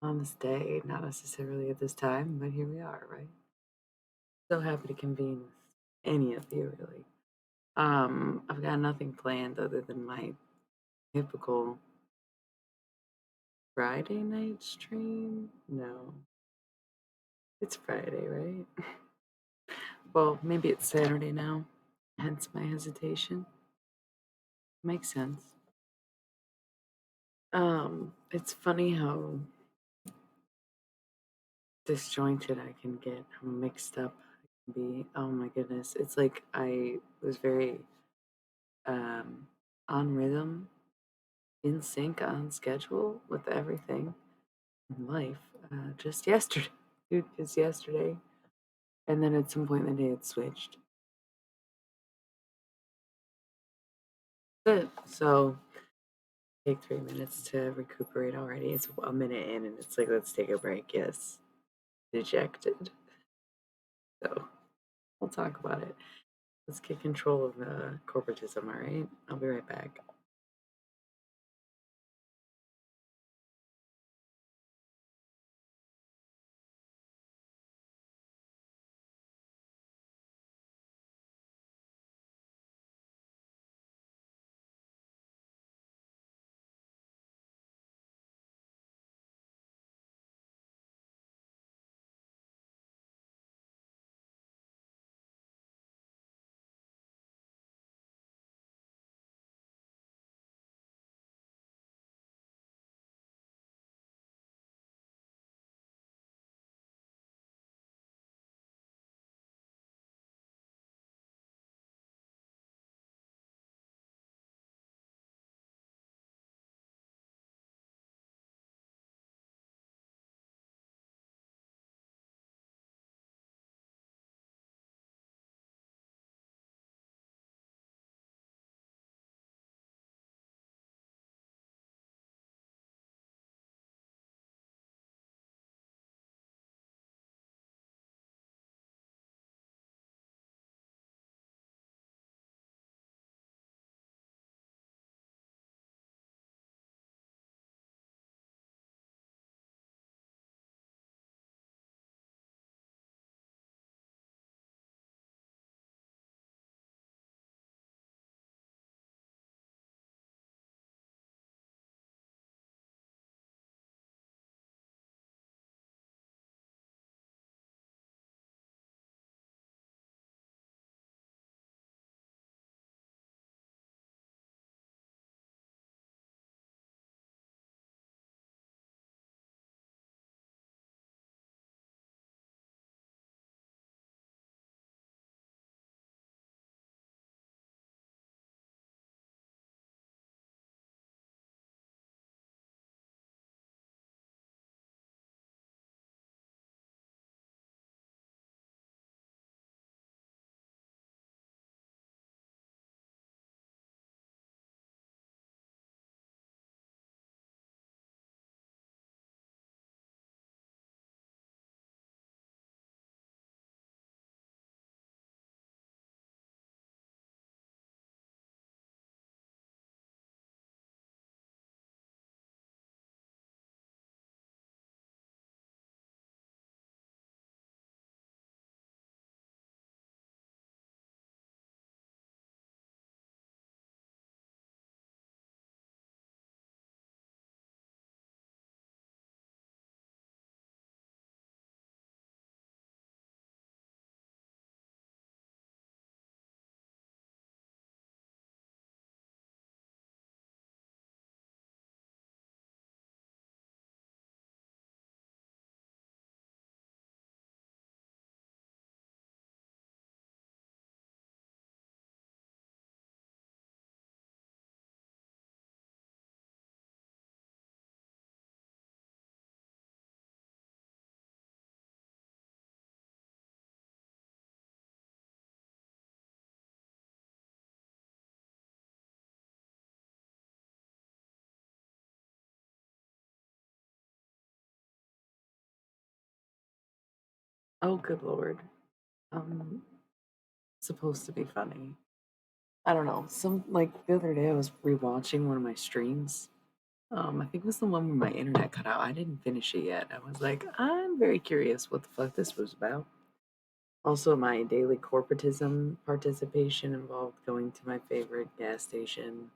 on this day, not necessarily at this time, but here we are, right? So happy to convene with any of you, really. I've got nothing planned other than my typical Friday night stream. No, it's Friday, right? Well, maybe it's Saturday now, hence my hesitation. Makes sense. It's funny how disjointed I can get, how mixed up I can be. Oh my goodness. It's like I was very um on rhythm, in sync, on schedule with everything in life. Just yesterday. Dude, just yesterday. And then at some point in the day it switched. Good. So take 3 minutes to recuperate already. It's a minute in and it's like let's take a break. Yes. Dejected. So we'll talk about it. Let's get control of corporatism, all right? I'll be right back. Oh, good lord. Um, supposed to be funny. I don't know. Some like the other day I was rewatching one of my streams I think it was the one where my internet cut out. I didn't finish it yet. I was like, I'm very curious what the fuck this was about. Also, my daily corporatism participation involved going to my favorite gas station,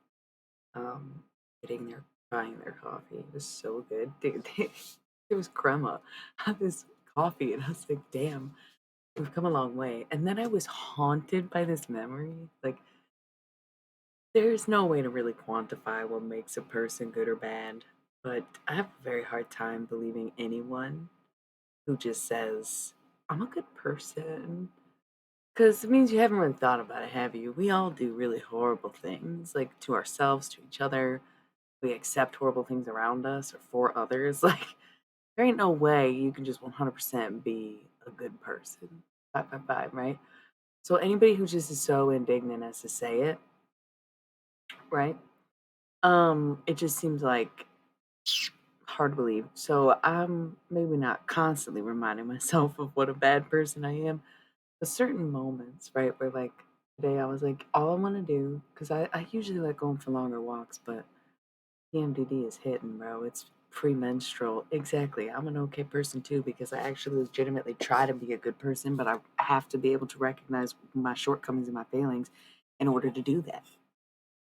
um, getting their buying their coffee. It was so good. Dude, it was crema. I had this coffee and I was like, damn, we've come a long way. And then I was haunted by this memory. Like, there's no way to really quantify what makes a person good or bad, but I have a very hard time believing anyone who just says, I'm a good person. Because it means you haven't really thought about it, have you? We all do really horrible things, like to ourselves, to each other. We accept horrible things around us or for others. Like, there ain't no way you can just 100% be a good person. Five, five, five, right? So, anybody who just is so indignant as to say it, right? It just seems like hard to believe. So I'm maybe not constantly reminding myself of what a bad person I am, but certain moments, right, where like today I was like, all I want to do, because I usually like going for longer walks, but PMDD is hitting, bro. It's premenstrual. Exactly. I'm an okay person too because I actually legitimately try to be a good person, but I have to be able to recognize my shortcomings and my failings in order to do that.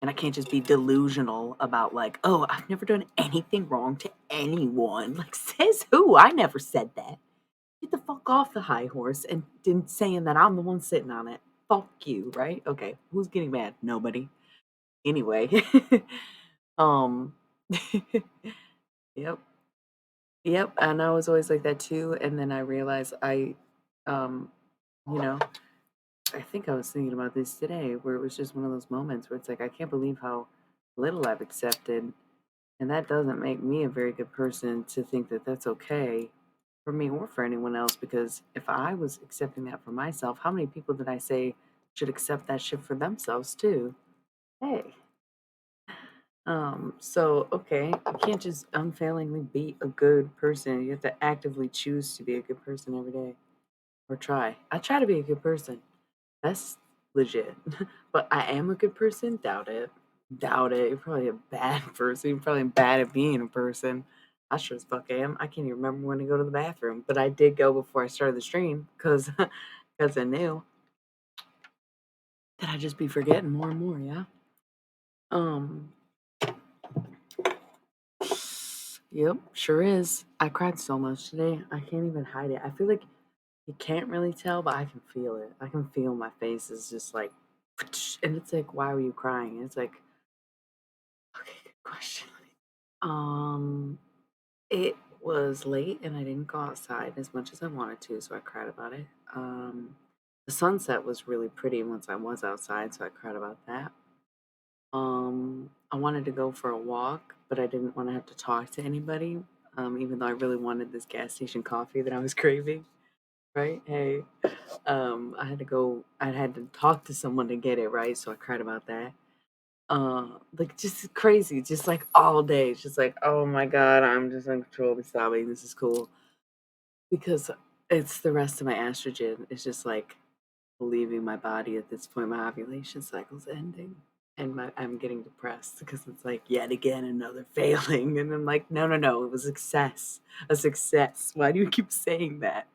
And I can't just be delusional about like, oh, I've never done anything wrong to anyone. Like, says who? I never said that. Get the fuck off the high horse and didn't saying that I'm the one sitting on it. Fuck you, right? Okay, who's getting mad? Nobody. Anyway, um, yep, yep. And I was always like that too. And then I realized um, you know, I think I was thinking about this today, where it was just one of those moments where it's like I can't believe how little I've accepted. And that doesn't make me a very good person to think that that's okay for me or for anyone else. Because if I was accepting that for myself, how many people did I say should accept that shit for themselves too? Hey. So okay, you can't just unfailingly be a good person. You have to actively choose to be a good person every day. Or try. I try to be a good person. That's legit. But I am a good person? Doubt it. Doubt it. You're probably a bad person. You're probably bad at being a person. I sure as fuck am. I can't even remember when to go to the bathroom, but I did go before I started the stream because I knew that I'd just be forgetting more and more. Yeah. Um. Yep. Sure is. I cried so much today. I can't even hide it. I feel like you can't really tell, but I can feel it. I can feel my face is just like, and it's like, why were you crying? And it's like, okay, good question. Um, it was late and I didn't go outside as much as I wanted to, so I cried about it. The sunset was really pretty once I was outside, so I cried about that. I wanted to go for a walk, but I didn't want to have to talk to anybody. Even though I really wanted this gas station coffee that I was craving, right? Hey, I had to go. I had to talk to someone to get it, right? So I cried about that. Like just crazy, just like all day. It's just like, oh my god, I'm just uncontrollably sobbing. This is cool because it's the rest of my estrogen. It's just like leaving my body at this point. My ovulation cycle's ending, and I'm getting depressed because it's like yet again another failing. And I'm like, no, no, no, it was success, a success. Why do you keep saying that?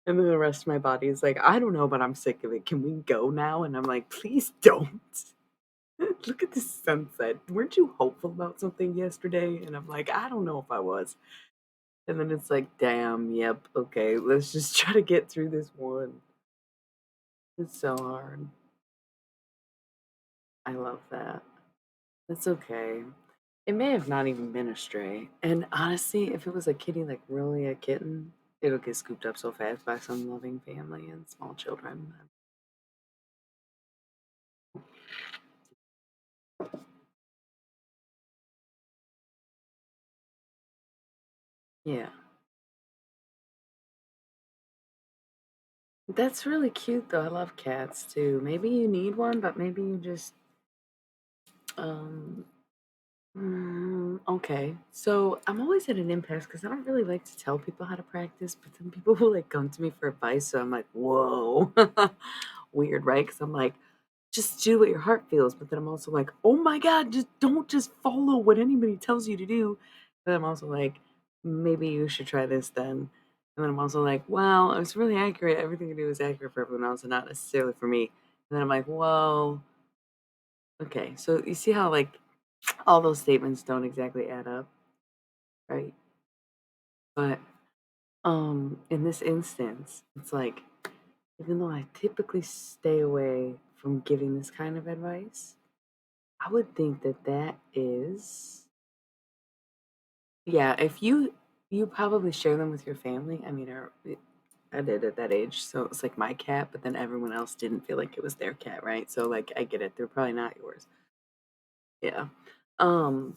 And then the rest of my body is like, I don't know, but I'm sick of it. Can we go now? And I'm like, please don't. Look at the sunset. Weren't you hopeful about something yesterday? And I'm like, I don't know if I was. And then it's like, damn, yep, okay, let's just try to get through this one. It's so hard. I love that. It's okay. It may have not even been a stray. And honestly, if it was a kitty, like really a kitten, it'll get scooped up so fast by some loving family and small children. Yeah. That's really cute though. I love cats too. Maybe you need one, but maybe you just um okay. So I'm always at an impasse because I don't really like to tell people how to practice, but then people will like come to me for advice. So I'm like, whoa, weird, right? Because I'm like, just do what your heart feels. But then I'm also like, oh my God, just don't just follow what anybody tells you to do. But I'm also like, maybe you should try this then. And then I'm also like, well, it's really accurate. Everything you do is accurate for everyone else and not necessarily for me. And then I'm like, well, okay. So you see how like all those statements don't exactly add up, right? But in this instance, it's like even though I typically stay away from giving this kind of advice, I would think that that is, yeah, if you probably share them with your family. I mean, I did at that age, so it's like my cat, but then everyone else didn't feel like it was their cat, right? So like I get it, they're probably not yours. Yeah. Um,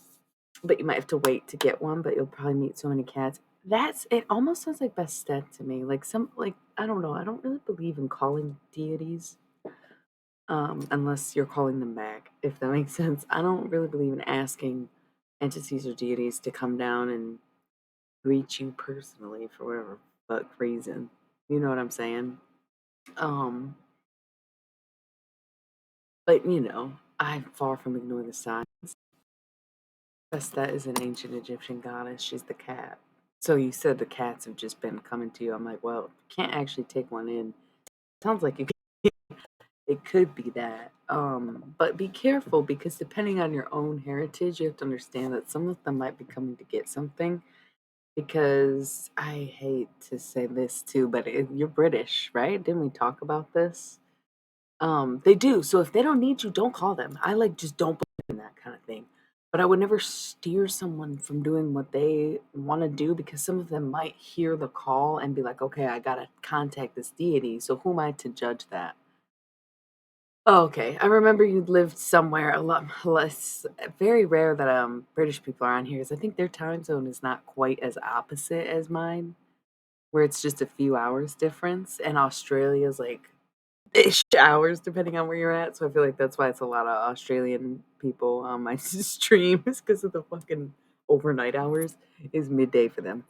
but you might have to wait to get one, but you'll probably meet so many cats. That's it almost sounds like Bastet to me. Like some like I don't know, I don't really believe in calling deities unless you're calling them back, if that makes sense. I don't really believe in asking entities or deities to come down and greet you personally for whatever fuck reason. You know what I'm saying? Um, but I far from ignore the sign. Bastet is an ancient Egyptian goddess. She's the cat. So you said the cats have just been coming to you. I'm like, well, you can't actually take one in. Sounds like you it could be that. But be careful because depending on your own heritage, you have to understand that some of them might be coming to get something. Because I hate to say this too, but you're British, right? Didn't we talk about this? They do. So if they don't need you, don't call them. I like just don't believe in that kind of thing. But I would never steer someone from doing what they want to do because some of them might hear the call and be like, okay, I gotta contact this deity. So who am I to judge that? Oh, okay. I remember you lived somewhere a lot less very rare that British people are on here. Is I think their time zone is not quite as opposite as mine, where it's just a few hours difference, and Australia's like ish hours depending on where you're at. So I feel like that's why it's a lot of Australian people on my stream is because of the fucking overnight hours is midday for them.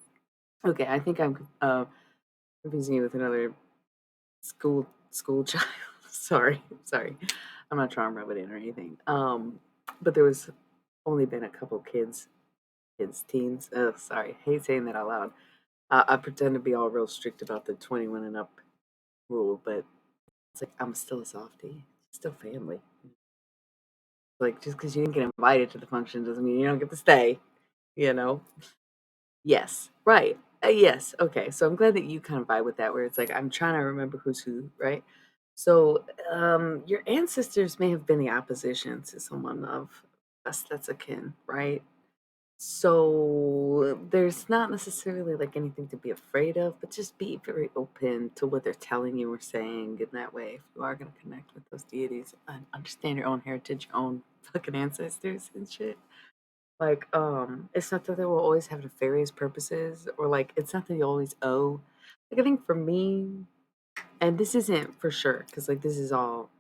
Okay, I think I'm confusing you with another school child. Sorry. I'm not trying to rub it in or anything. But there was only been a couple teens. Sorry, hate saying that out loud. I pretend to be all real strict about the 21 and up rule, but it's like I'm still a softie, still family. Like just because you didn't get invited to the function doesn't mean you don't get to stay. You know? Yes, right. Yes. Okay. So I'm glad that you kind of vibe with that, where it's like I'm trying to remember who's who, right? So your ancestors may have been the opposition to someone of us that's akin, right? So there's not necessarily like anything to be afraid of, but just be very open to what they're telling you or saying. In that way, if you are going to connect with those deities and understand your own heritage, your own fucking ancestors and shit. Like, it's not that they will always have nefarious purposes, or like it's not that you always owe. Like I think for me, and this isn't for sure, because like this is all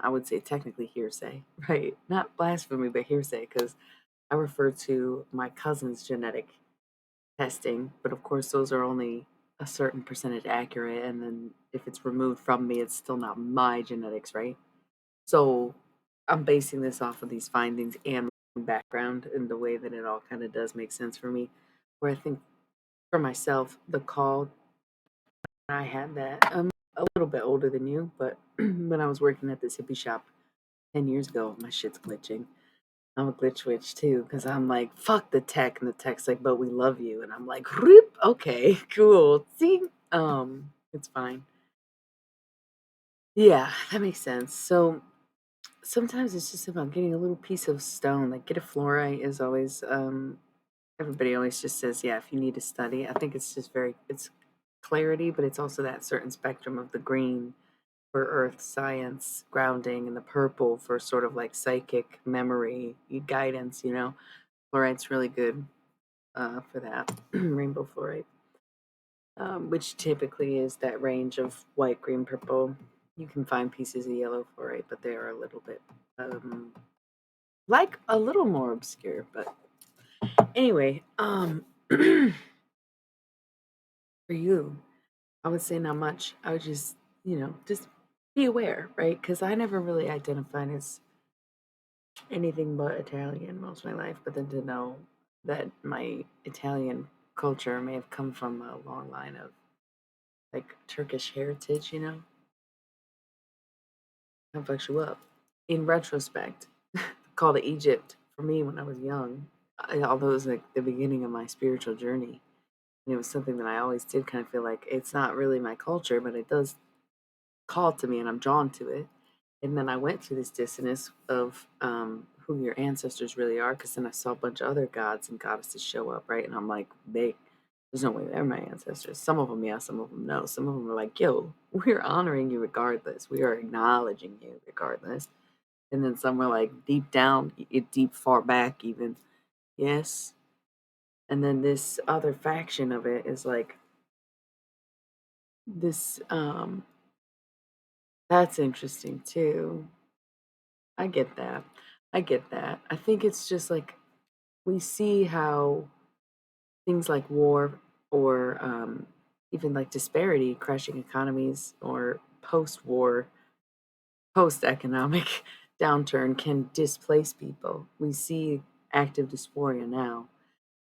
I would say technically hearsay, right? Not blasphemy, but hearsay, because I refer to my cousin's genetic testing, but of course those are only a certain percentage accurate, and then if it's removed from me, it's still not my genetics, right? So I'm basing this off of these findings and background in the way that it all kind of does make sense for me. Where I think for myself, the call I had that I'm a little bit older than you, but when I was working at this hippie shop 10 years ago, my shit's glitching. I'm a glitch witch too, because I'm like, fuck the tech, and the tech's like, but we love you. And I'm like, Rip, okay, cool. See? It's fine. Yeah, that makes sense. So sometimes it's just about getting a little piece of stone. Like get a fluorite is always everybody always just says, yeah, if you need to study. I think it's just it's clarity, but it's also that certain spectrum of the green for earth science grounding and the purple for sort of like psychic memory guidance. Fluorite's really good for that. Rainbow fluorite, which typically is that range of white, green, purple. You can find pieces of yellow fluorite, but they are a little bit like a little more obscure. But anyway, for you, I would say not much. I would just be aware, right? Because I never really identified as anything but Italian most of my life, but then to know that my Italian culture may have come from a long line of like Turkish heritage, that fucks you up. In retrospect, called it Egypt for me when I was young, although it was like the beginning of my spiritual journey. And it was something that I always did kind of feel like it's not really my culture, but it does call to me and I'm drawn to it. And then I went through this dissonance of who your ancestors really are, because then I saw a bunch of other gods and goddesses show up, right? And I'm like, there's no way they're my ancestors. Some of them, yeah, some of them, no. Some of them are like, yo, we're honoring you regardless. We are acknowledging you regardless. And then some were like, deep down, deep far back, even, yes. And then this other faction of it is like, this, that's interesting too. I get that. I get that. I think it's just like we see how things like war or even like disparity, crashing economies, or post war, post economic downturn can displace people. We see active dysphoria now.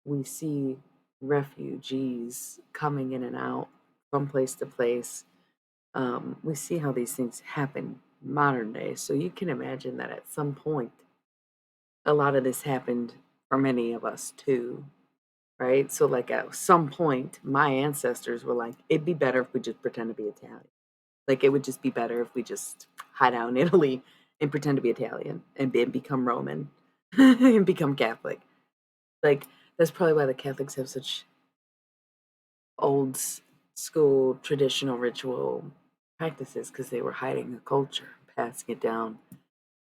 We see refugees coming in and out from place to place. We see how these things happen modern day. So you can imagine that at some point, a lot of this happened for many of us too, right? So, like at some point, my ancestors were like, it'd be better if we just pretend to be Italian. Like, it would just be better if we just hide out in Italy and pretend to be Italian and become Roman and become Catholic. Like, that's probably why the Catholics have such old school traditional ritual practices, because they were hiding a culture, passing it down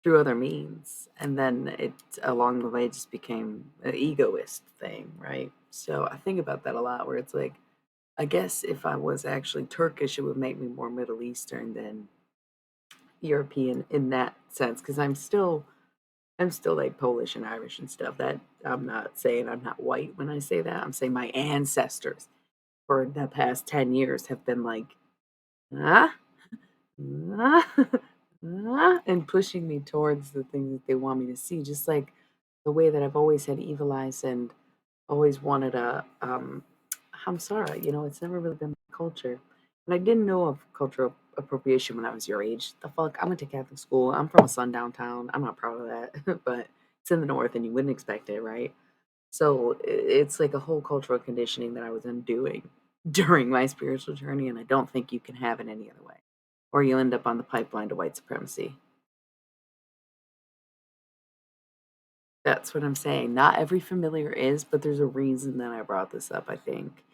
through other means. And then it along the way just became an egoist thing, right? So I think about that a lot, where it's like, I guess if I was actually Turkish, it would make me more Middle Eastern than European in that sense. Because I'm still like Polish and Irish and stuff. That I'm not saying I'm not white when I say that. I'm saying my ancestors for the past 10 years have been like, ah, ah, and pushing me towards the things that they want me to see, just like the way that I've always had evil eyes and always wanted a hamsara. It's never really been my culture. And I didn't know of cultural appropriation when I was your age. The fuck? I went to Catholic school. I'm from a sundown town. I'm not proud of that, but it's in the north and you wouldn't expect it, right? So it's like a whole cultural conditioning that I was undoing during my spiritual journey, and I don't think you can have it any other way, or you'll end up on the pipeline to white supremacy. That's what I'm saying. Not every familiar is, but there's a reason that I brought this up, I think.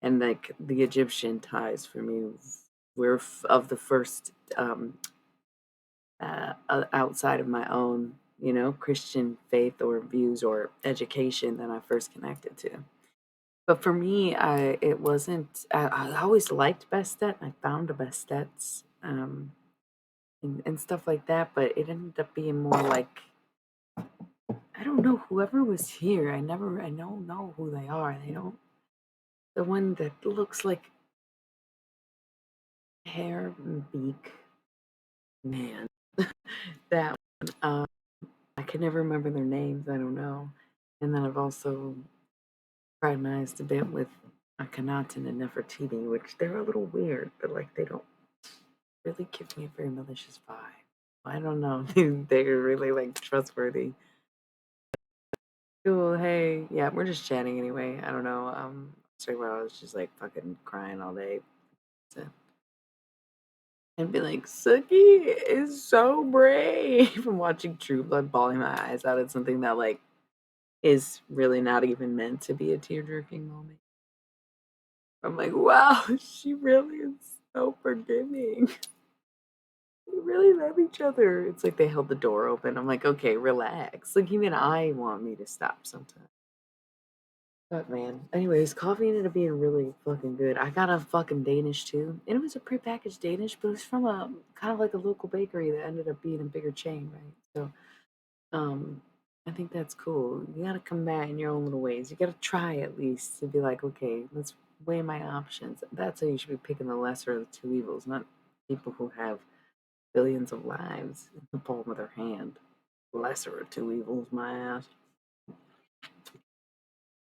And like the Egyptian ties for me were of the first outside of my own, Christian faith or views or education that I first connected to. But for me, it wasn't. I always liked Bastet. I found a Bastet's and stuff like that. But it ended up being more like, I don't know, whoever was here. I don't know who they are. They don't. The one that looks like hair and beak, man. That one. I can never remember their names. I don't know. And then I've also fraternized a bit with Akhenaten and Nefertiti, which they're a little weird, but like they don't really give me a very malicious vibe. I don't know. They're really like trustworthy. Cool. Hey, yeah, we're just chatting anyway. I don't know. Sorry, where I was just like fucking crying all day. So, and be like, Suki is so brave. I'm watching True Blood, bawling my eyes out at something that like is really not even meant to be a tear jerking moment. I'm like, wow, she really is so forgiving. We really love each other. It's like they held the door open. I'm like, okay, relax. Like even I want me to stop sometimes. But man, anyways, coffee ended up being really fucking good. I got a fucking Danish too, and it was a prepackaged Danish, but it was from a kind of like a local bakery that ended up being a bigger chain, right? So, um, I think that's cool. You gotta combat in your own little ways. You gotta try at least to be like, okay, let's weigh my options. That's how you should be picking the lesser of the two evils, not people who have billions of lives in the palm of their hand. Lesser of two evils, my ass.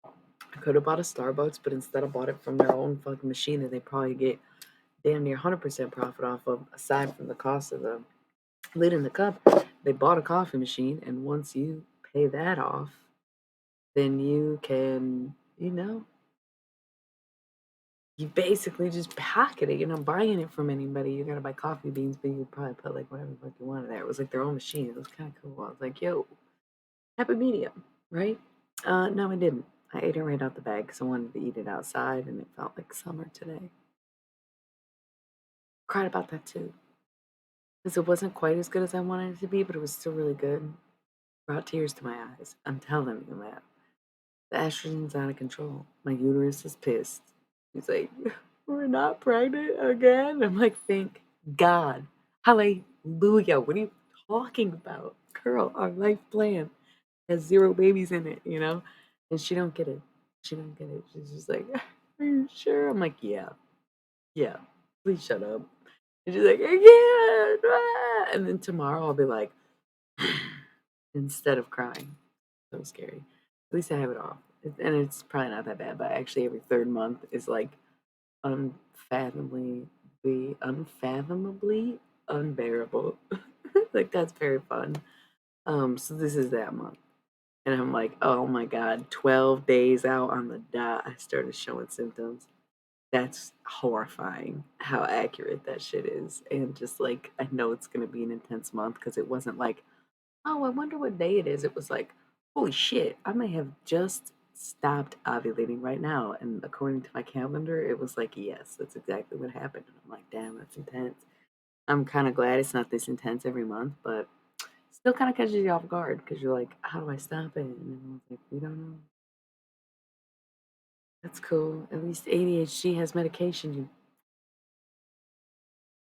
I could have bought a Starbucks, but instead I bought it from their own fucking machine that they probably get damn near 100% profit off of, aside from the cost of the lid in the cup. They bought a coffee machine, and once you pay that off, then you can, you basically just pocket it. You're not buying it from anybody. You gotta buy coffee beans, but you probably put like whatever the fuck you wanted there. It was like their own machine. It was kind of cool. I was like, yo, happy medium, right? No, I didn't. I ate it right out the bag because I wanted to eat it outside, and it felt like summer today. Cried about that too because it wasn't quite as good as I wanted it to be, but it was still really good. Brought tears to my eyes. I'm telling you, man. The estrogen's out of control. My uterus is pissed. He's like, we're not pregnant again. I'm like, thank God. Hallelujah. What are you talking about? Girl, our life plan has 0 babies in it, And she don't get it. She don't get it. She's just like, are you sure? I'm like, yeah, yeah. Please shut up. And she's like, I can't. And then tomorrow I'll be like, instead of crying. So scary. At least I have it off. And it's probably not that bad, but actually every third month is like unfathomably unbearable. Like that's very fun. So this is that month. And I'm like, oh my God, 12 days out on the dot, I started showing symptoms. That's horrifying how accurate that shit is. And just like, I know it's going to be an intense month because it wasn't like, oh, I wonder what day it is. It was like, holy shit, I may have just stopped ovulating right now. And according to my calendar, it was like, yes, that's exactly what happened. And I'm like, damn, that's intense. I'm kind of glad it's not this intense every month, but still kind of catches you off guard because you're like, how do I stop it? And then I was like, we don't know. That's cool. At least ADHD has medication, you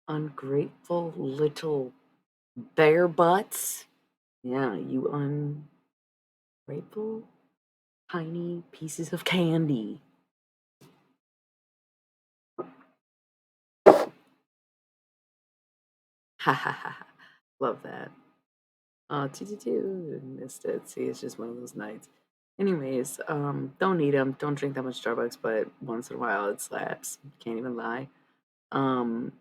ungrateful little bear butts. Yeah, you ungrateful tiny pieces of candy. Ha ha ha ha. Love that. 222. Missed it. See, it's just one of those nights. Anyways, don't need them. Don't drink that much Starbucks, but once in a while it slaps. Can't even lie. Um,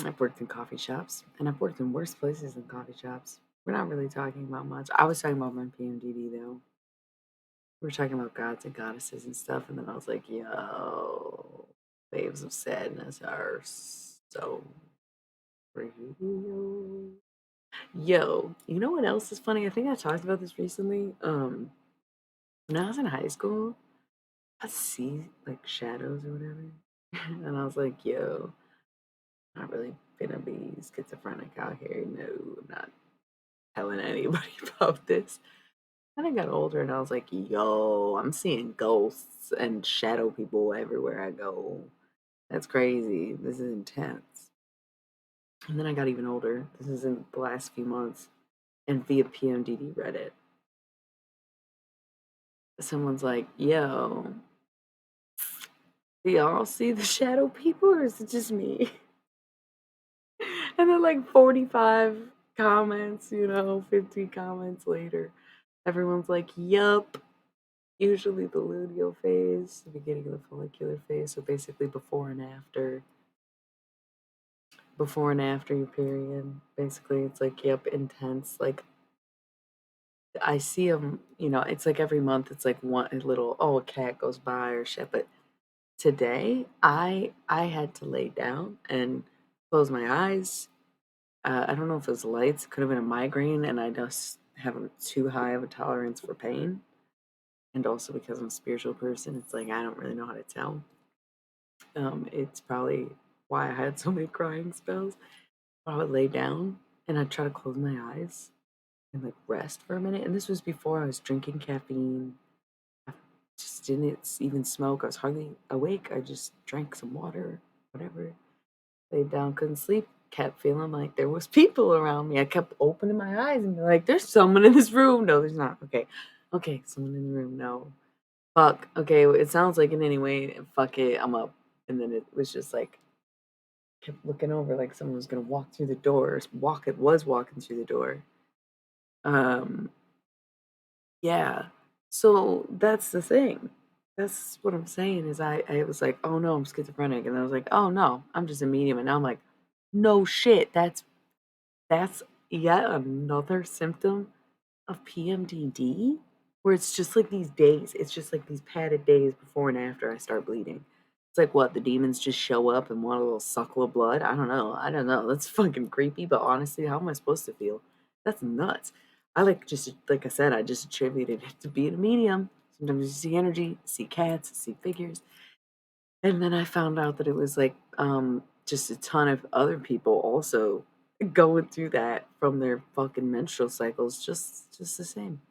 I've worked in coffee shops, and I've worked in worse places than coffee shops. We're not really talking about much. I was talking about my PMDD though. We were talking about gods and goddesses and stuff, and then I was like, yo, waves of sadness are so real. Yo, you know what else is funny? I think I talked about this recently. When I was in high school, I'd see like shadows or whatever. And I was like, yo, I'm not really gonna be schizophrenic out here. No, I'm not telling anybody about this. Then I got older and I was like, yo, I'm seeing ghosts and shadow people everywhere I go. That's crazy. This is intense. And then I got even older. This is in the last few months. And via PMDD Reddit, someone's like, yo, do y'all see the shadow people or is it just me? And then like 45 comments, 50 comments later, everyone's like, yup. Usually the luteal phase, the beginning of the follicular phase, so basically before and after your period. Basically, it's like, yep, intense. Like I see them, it's like every month, it's like one a little, oh, a cat goes by or shit. But today, I had to lay down and close my eyes. I don't know if it was lights, it could have been a migraine, and I just have too high of a tolerance for pain. And also because I'm a spiritual person, it's like I don't really know how to tell. It's probably why I had so many crying spells. I would lay down and I'd try to close my eyes and like rest for a minute. And this was before I was drinking caffeine. I just didn't even smoke. I was hardly awake. I just drank some water, whatever. Laid down, couldn't sleep. Kept feeling like there was people around me. I kept opening my eyes and be like, "There's someone in this room." No, there's not. Okay, someone in the room. No, fuck. Okay, it sounds like it anyway. Fuck it, I'm up. And then it was just like kept looking over like someone was gonna walk through the door, it was walking through the door. Um, yeah. So that's the thing. That's what I'm saying is I was like, oh no, I'm schizophrenic. And I was like, oh no, I'm just a medium. And now I'm like, no shit, that's yet another symptom of PMDD, where it's just like these days, it's just like these padded days before and after I start bleeding. It's like what, the demons just show up and want a little suckle of blood? I don't know. I don't know. That's fucking creepy, but honestly, how am I supposed to feel? That's nuts. I like just like I said, I just attributed it to being a medium. Sometimes you see energy, see cats, see figures. And then I found out that it was like just a ton of other people also going through that from their fucking menstrual cycles, just the same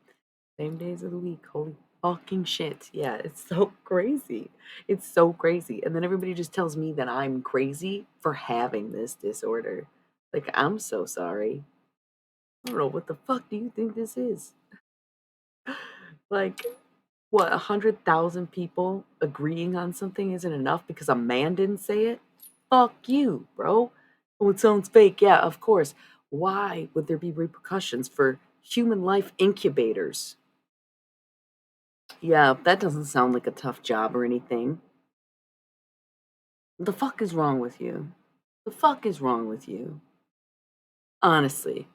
days of the week. Holy fucking shit. Yeah, it's so crazy. It's so crazy. And then everybody just tells me that I'm crazy for having this disorder. Like, I'm so sorry. I don't know what the fuck do you think this is? Like, what, 100,000 people agreeing on something isn't enough because a man didn't say it? Fuck you, bro. Oh, it sounds fake. Yeah, of course. Why would there be repercussions for human life incubators? Yeah, that doesn't sound like a tough job or anything. The fuck is wrong with you? The fuck is wrong with you? Honestly.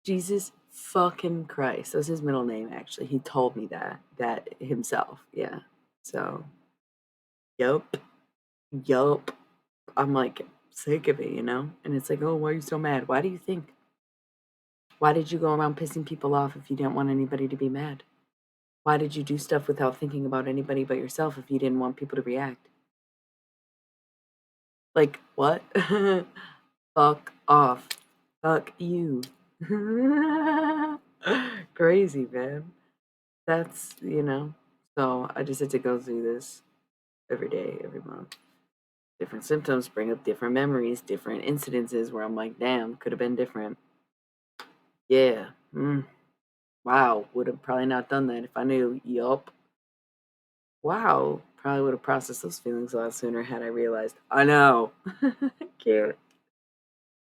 Jesus fucking Christ. That's his middle name, actually. He told me that himself. Yeah. So, yup. Yup. I'm like sick of it, you know? And it's like, oh, why are you so mad? Why do you think? Why did you go around pissing people off if you didn't want anybody to be mad? Why did you do stuff without thinking about anybody but yourself if you didn't want people to react? Like, what? Fuck off. Fuck you. Crazy, man. That's, so I just had to go through this every day, every month. Different symptoms bring up different memories, different incidences where I'm like, damn, could have been different. Yeah. Wow. Would have probably not done that if I knew. Yup. Wow. Probably would have processed those feelings a lot sooner had I realized. I know. I can't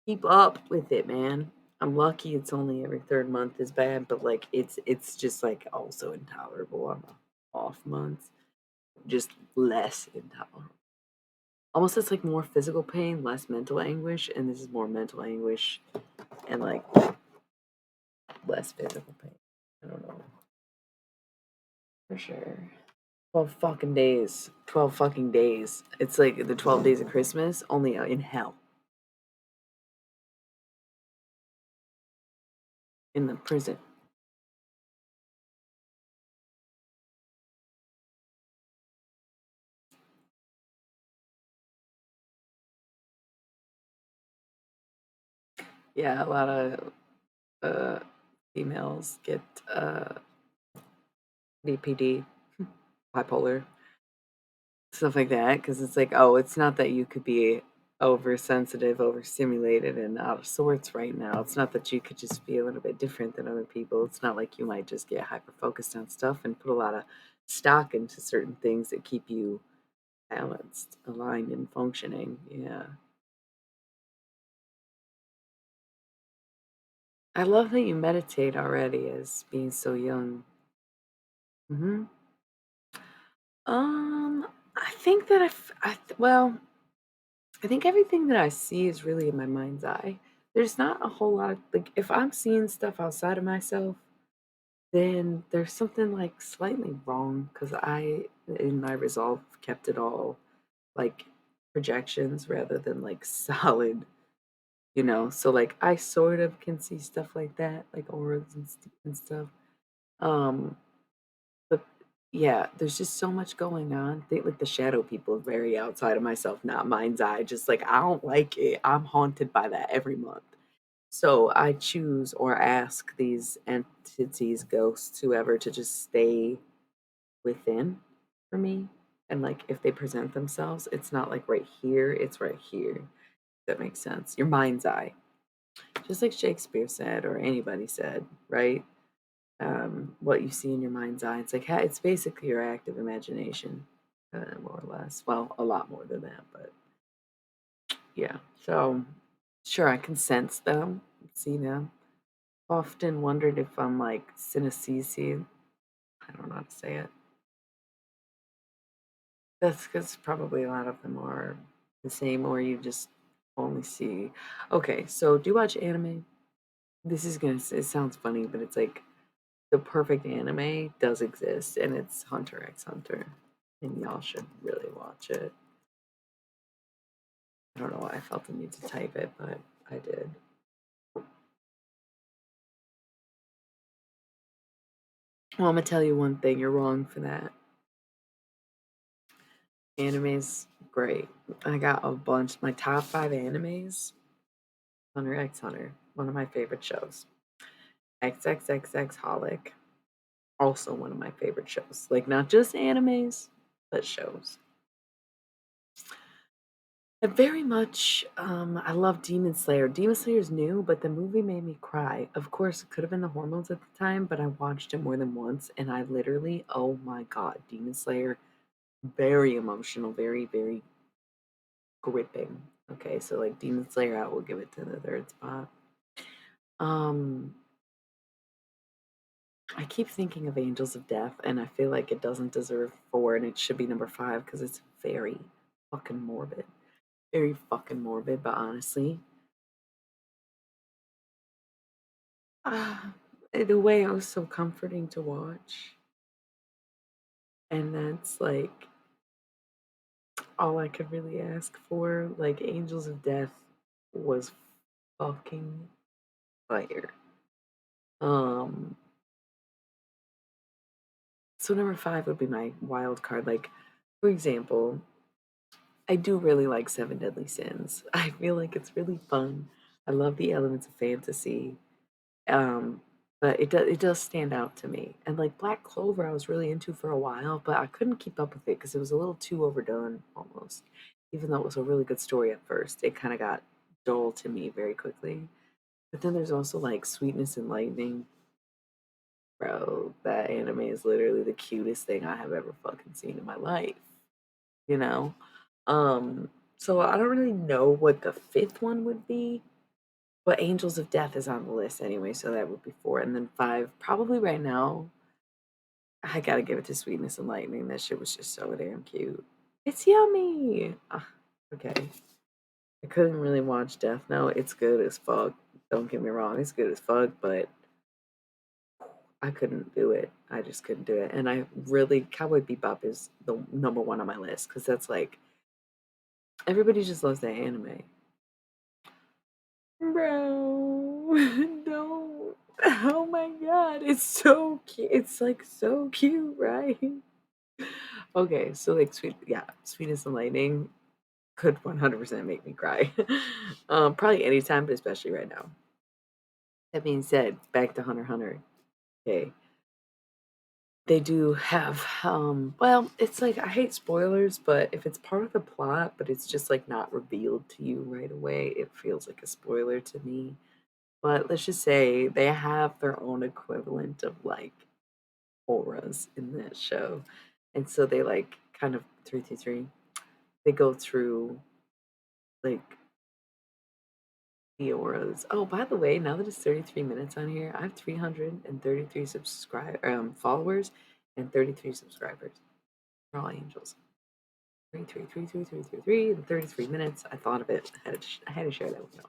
keep up with it, man. I'm lucky it's only every third month is bad, but like it's just like also intolerable on the off months. Just less intolerable. Almost it's like more physical pain, less mental anguish, and this is more mental anguish and like less physical pain. I don't know. For sure. 12 fucking days. 12 fucking days. It's like the 12 days of Christmas, only in hell. In the prison. Yeah, a lot of uh, females get DPD, bipolar, stuff like that. Because it's like, oh, it's not that you could be oversensitive, overstimulated, and out of sorts right now. It's not that you could just be a little bit different than other people. It's not like you might just get hyper focused on stuff and put a lot of stock into certain things that keep you balanced, aligned, and functioning. Yeah. I love that you meditate already as being so young. hmm I think that well, I think everything that I see is really in my mind's eye. There's not a whole lot of like if I'm seeing stuff outside of myself, then there's something like slightly wrong because I, in my resolve, kept it all like projections rather than like solid, So like I sort of can see stuff like that, like auras and stuff. Um, but yeah, there's just so much going on. Think like the shadow people are very outside of myself, not mind's eye. Just like I don't like it. I'm haunted by that every month. So I choose or ask these entities, ghosts, whoever, to just stay within for me. And like if they present themselves, it's not like right here, it's right here. That makes sense. Your mind's eye. Just like Shakespeare said or anybody said, right? What you see in your mind's eye. It's like it's basically your active imagination, more or less. Well, a lot more than that, but Yeah. So sure, I can sense them, see them. Often wondered if I'm like synesthete. I don't know how to say it. That's because probably a lot of them are the same, or you just only see. Okay, so do you watch anime? This is gonna. It sounds funny, but it's like the perfect anime does exist, and it's Hunter x Hunter, and y'all should really watch it. I don't know why I felt the need to type it, but I did. Well, I'm gonna tell you one thing. You're wrong for that. Anime's great. I got a bunch. My top five animes: Hunter x Hunter, one of my favorite shows. XXXX Holic, also one of my favorite shows. Like not just animes, but shows. I very much, I love Demon Slayer. Demon Slayer's new, but the movie made me cry. Of course, it could have been the hormones at the time, but I watched it more than once, and I literally, oh my god, Demon Slayer, very emotional, very, very gripping. Okay, so like Demon Slayer, I will give it to the third spot. Um, I keep thinking of Angels of Death, and I feel like it doesn't deserve four, and it should be number five because it's very fucking morbid. Very fucking morbid, but honestly, ah, the way it was so comforting to watch. And that's like all I could really ask for. Like, Angels of Death was fucking fire. Um, so number five would be my wild card. Like, for example, I do really like Seven Deadly Sins. I feel like it's really fun. I love the elements of fantasy. Um, but it does stand out to me. And like Black Clover, I was really into for a while, but I couldn't keep up with it because it was a little too overdone almost. Even though it was a really good story at first, it kind of got dull to me very quickly. But then there's also like Sweetness and Lightning. Bro, that anime is literally the cutest thing I have ever fucking seen in my life, you know? Um, so I don't really know what the fifth one would be, but Angels of Death is on the list anyway, so that would be four. And then five, probably right now, I gotta give it to Sweetness and Lightning. That shit was just so damn cute. It's yummy. Ah, okay. I couldn't really watch Death Note. It's good as fuck. Don't get me wrong, it's good as fuck, but I couldn't do it. I just couldn't do it. And I really, Cowboy Bebop is the number one on my list because that's like, everybody just loves that anime. Bro, no. Oh my god, it's so cute. It's like so cute, right? Okay, so like yeah, Sweetness and Lightning could 100% make me cry. Probably anytime, but especially right now. That being said, back to Hunter x Hunter. Okay, they do have well, it's like I hate spoilers, but if it's part of the plot, but it's just like not revealed to you right away, it feels like a spoiler to me. But let's just say they have their own equivalent of like auras in that show. And so they like kind of 333. They go through like the auras. Oh, by the way, now that it's 33 minutes on here, I have 333 followers and 33 subscribers. They're all angels. 3333333 in 33 minutes. I thought of it. I had to share that with y'all.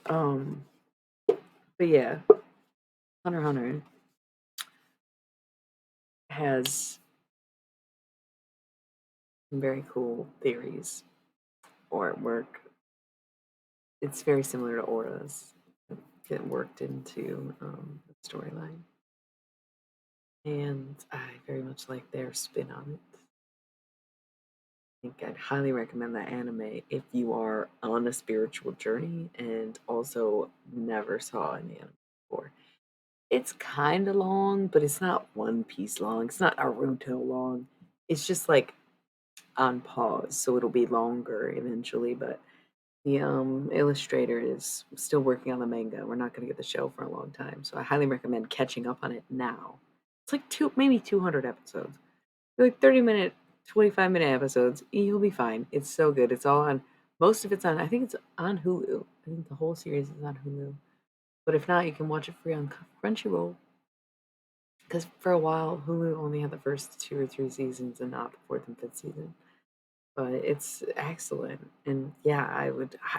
Um, but yeah, Hunter x Hunter has some very cool theories or work. It's very similar to auras that get worked into the storyline, and I very much like their spin on it. I think I'd highly recommend that anime if you are on a spiritual journey and also never saw an anime before. It's kind of long, but it's not One Piece long. It's not Naruto long. It's just like on pause, so it'll be longer eventually. But the illustrator is still working on the manga. We're not going to get the show for a long time, so I highly recommend catching up on it now. It's like maybe 200 episodes. They're like 30-minute 25-minute episodes. You'll be fine. It's so good. It's all on, most of it's on, I think it's on Hulu. I think the whole series is on Hulu. But if not, you can watch it free on Crunchyroll. Because for a while, Hulu only had the first 2 or 3 seasons and not the fourth and fifth season. But it's excellent. And yeah,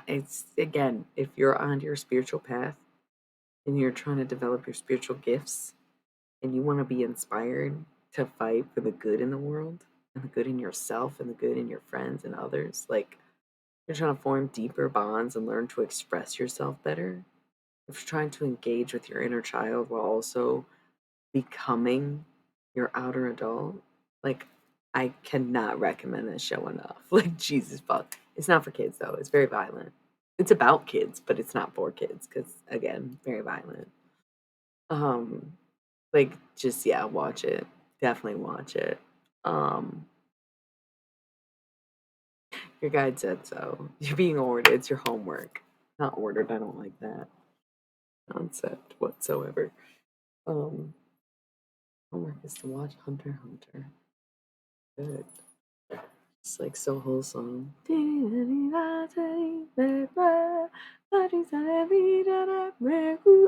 it's again, if you're on your spiritual path and you're trying to develop your spiritual gifts and you want to be inspired to fight for the good in the world and the good in yourself and the good in your friends and others, like you're trying to form deeper bonds and learn to express yourself better, if you're trying to engage with your inner child while also becoming your outer adult, like I cannot recommend this show enough. Like Jesus fuck. It's not for kids though. It's very violent. It's about kids, but it's not for kids because again, very violent. Um like just yeah, watch it. Definitely watch it. Um your guide said so. You're being ordered. It's your homework. Not ordered. I don't like that concept whatsoever. Um Homework is to watch Hunter x Hunter. Good. It's like so wholesome.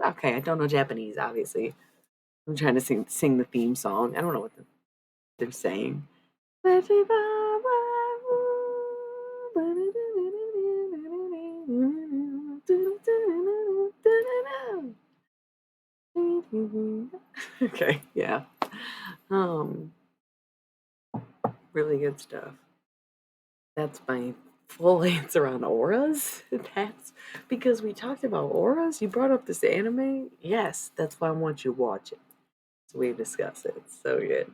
Okay, I don't know Japanese, obviously. I'm trying to sing the theme song. I don't know what they're saying. Okay, yeah. Um, really good stuff. That's my full answer on auras. That's because we talked about auras. You brought up this anime. Yes, that's why I want you to watch it. So we discussed it. It's so good.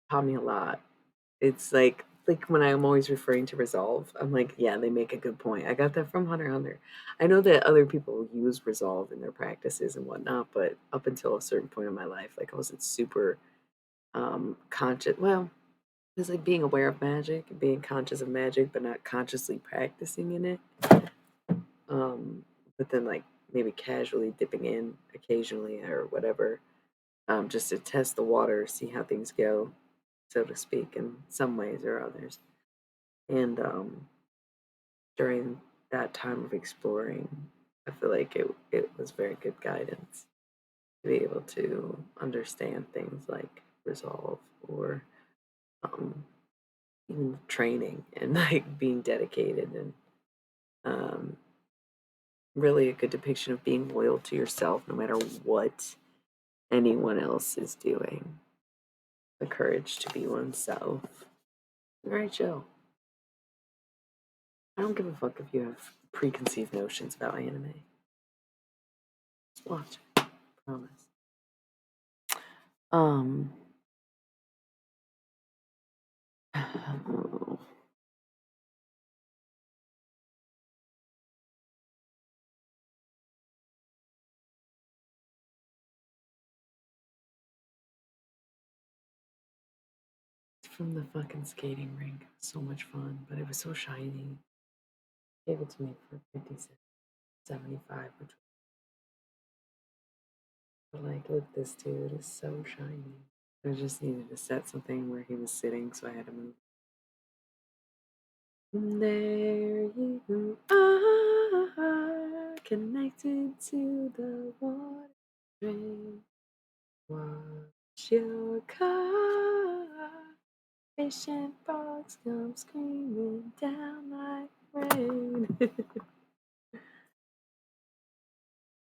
Taught me a lot. It's like when I'm always referring to Resolve, I'm like, yeah, they make a good point. I got that from Hunter x Hunter. I know that other people use Resolve in their practices and whatnot, but up until a certain point in my life, like I wasn't super conscious. Well, it's like being aware of magic, being conscious of magic, but not consciously practicing in it. Um, but then like maybe casually dipping in occasionally or whatever, just to test the water, see how things go, so to speak, in some ways or others. And during that time of exploring, I feel like it was very good guidance to be able to understand things like resolve or um, even training and like being dedicated and um, really a good depiction of being loyal to yourself no matter what anyone else is doing. The courage to be oneself. Great show. I don't give a fuck if you have preconceived notions about anime. Just watch it. Promise. Um it's from the fucking skating rink. So much fun, but it was so shiny. Gave it to me for 50 cents, 75, which but like look this dude is so shiny. I just needed to set something where he was sitting, so I had to move. There you are, connected to the water train. Watch your car. Fish and frogs come screaming down like rain.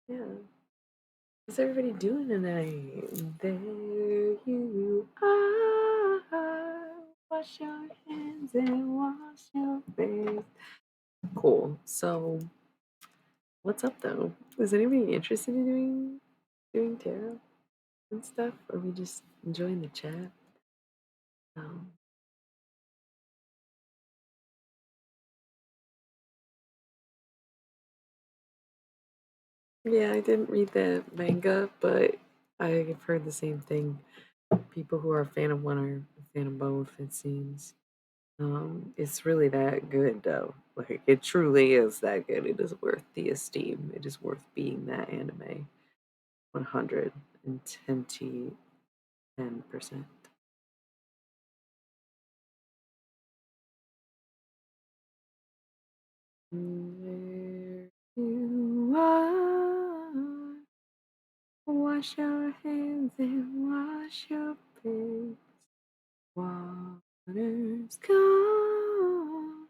Yeah. What's everybody doing tonight? There you are. Wash your hands and wash your face. Cool. So, what's up though? Is anybody interested in doing tarot and stuff? Or are we just enjoying the chat? Um, yeah, I didn't read the manga, but I've heard the same thing. People who are a fan of one are a fan of both, it seems. It's really that good though. Like it truly is that good. It is worth the esteem. It is worth being that anime. 110%. There you are. Wash your hands and wash your face. Water's gone.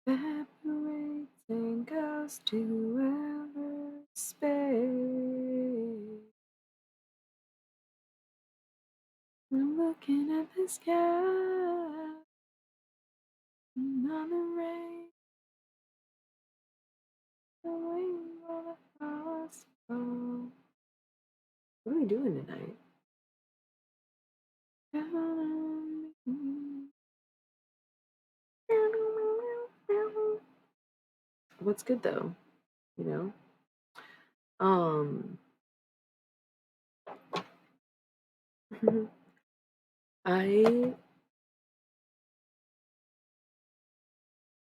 Evaporates and goes to outer space. I'm looking at the sky. Another rain. Waiting for the frost to fall. What are we doing tonight? What's good though, you know? Um, I.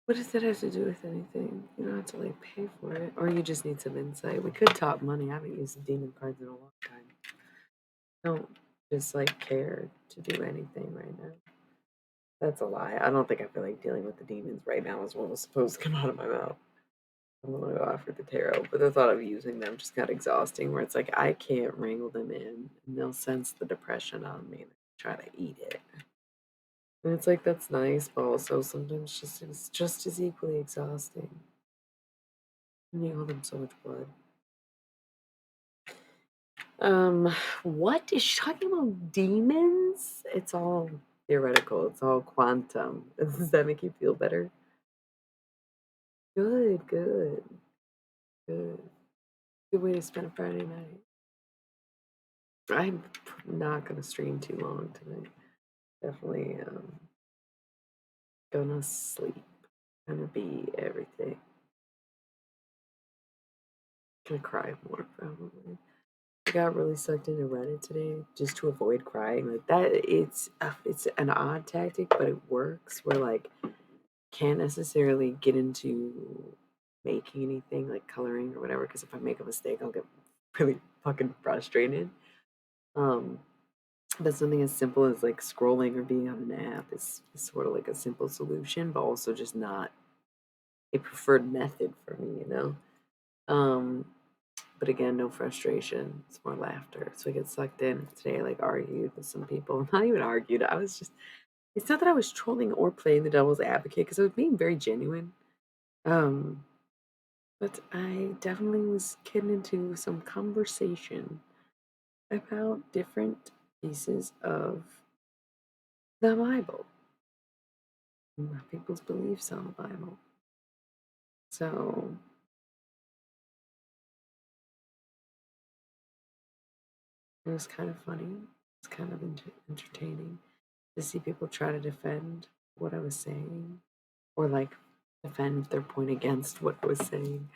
What does that have to do with anything? You don't have to like pay for it, or you just need some insight. We could talk money. I haven't used the demon cards in a long time. I don't just like care to do anything right now. That's a lie. I don't think I feel like dealing with the demons right now is what was supposed to come out of my mouth. I'm gonna go after the tarot, but the thought of using them just got exhausting. Where it's like I can't wrangle them in, and they'll sense the depression on me and try to eat it. And it's like that's nice, but also sometimes just it's just as equally exhausting. And you owe them so much blood. Um, what is she talking about demons? It's all theoretical. It's all quantum. Does that make you feel better? Good, good, good. Good way to spend a Friday night. I'm not gonna stream too long tonight. Definitely gonna sleep. Gonna be everything. Gonna cry more probably. I got really sucked into Reddit today just to avoid crying. Like that, it's an odd tactic, but it works. Where like can't necessarily get into making anything like coloring or whatever because if I make a mistake, I'll get really fucking frustrated. Um, but something as simple as like scrolling or being on an app is sort of like a simple solution, but also just not a preferred method for me, you know. Um, but again, no frustration. It's more laughter. So I get sucked in today. Like argued with some people. Not even argued. I was just. It's not that I was trolling or playing the devil's advocate because I was being very genuine. Um, but I definitely was getting into some conversation about different pieces of the Bible, people's beliefs on the Bible. So it was kind of funny. It's kind of entertaining to see people try to defend what I was saying or like defend their point against what I was saying,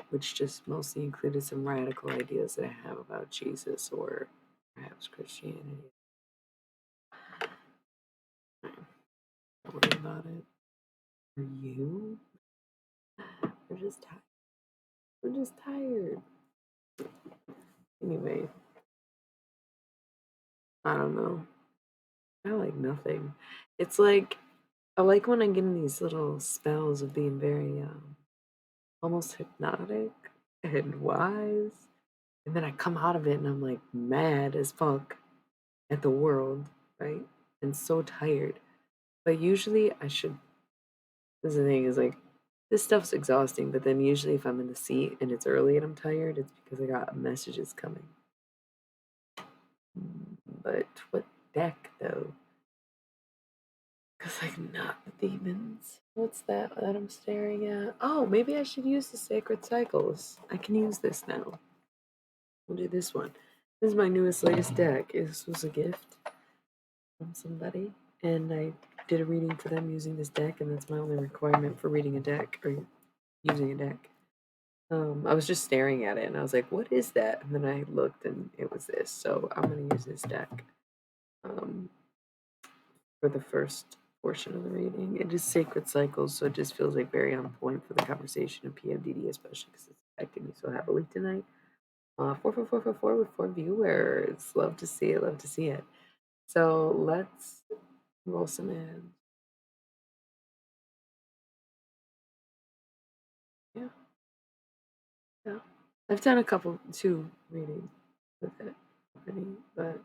which just mostly included some radical ideas that I have about Jesus or perhaps Christianity. Don't worry about it. Are you? We're just tired. We're just tired. Anyway, I don't know. I like nothing. It's like I like when I get in these little spells of being very almost hypnotic and wise, and then I come out of it and I'm like mad as fuck at the world, right? And so tired. But usually I should. This is the thing is like this stuff's exhausting, but then usually if I'm in the seat and it's early and I'm tired, it's because I got messages coming. But what deck though? Because like not the demons. What's that I'm staring at? Oh, maybe I should use the sacred cycles. I can use this now. We'll do this one. This is my newest, latest deck. This was a gift from somebody, and I did a reading for them using this deck, and that's my only requirement for reading a deck or using a deck. I was just staring at it, and I was like, "What is that?" And then I looked, and it was this. So I'm gonna use this deck. Um, for the first portion of the reading. It is sacred cycles, so it just feels like very on point for the conversation of PMDD, especially because it's affecting me so heavily tonight. 44444 with 4 viewers. Love to see it. Love to see it. So let's roll some in. I've done a couple, two readings with it already, but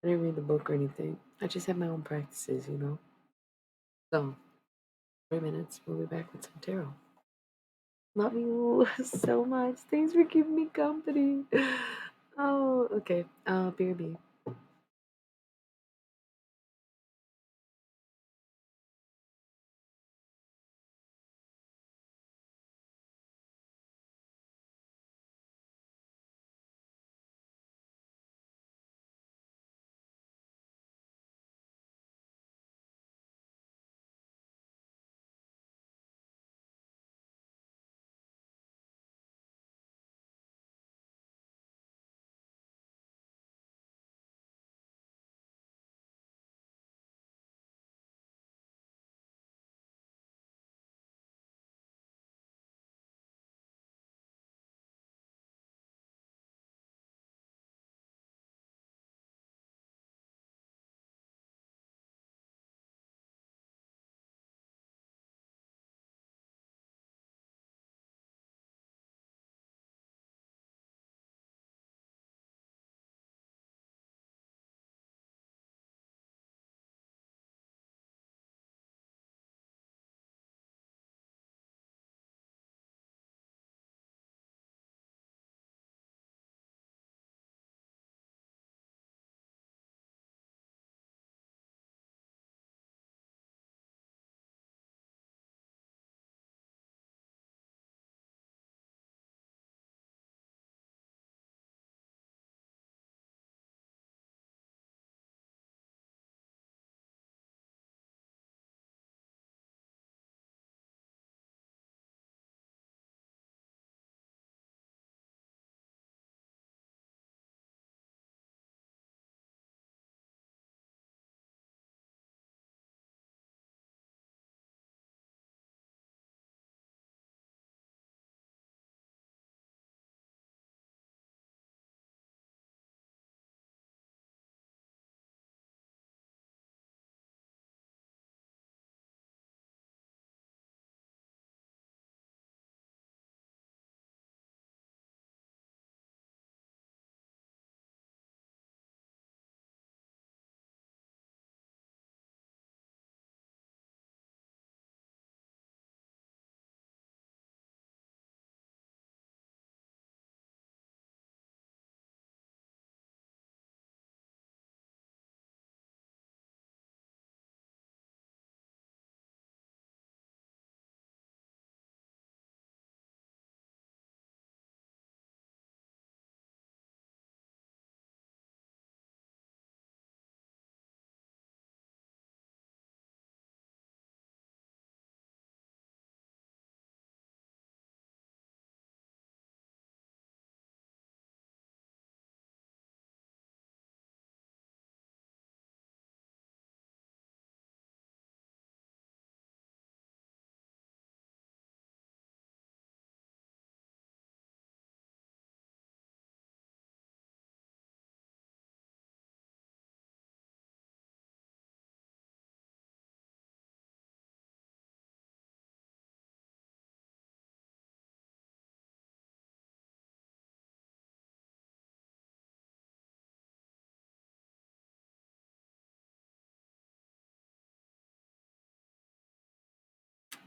I didn't read the book or anything. I just have my own practices, you know? So, 3 minutes, we'll be back with some tarot. Love you so much. Thanks for keeping me company. Oh, okay. BRB.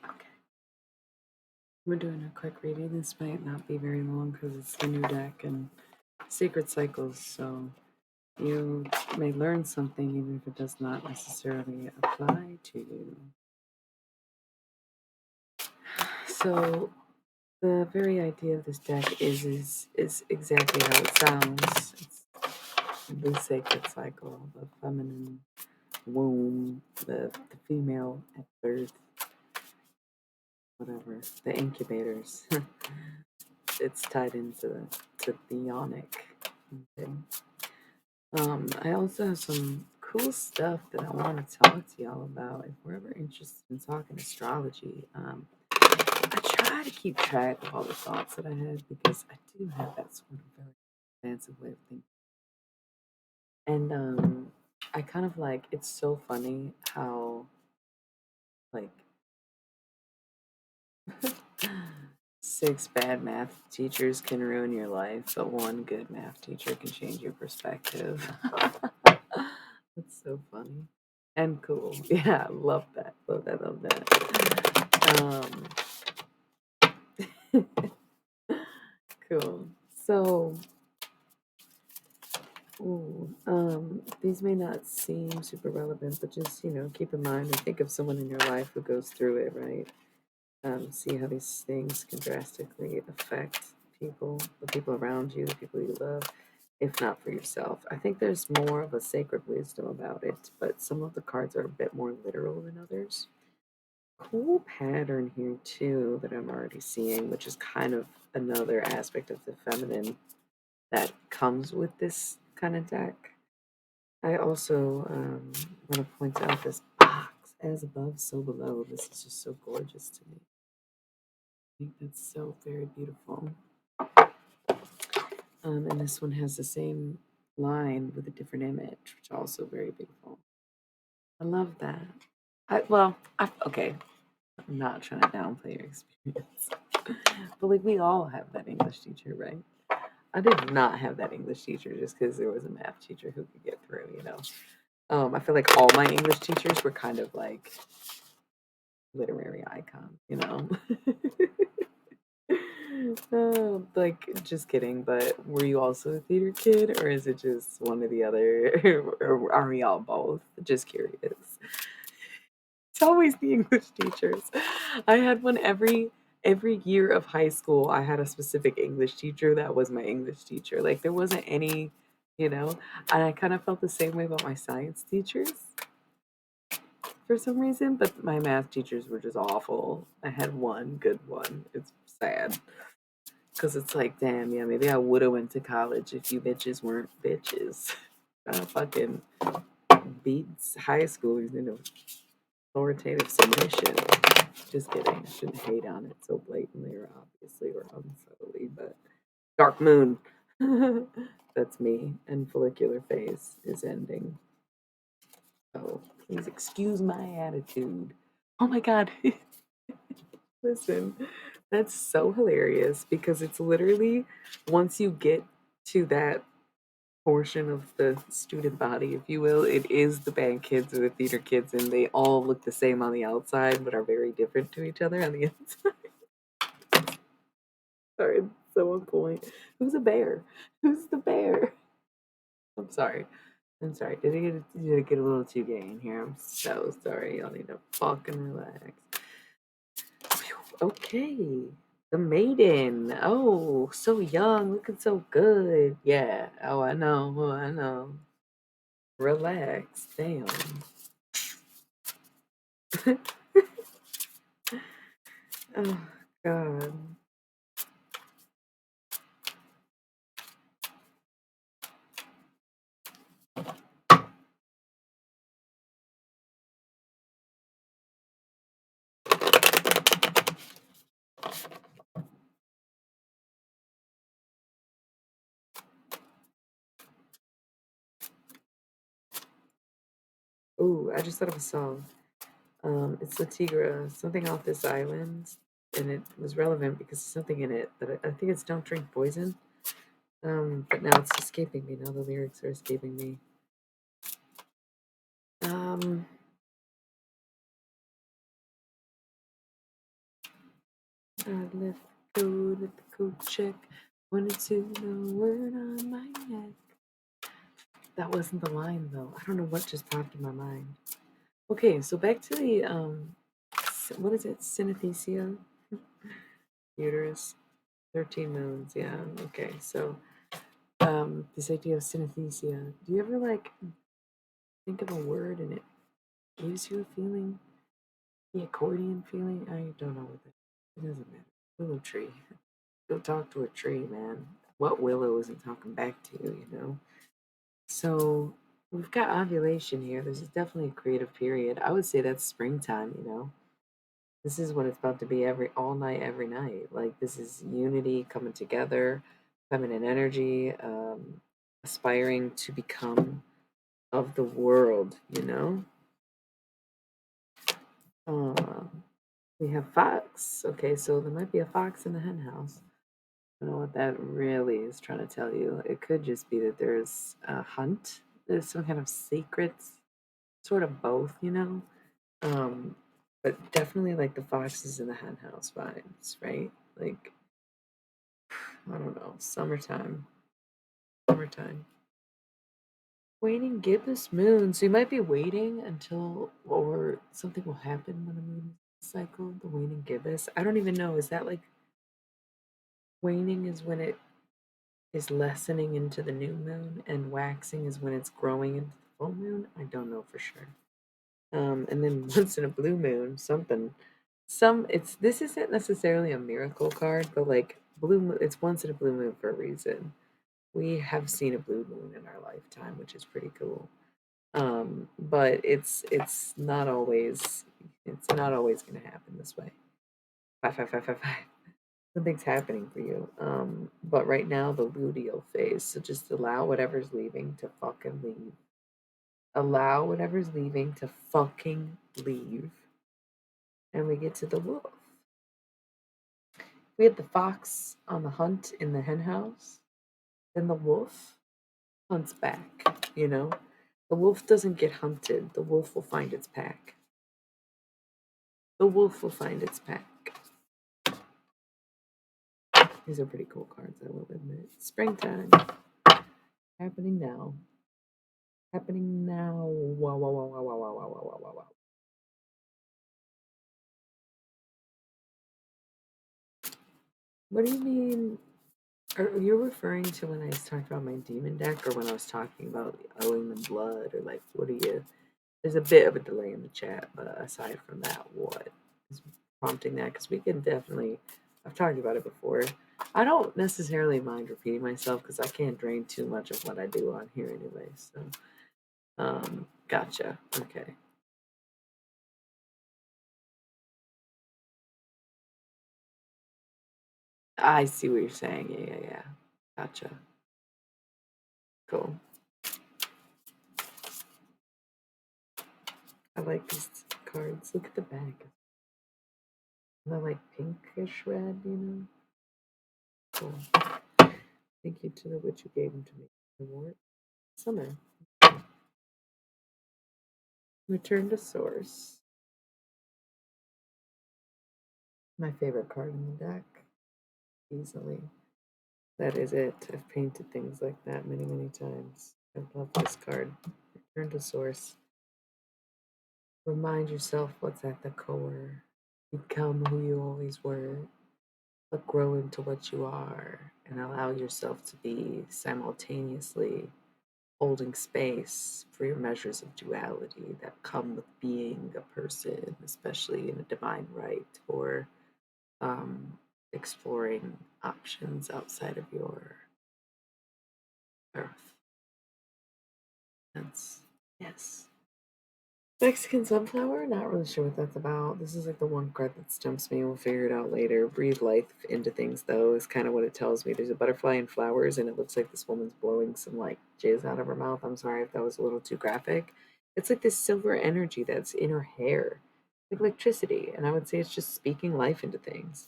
Okay. We're doing a quick reading. This might not be very long because it's the new deck and Sacred Cycles, so you may learn something even if it does not necessarily apply to you. So the very idea of this deck is exactly how it sounds. It's the sacred cycle, the feminine womb, the female at birth, whatever, the incubators. It's tied into to theonic. Okay. I also have some cool stuff that I want to talk to y'all about. If we're ever interested in talking astrology, I try to keep track of all the thoughts that I have because I do have that sort of very expansive way of thinking. And I kind of like it's so funny how like 6 bad math teachers can ruin your life, but one good math teacher can change your perspective. That's so funny and cool. Yeah, love that. Love that. Love that. Cool. So, these may not seem super relevant, but just, keep in mind and think of someone in your life who goes through it, right? See how these things can drastically affect people, the people around you, the people you love, if not for yourself. I think there's more of a sacred wisdom about it, but some of the cards are a bit more literal than others. Cool pattern here, too, that I'm already seeing, which is kind of another aspect of the feminine that comes with this kind of deck. I also want to point out this box, as above, so below. This is just so gorgeous to me. I think that's so very beautiful. And this one has the same line with a different image, which is also very beautiful. I love that. Okay, I'm not trying to downplay your experience, but like we all have that English teacher, right? I did not have that English teacher just because there was a math teacher who could get through, I feel like all my English teachers were kind of like literary icons. Like, just kidding, but were you also a theater kid, or is it just one or the other? Or are we all both? Just curious. It's always the English teachers. I had one every year of high school. I had a specific English teacher that was my English teacher. Like there wasn't any, and I kind of felt the same way about my science teachers for some reason, but my math teachers were just awful. I had one good one. It's sad. Because it's like, damn, yeah, maybe I would have went to college if you bitches weren't bitches. Fucking beats high schoolers into authoritative submission. Just kidding. I shouldn't hate on it so blatantly or obviously or unsubtly, but Dark Moon. That's me. And follicular phase is ending. So please excuse my attitude. Oh my god. Listen, that's so hilarious because it's literally once you get to that portion of the student body, if you will, it is the band kids or the theater kids, and they all look the same on the outside but are very different to each other on the inside. Sorry, so on point. Who's a bear? Who's the bear? I'm sorry. I'm sorry. Did it get a little too gay in here? I'm so sorry. Y'all need to fucking relax. Okay. The maiden. Oh, so young, looking so good. Yeah. Oh, I know. Oh, I know. Relax. Damn. Oh, God. Ooh, I just thought of a song. It's La Tigra, something off this island, and it was relevant because there's something in it that I think it's "Don't Drink Poison." But now it's escaping me. Now the lyrics are escaping me. Um, I left the code at the code check. Wanted to know word on my neck. That wasn't the line though. I don't know what just popped in my mind. Okay, so back to the what is it? Synesthesia, uterus, 13 moons. Yeah. Okay, so this idea of synesthesia. Do you ever like think of a word and it gives you a feeling? The accordion feeling? I don't know what that is. It doesn't matter. Willow tree. Go talk to a tree, man. What willow isn't talking back to you? So we've got ovulation here. This is definitely a creative period. I would say that's springtime. This is what it's about to be all night, every night. Like this is unity coming together, feminine energy, aspiring to become of the world. Uh, We have fox. Okay, so there might be a fox in the hen house. I don't know what that really is trying to tell you. It could just be that there's a hunt. There's some kind of secrets, sort of both, you know? Um, but definitely like the foxes in the hen house vibes, right? Like, I don't know, summertime. Summertime. Waning gibbous moon. So you might be waiting until, or something will happen when the moon cycle, the waning gibbous. I don't even know. Is that like waning is when it is lessening into the new moon, and waxing is when it's growing into the full moon? I don't know for sure. And then once in a blue moon, it's this isn't necessarily a miracle card, but like blue moon, it's once in a blue moon for a reason. We have seen a blue moon in our lifetime, which is pretty cool. But it's not always going to happen this way. Five, five, five, five, five. Something's happening for you. But right now the luteal phase, so just allow whatever's leaving to fucking leave. Allow whatever's leaving to fucking leave. And we get to the wolf. We have the fox on the hunt in the hen house. Then the wolf hunts back, you know? The wolf doesn't get hunted. The wolf will find its pack. The wolf will find its pack. These are pretty cool cards, I will admit. Springtime. Happening now. Happening now. Wow, wow, wow, wow, wow, wow, wow, wow, wow, wow. What do you mean? Are you referring to when I was talking about my demon deck, or when I was talking about owing them blood, or like, what are you? There's a bit of a delay in the chat, but aside from that, what is prompting that? Because we can definitely, I've talked about it before. I don't necessarily mind repeating myself because I can't drain too much of what I do on here anyway. So, gotcha. Okay. I see what you're saying. Yeah, yeah, yeah. Gotcha. Cool. I like these cards. Look at the back. They're like pinkish red, you know? Cool. Thank you to the witch who gave them to me. Reward. Summer. Return to source. My favorite card in the deck. Easily. That is it. I've painted things like that many, many times. I love this card. Return to source. Remind yourself what's at the core. Become who you always were, but grow into what you are and allow yourself to be simultaneously holding space for your measures of duality that come with being a person, especially in a divine right, or um, exploring options outside of your earth. That's yes. Mexican sunflower, not really sure what that's about. This is like the one card that stumps me. We'll figure it out later. Breathe life into things, though, is kind of what it tells me. There's a butterfly and flowers, and it looks like this woman's blowing some like jizz out of her mouth. I'm sorry if that was a little too graphic. It's like this silver energy that's in her hair, like electricity. And I would say it's just speaking life into things.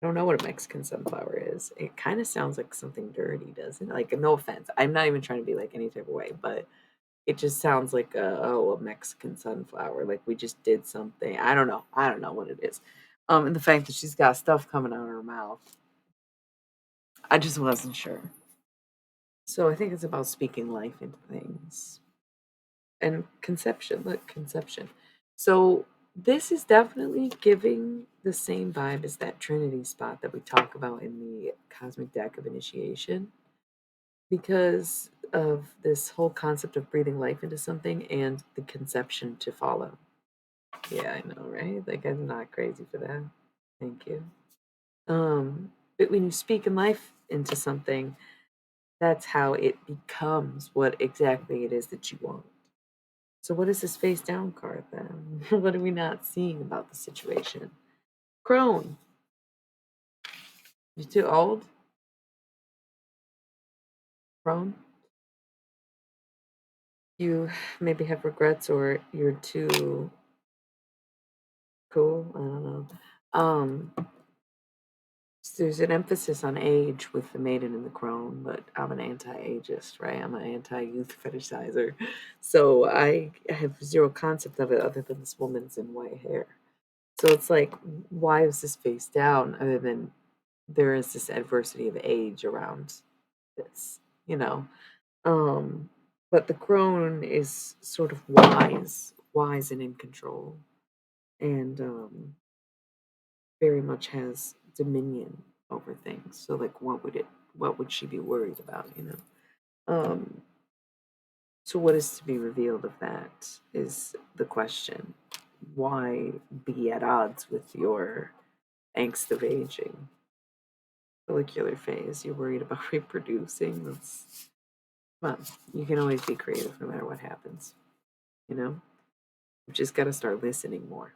I don't know what a Mexican sunflower is. It kind of sounds like something dirty, doesn't it? Like, no offense. I'm not even trying to be like any type of way, but it just sounds like a Mexican sunflower. Like we just did something. I don't know. I don't know what it is. And the fact that she's got stuff coming out of her mouth, I just wasn't sure. So I think it's about speaking life into things and conception. Look, conception. So this is definitely giving the same vibe as that Trinity spot that we talk about in the cosmic deck of initiation, because of this whole concept of breathing life into something and the conception to follow. Yeah, I know, right? Like I'm not crazy for that. Thank you. But when you speak in life into something, that's how it becomes what exactly it is that you want. So what is this face down card then? What are we not seeing about the situation? Crone. You're too old? Crone? You maybe have regrets or you're too Cool. I don't know. Um, there's an emphasis on age with the maiden and the crone, but I'm an anti-ageist, right? I'm an anti-youth fetishizer. So I have zero concept of it other than this woman's in white hair. So it's like, why is this face down other than there is this adversity of age around this, you know? Um, but the crone is sort of wise and in control, and very much has dominion over things. So like what would she be worried about, you know? Um, so what is to be revealed of that is the question. Why be at odds with your angst of aging? Follicular phase, you're worried about reproducing. That's well, you can always be creative no matter what happens, you know? You just gotta start listening more.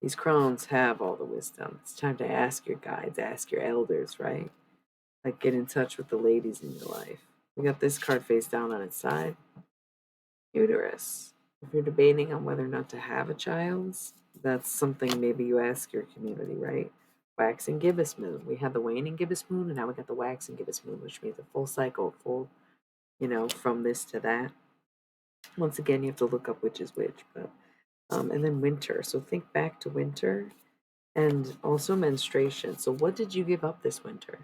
These crones have all the wisdom. It's time to ask your guides, ask your elders, right? Like get in touch with the ladies in your life. We got this card face down on its side. Uterus. If you're debating on whether or not to have a child, that's something maybe you ask your community, right? Wax and gibbous moon. We had the waning gibbous moon, and now we got the wax and gibbous moon, which means a full cycle, full, from this to that. Once again, you have to look up which is which, but and then winter. So think back to winter and also menstruation. So what did you give up this winter?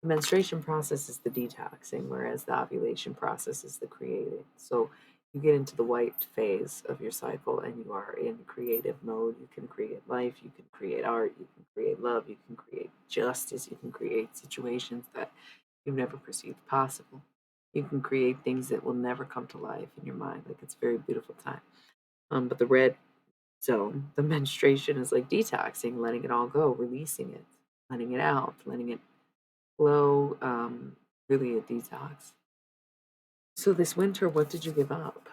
The menstruation process is the detoxing, whereas the ovulation process is the creating. So you get into the white phase of your cycle and you are in creative mode. You can create life, you can create art, you can create love, you can create justice, you can create situations that you never perceived possible. You can create things that will never come to life in your mind. Like it's a very beautiful time. But the red zone, the menstruation is like detoxing, letting it all go, releasing it, letting it out, letting it flow. Really a detox. So this winter, what did you give up?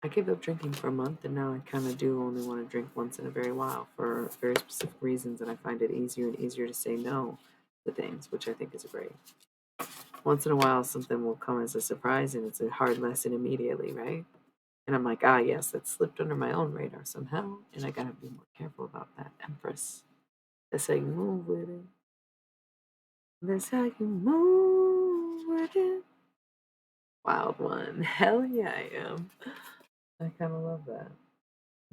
I gave up drinking for a month, and now I kind of do only want to drink once in a very while for very specific reasons, and I find it easier and easier to say no to things, which I think is great. Once in a while, something will come as a surprise, and it's a hard lesson immediately, right? And I'm like, ah, yes, that slipped under my own radar somehow, and I gotta be more careful about that. Empress. That's how you move with it. That's how you move with it. Wild one. Hell yeah, I am. I kind of love that.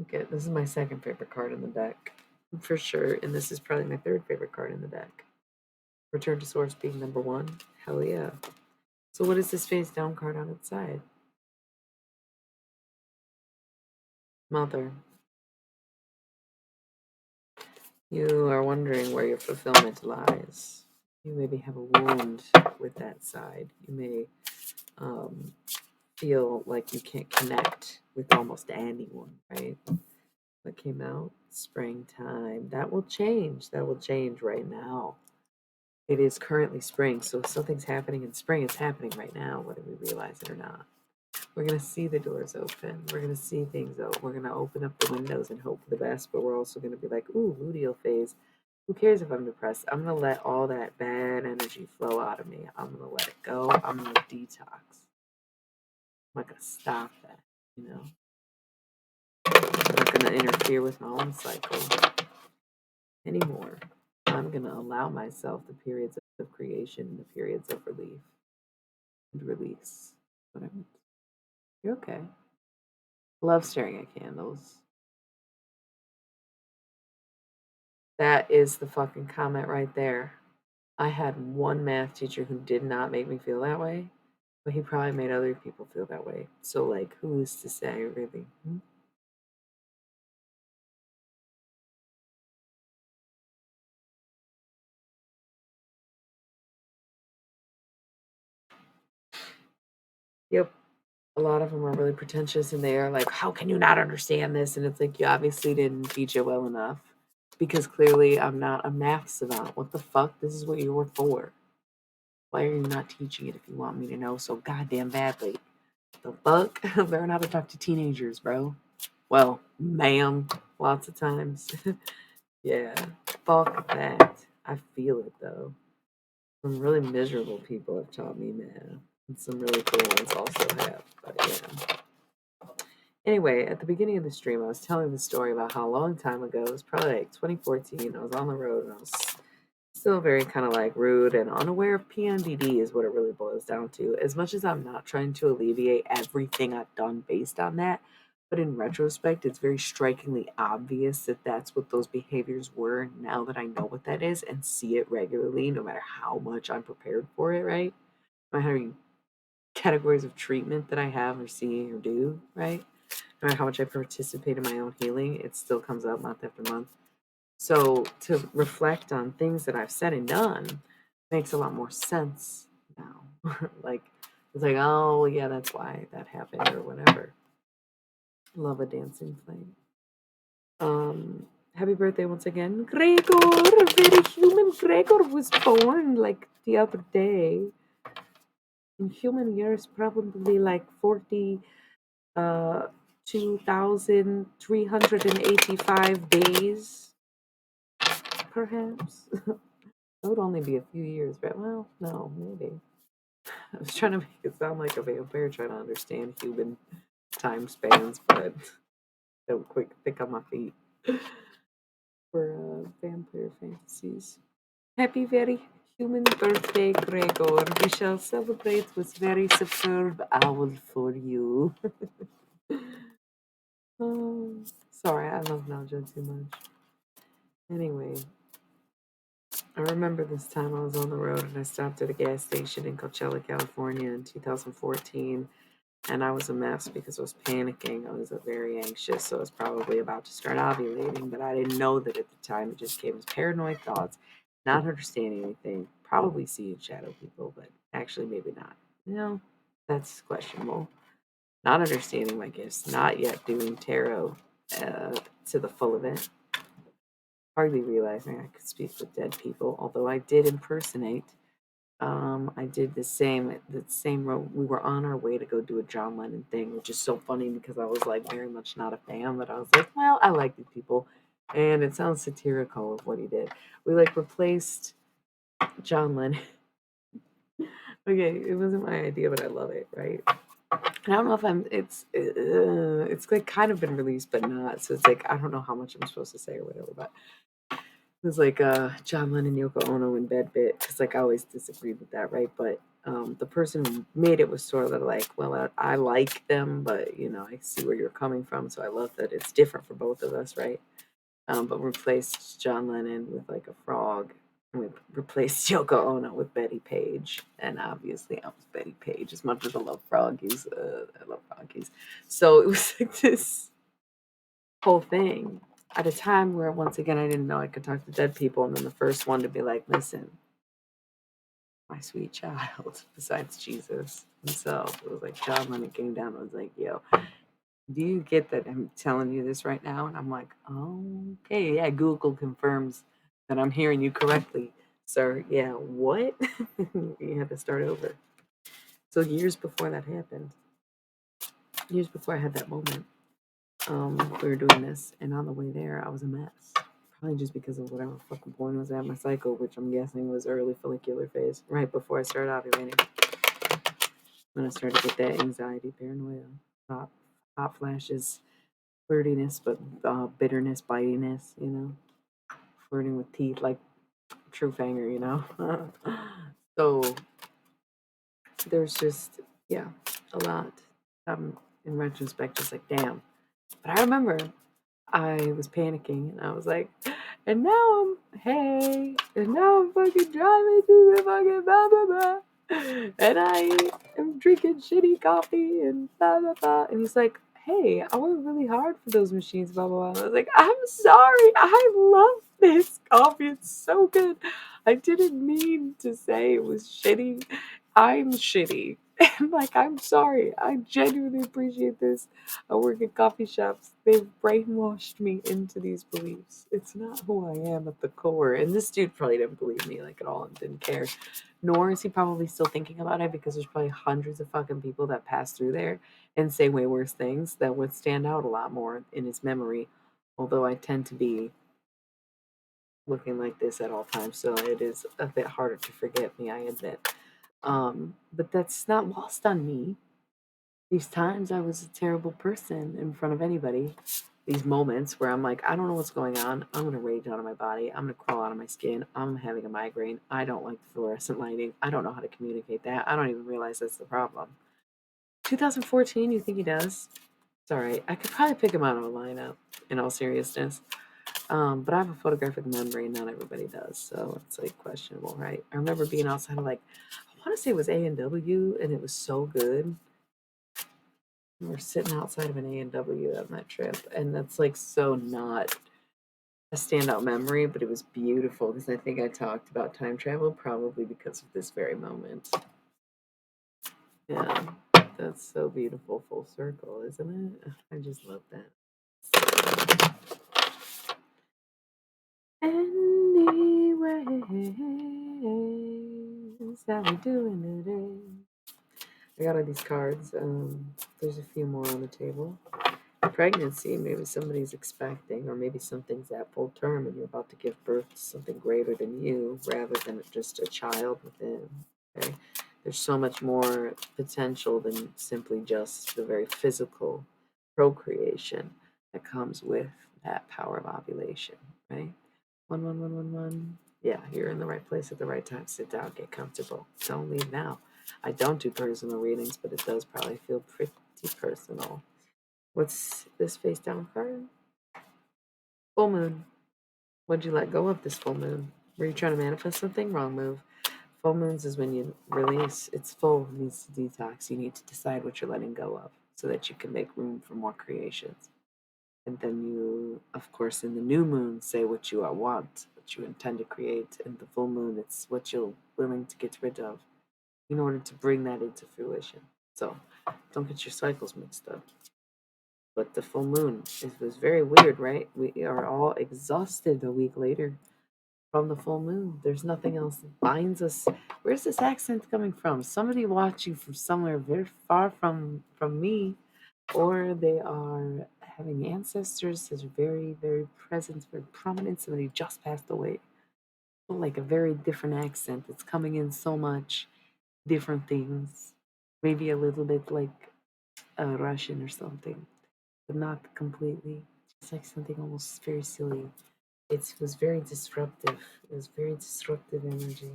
Okay, this is my second favorite card in the deck, for sure. And this is probably my third favorite card in the deck. Return to Source being number one. Hell yeah. So, what is this face down card on its side? Mother. You are wondering where your fulfillment lies. You maybe have a wound with that side. You may feel like you can't connect with almost anyone, right? What came out? Springtime. That will change. That will change right now. It is currently spring, so if something's happening in spring, it's happening right now, whether we realize it or not. We're going to see the doors open. We're going to see things open. We're going to open up the windows and hope for the best, but we're also going to be like, ooh, luteal phase. Who cares if I'm depressed? I'm going to let all that bad energy flow out of me. I'm going to let it go. I'm going to detox. I'm not going to stop that, you know? I'm not going to interfere with my own cycle anymore. I'm going to allow myself the periods of creation and the periods of relief and release. What I mean. You're okay. Love staring at candles. That is the fucking comment right there. I had one math teacher who did not make me feel that way, but he probably made other people feel that way. So, like, who's to say, really? Yep. A lot of them are really pretentious and they are like, how can you not understand this? And it's like, you obviously didn't teach it well enough because clearly I'm not a math savant. What the fuck? This is what you were for. Why are you not teaching it if you want me to know so goddamn badly? The fuck? Learn how to talk to teenagers, bro. Well, ma'am, lots of times. Yeah, fuck that. I feel it though. Some really miserable people have taught me math, and some really cool ones also have. But yeah, Anyway, at the beginning of the stream, I was telling the story about how a long time ago, it was probably like 2014, I was on the road and I was still very kind of like rude and unaware of PMDD is what it really boils down to. As much as I'm not trying to alleviate everything I've done based on that, but in retrospect, it's very strikingly obvious that that's what those behaviors were now that I know what that is and see it regularly, no matter how much I'm prepared for it, right? No matter how many categories of treatment that I have or see or do, right? No matter how much I participate in my own healing, it still comes up month after month. So to reflect on things that I've said and done makes a lot more sense now. Like it's like, oh yeah, that's why that happened or whatever. Love a dancing flame. Happy birthday once again, Gregor. Very human Gregor was born like the other day. In human years, probably like 40 2,385 days, perhaps. That would only be a few years, but well, no, maybe. I was trying to make it sound like a vampire trying to understand human time spans, but don't quick think on my feet for vampire fantasies. Happy very human birthday, Gregor. We shall celebrate with very superb owl for you. Oh, sorry, I love Naja too much. Anyway, I remember this time I was on the road and I stopped at a gas station in Coachella, California in 2014, and I was a mess because I was panicking. I was very anxious, so I was probably about to start ovulating, but I didn't know that at the time. It just came as paranoid thoughts, not understanding anything, probably seeing shadow people, but actually maybe not. You know, that's questionable. Not understanding my gifts, not yet doing tarot to the full of it. Hardly realizing I could speak with dead people, although I did impersonate. I did the same road. We were on our way to go do a John Lennon thing, which is so funny because I was like very much not a fan, but I was like, well, I like these people, and it sounds satirical of what he did. We like replaced John Lennon. Okay, it wasn't my idea, but I love it, right? I don't know if it's like kind of been released, but not. So it's like I don't know how much I'm supposed to say or whatever, but it was like John Lennon, Yoko Ono in bed bit because like I always disagreed with that, right? But the person who made it was sort of like, well, I like them, but you know, I see where you're coming from, so I love that it's different for both of us, right? But replaced John Lennon with like a frog, and we replaced Yoko Ono with Betty Page, and obviously I was Betty Page as much as I love froggies. I love froggies, so it was like this whole thing at a time where once again I didn't know I could talk to dead people, and then the first one to be like, listen, my sweet child, besides Jesus himself, it was like John Lennon came down and was like, yo, do you get that I'm telling you this right now? And I'm like, oh, okay, yeah, Google confirms that I'm hearing you correctly, sir. Yeah, what? You had to start over. So years before that happened, years before I had that moment, we were doing this, and on the way there, I was a mess. Probably just because of whatever fucking point was at my cycle, which I'm guessing was early follicular phase, right before I started ovulating. When I started to get that anxiety, paranoia, hot, hot flashes, flirtiness, but bitterness, bitiness, you know, flirting with teeth like True Fanger, you know. So there's just, yeah, a lot. In retrospect, just like, damn. But I remember I was panicking and I was like, and now I'm fucking driving to the fucking blah blah blah. And I am drinking shitty coffee and blah blah blah. And he's like, hey, I worked really hard for those machines, blah blah blah. And I was like, I'm sorry, I love this coffee. It's so good. I didn't mean to say it was shitty. I'm shitty. And like, I'm sorry. I genuinely appreciate this. I work at coffee shops. They've brainwashed me into these beliefs. It's not who I am at the core. And this dude probably didn't believe me like at all and didn't care. Nor is he probably still thinking about it because there's probably hundreds of fucking people that pass through there and say way worse things that would stand out a lot more in his memory. Although I tend to be looking like this at all times, so it is a bit harder to forget me, I admit. But that's not lost on me. these times I was a terrible person in front of anybody. These moments where I'm like, I don't know what's going on. I'm gonna rage out of my body. I'm gonna crawl out of my skin. I'm having a migraine. I don't like the fluorescent lighting. I don't know how to communicate that. I don't even realize that's the problem. 2014, you think he does? It's all right. I could probably pick him out of a lineup. In all seriousness, but I have a photographic memory, and not everybody does, so it's like questionable, right? I remember being outside of like, I want to say it was A&W, and it was so good. We were sitting outside of an A&W on that trip, and that's like so not a standout memory, but it was beautiful because I think I talked about time travel probably because of this very moment. Yeah, that's so beautiful, full circle, isn't it? I just love that. Anyways, how we doing today? I got all these cards. There's a few more on the table. Pregnancy, maybe somebody's expecting, or maybe something's at full term and you're about to give birth to something greater than you rather than just a child within. Okay? There's so much more potential than simply just the very physical procreation that comes with that power of ovulation, right? 11111. Yeah, you're in the right place at the right time. Sit down, get comfortable. Don't leave now. I don't do personal readings, but it does probably feel pretty personal. What's this face down card? Full moon. What'd you let go of this full moon? Were you trying to manifest something? Wrong move. Full moons is when you release. It's full, needs to detox. You need to decide what you're letting go of so that you can make room for more creations. And then you, of course, in the new moon, say what you want, what you intend to create. And the full moon, it's what you're willing to get rid of in order to bring that into fruition. So don't get your cycles mixed up. But the full moon, it was very weird, right? We are all exhausted a week later from the full moon. There's nothing else that binds us. Where's this accent coming from? Somebody watching from somewhere very far from me, or they are having ancestors that are very, very present, very prominent. Somebody just passed away. Like a very different accent. It's coming in so much different things. Maybe a little bit like Russian or something, but not completely. It's like something almost very silly. It was very disruptive. It was very disruptive energy.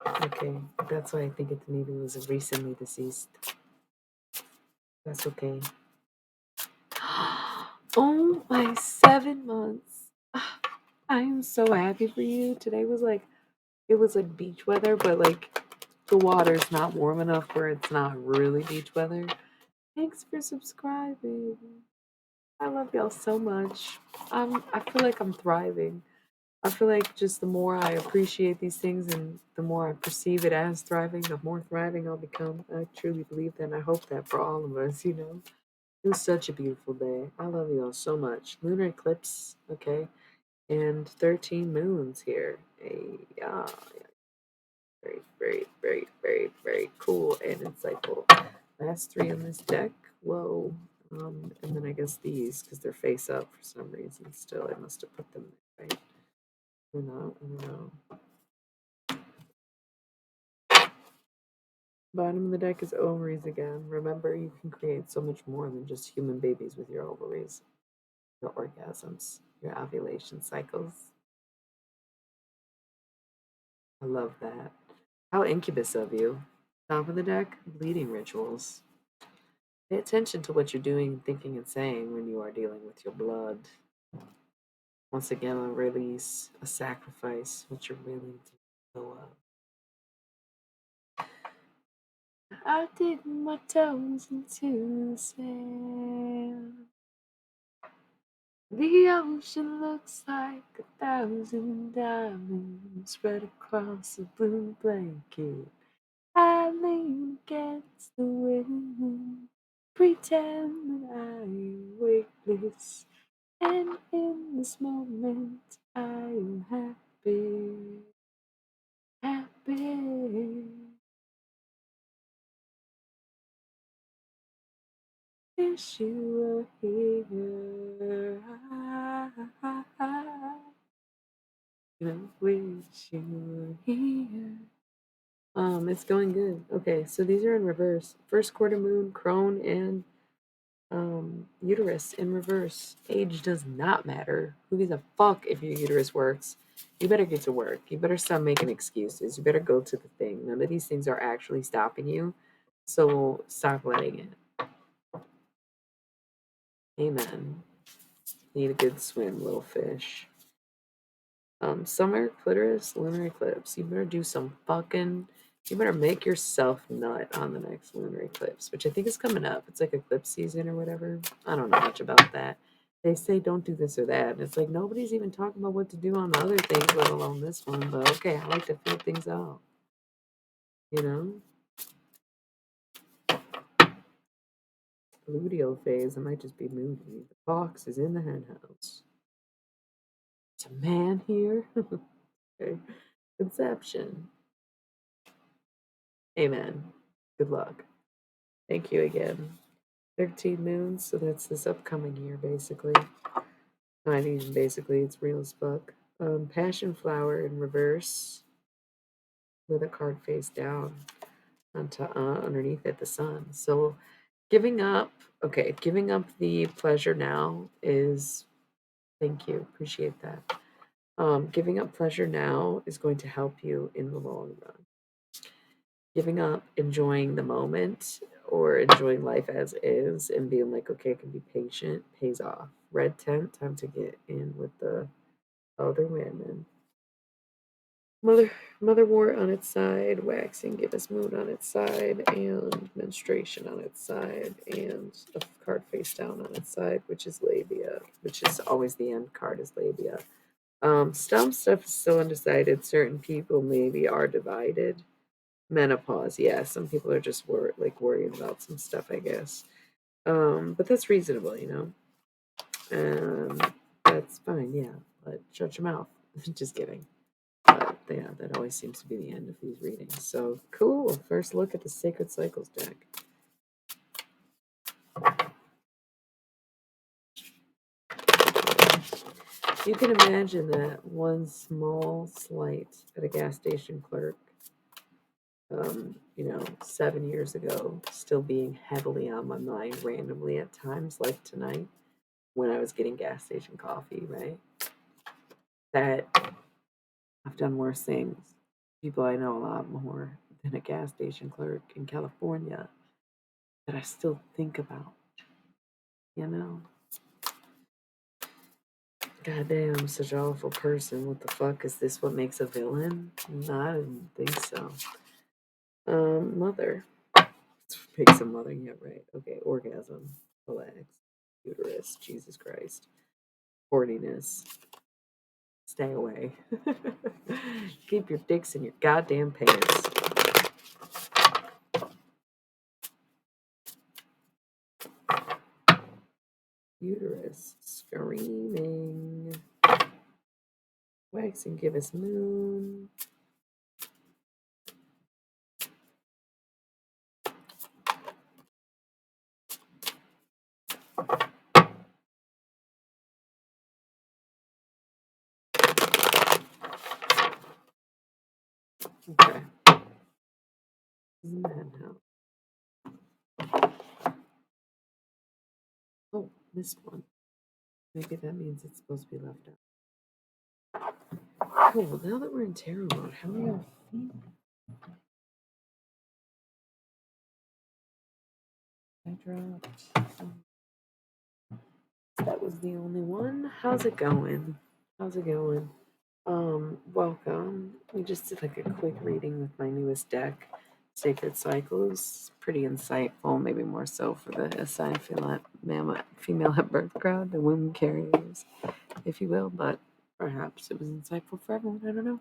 Okay, that's why I think it maybe was recently deceased. That's okay. Oh my 7 months. I am so happy for you. Today was like it was like beach weather, but like the water's not warm enough where it's not really beach weather. Thanks for subscribing. I love y'all so much. I feel like I'm thriving. I feel like just the more I appreciate these things and the more I perceive it as thriving, the more thriving I'll become. I truly believe that and I hope that for all of us, you know. It was such a beautiful day. I love you all so much. Lunar eclipse, okay, and 13 moons here. Hey, yeah, very, very, very, very, very cool and insightful. Last three on this deck. Whoa. And then I guess these, because they're face up for some reason still. I must have put them there, right? I don't know. Bottom of the deck is ovaries again. Remember, you can create so much more than just human babies with your ovaries, your orgasms, your ovulation cycles. I love that. How incubus of you. Top of the deck, bleeding rituals. Pay attention to what you're doing, thinking, and saying when you are dealing with your blood. Once again, a release, a sacrifice, what you're willing to go of. I dip my toes into the sand. The ocean looks like 1,000 diamonds spread across a blue blanket. I lean against the wind, pretend that I am weightless, and in this moment I am happy, happy. Wish you were here. I wish you were here. It's going good. Okay, so these are in reverse. First quarter moon, crone, and uterus in reverse. Age does not matter. Who gives a fuck if your uterus works? You better get to work. You better stop making excuses. You better go to the thing. None of these things are actually stopping you. So stop letting it. Amen. Need a good swim, little fish. Summer clitoris, lunar eclipse. You better do some fucking. You better make yourself nut on the next lunar eclipse, which I think is coming up. It's like eclipse season or whatever. I don't know much about that. They say don't do this or that. And it's like nobody's even talking about what to do on the other things, let alone this one. But okay, I like to feel things out. You know? Luteal phase. I might just be moody. The fox is in the hen house. It's a man here. Okay. Conception. Amen. Good luck. Thank you again. 13 moons, so that's this upcoming year, basically. Not even basically, it's real as fuck. Passion flower in reverse with a card face down onto underneath it, the sun. So giving up, okay, giving up the pleasure now is, thank you, appreciate that. Giving up pleasure now is going to help you in the long run. Giving up enjoying the moment or enjoying life as is and being like, okay, I can be patient pays off. Red tent, time to get in with the other women. Motherwort on its side, waxing gibbous moon on its side, and menstruation on its side, and a card face down on its side, which is labia, which is always the end card is labia. Some stuff is still undecided. Certain people maybe are divided. Menopause, yeah. Some people are just worried about some stuff, I guess. But that's reasonable, you know. That's fine, yeah. But shut your mouth. Just kidding. But yeah, that always seems to be the end of these readings. So cool. First look at the Sacred Cycles deck. You can imagine that one small slight at a gas station clerk, 7 years ago, still being heavily on my mind randomly at times, like tonight when I was getting gas station coffee, right? That I've done worse things. People I know a lot more than a gas station clerk in California that I still think about, you know? Goddamn, such an awful person. What the fuck? Is this what makes a villain? No, I didn't think so. Mother. Let's pick some mother. Yeah, right. Okay, orgasm. Relax. Uterus. Jesus Christ. Horniness. Stay away. Keep your dicks in your goddamn pants. Uterus. Screaming. Waxing gibbous moon. Okay. Madhouse. Oh, missed one. Maybe that means it's supposed to be left out. Cool. Now that we're in tarot mode, how are you feeling? I dropped. That was the only one. How's it going? How's it going? Welcome. We just did like a quick reading with my newest deck, Sacred Cycles. Pretty insightful, maybe more so for the assigned female at birth crowd, the women carriers, if you will, but perhaps it was insightful for everyone. I don't know.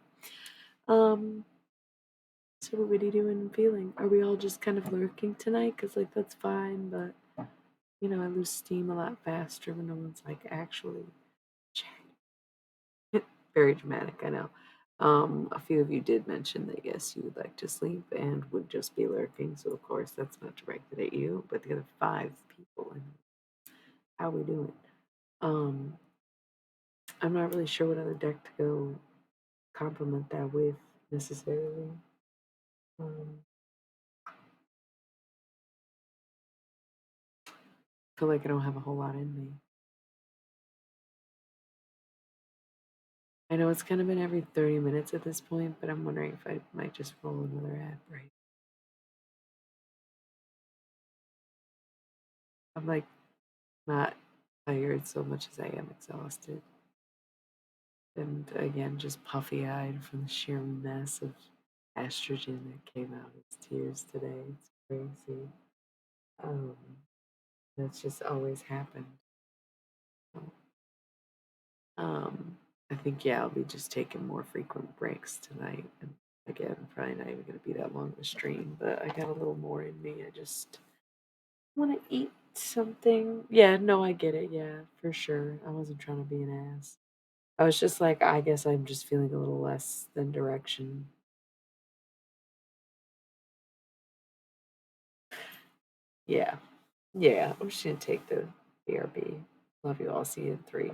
So what are you doing and feeling? Are we all just kind of lurking tonight? Because, like, that's fine, but, I lose steam a lot faster when no one's, like, actually chatting. Very dramatic, I know. A few of you did mention that, yes, you would like to sleep and would just be lurking, so, of course, that's not directed at you, but the other 5 people, and how we doing? I'm not really sure what other deck to go compliment that with, necessarily. Um, feel like I don't have a whole lot in me. I know it's kind of been every 30 minutes at this point, but I'm wondering if I might just roll another ad break. I'm like not tired so much as I am exhausted. And again, just puffy eyed from the sheer mess of estrogen that came out as tears today. It's crazy. Um, that's just always happened. Um, I think, yeah, I'll be just taking more frequent breaks tonight. And again, probably not even going to be that long of a stream, but I got a little more in me. I just want to eat something. Yeah, no, I get it. Yeah, for sure. I wasn't trying to be an ass. I was just like, I guess I'm just feeling a little less than direction. Yeah, yeah. I'm just gonna take the BRB. Love you all. See you in 3.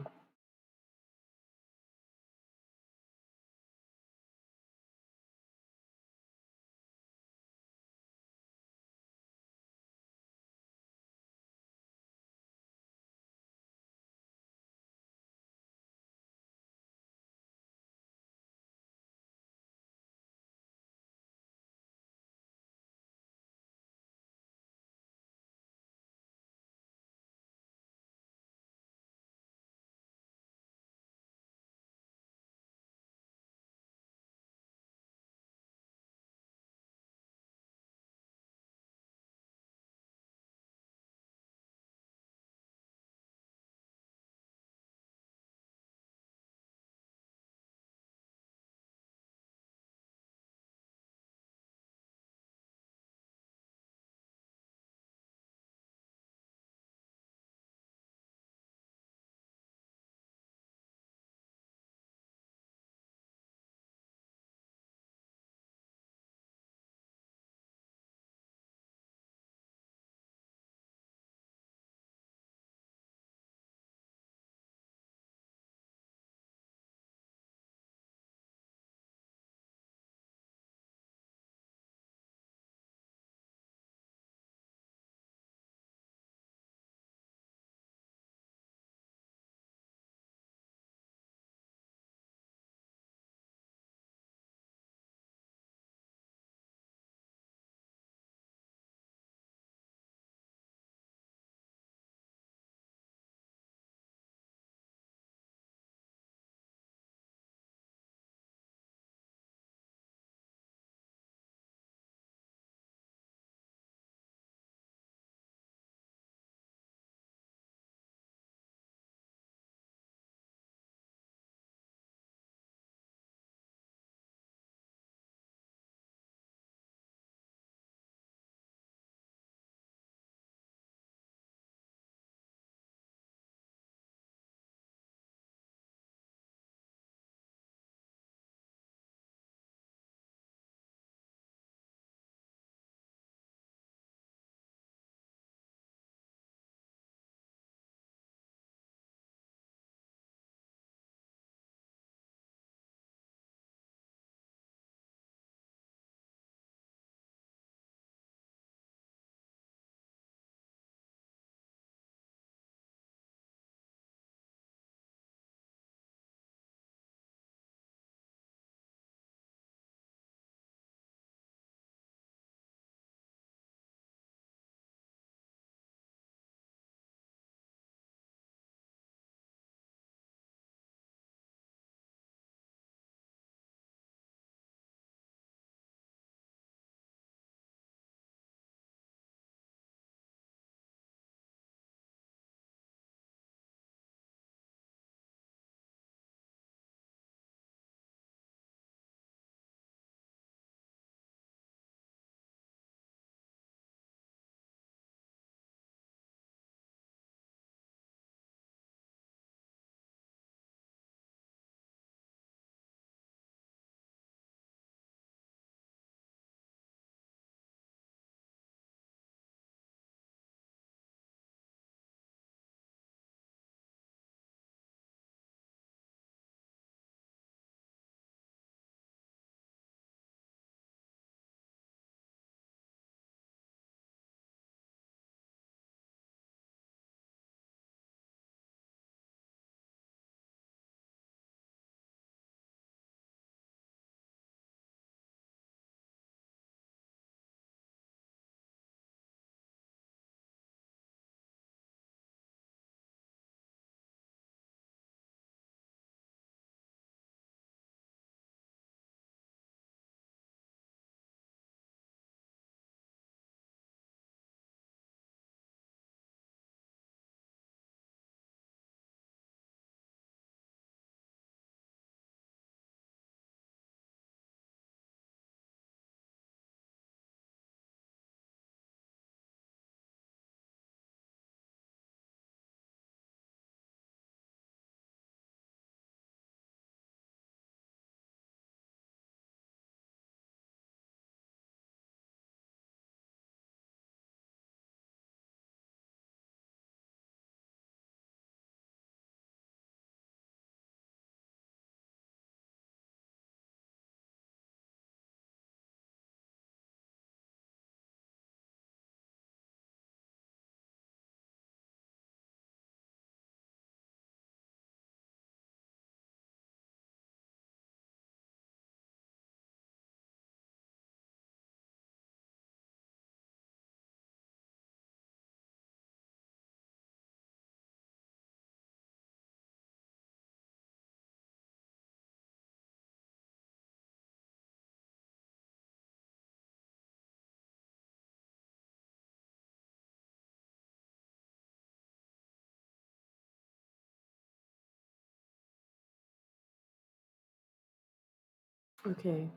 Okay,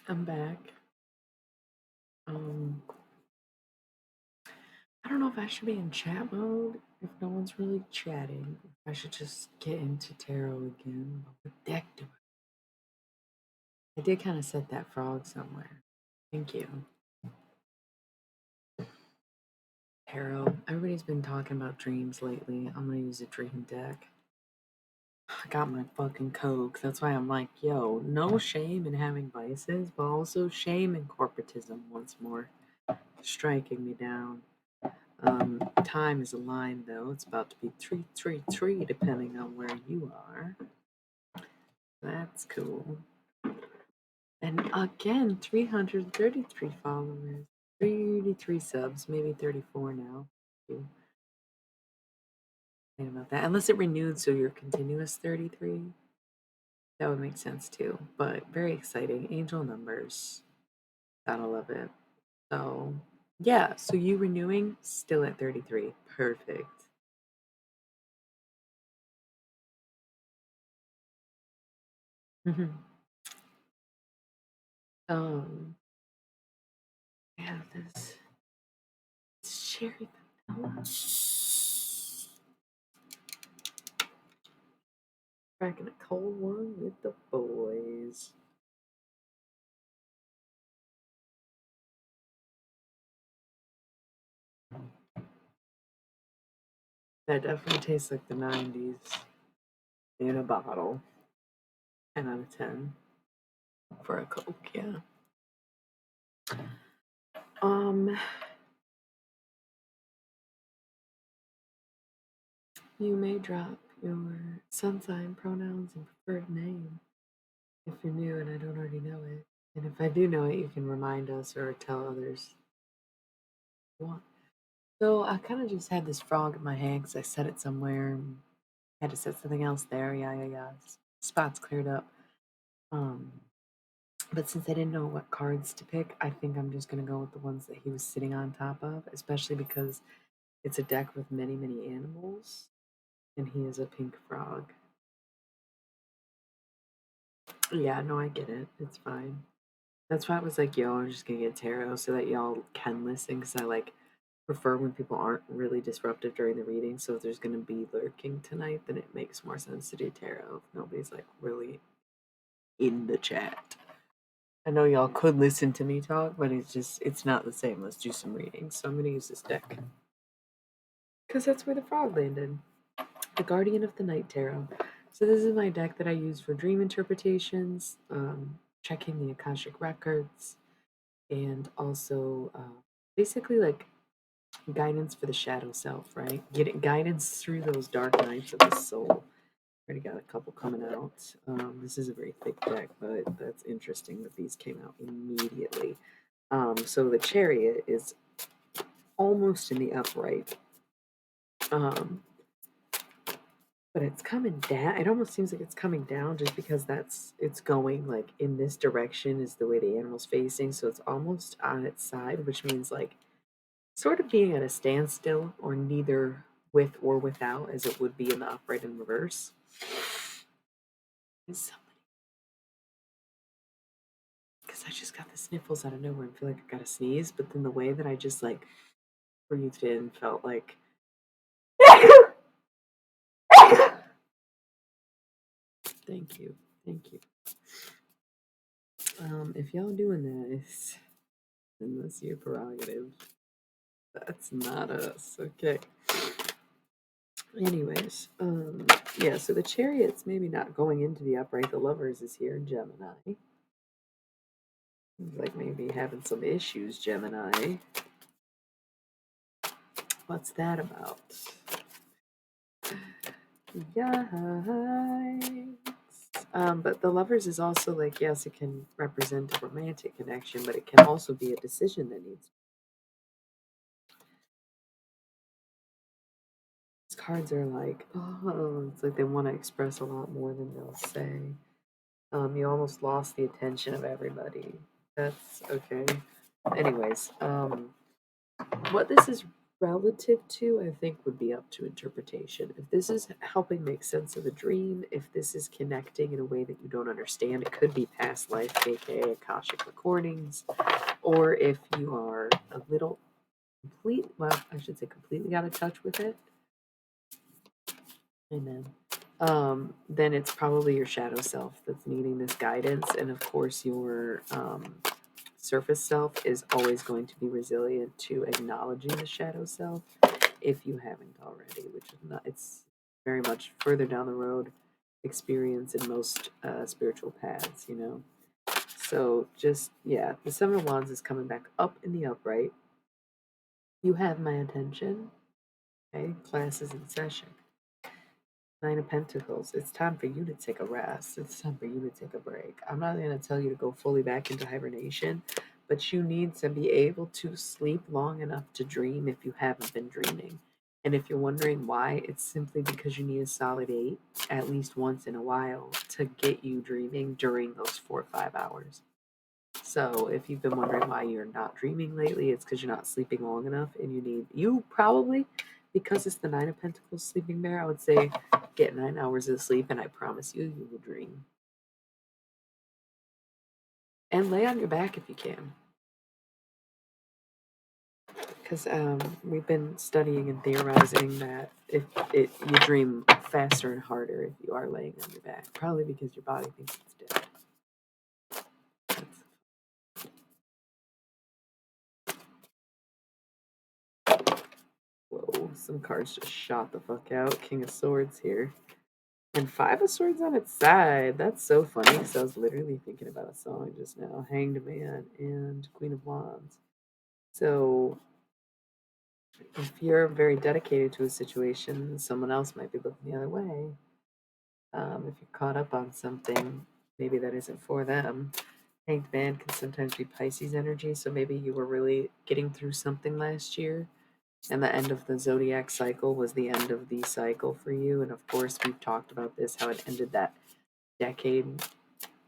I'm back. Um, I don't know if I should be in chat mode if no one's really chatting. If I should just get into tarot again. What deck do I did kind of set that frog somewhere. Thank you. Tarot. Everybody's been talking about dreams lately. I'm gonna use a dream deck. I got my fucking coke. That's why I'm like, yo, no shame in having vices, but also shame in corporatism once more. Striking me down. Time is aligned though. It's about to be 333 depending on where you are. That's cool. And again, 333 followers. 33 subs, maybe 34 now. You think about that. Unless it renewed so you're continuous 33. That would make sense too. But very exciting. Angel numbers. Gotta love it. So yeah, so you renewing still at 33. Perfect. Mhm. Um I have this cherry vanilla. Cracking a cold one with the boys. That definitely tastes like the 90s in a bottle. 10 out of 10 for a Coke, yeah. Um, you may drop your sun sign, pronouns, and preferred name if you're new and I don't already know it. And if I do know it, you can remind us or tell others you want. So I kind of just had this frog in my hand because I set it somewhere. And had to set something else there. Yeah. Spots cleared up. Um, but since I didn't know what cards to pick, I think I'm just gonna go with the ones that he was sitting on top of, especially because it's a deck with many, many animals, and he is a pink frog. Yeah, no, I get it. It's fine. That's why I was like, yo, I'm just gonna get tarot so that y'all can listen, because I like prefer when people aren't really disruptive during the reading. So if there's gonna be lurking tonight, then it makes more sense to do tarot if nobody's like really in the chat. I know y'all could listen to me talk, but it's not the same. Let's do some reading. So I'm gonna use this deck because that's where the frog landed. The Guardian of the Night Tarot. So this is my deck that I use for dream interpretations, checking the Akashic records, and also basically like guidance for the shadow self, right? Getting guidance through those dark nights of the soul. Already got a couple coming out. This is a very thick deck, but that's interesting that these came out immediately. So the Chariot is almost in the upright. But it's coming down. It almost seems like it's coming down just because it's going like in this direction is the way the animal's facing. So it's almost on its side, which means like sort of being at a standstill or neither with or without as it would be in the upright and reverse. Is somebody, because I just got the sniffles out of nowhere and feel like I got to sneeze, but then the way that I just like breathed in felt like thank you. Thank you. If y'all doing this, then that's your prerogative. That's not us. Okay. Anyways, yeah, so the Chariot's maybe not going into the upright. The Lovers is here in Gemini. Seems like maybe having some issues, Gemini. What's that about? Yikes. But the Lovers is also like, yes, it can represent a romantic connection, but it can also be a decision that needs. These cards are like, oh, it's like they want to express a lot more than they'll say. You almost lost the attention of everybody. That's okay. Anyways, what this is Relative to, I think, would be up to interpretation. If this is helping make sense of a dream, if this is connecting in a way that you don't understand, it could be past life, aka Akashic recordings, or if you are a little well, I should say completely out of touch with it. Amen. Then it's probably your shadow self that's needing this guidance, and of course, your surface self is always going to be resilient to acknowledging the shadow self if you haven't already, which is not, it's very much further down the road experience in most spiritual paths, you know. So just, yeah, the Seven of Wands is coming back up in the upright. You have my attention. Okay, class is in session. Nine of Pentacles. It's time for you to take a rest. It's time for you to take a break. I'm not going to tell you to go fully back into hibernation, but you need to be able to sleep long enough to dream if you haven't been dreaming. And if you're wondering why, it's simply because you need a solid 8 at least once in a while to get you dreaming during those 4 or 5 hours. So if you've been wondering why you're not dreaming lately, it's because you're not sleeping long enough, and you probably, because it's the Nine of Pentacles sleeping bear, I would say get 9 hours of sleep, and I promise you will dream. And lay on your back if you can, because we've been studying and theorizing that if you dream faster and harder if you are laying on your back, probably because your body thinks it's dead. Whoa, some cards just shot the fuck out. King of Swords here. And Five of Swords on its side. That's so funny because I was literally thinking about a song just now. Hanged Man and Queen of Wands. So if you're very dedicated to a situation, someone else might be looking the other way. If you're caught up on something, maybe that isn't for them. Hanged Man can sometimes be Pisces energy, so maybe you were really getting through something last year, and the end of the zodiac cycle was the end of the cycle for you. And of course, we've talked about this, how it ended that decade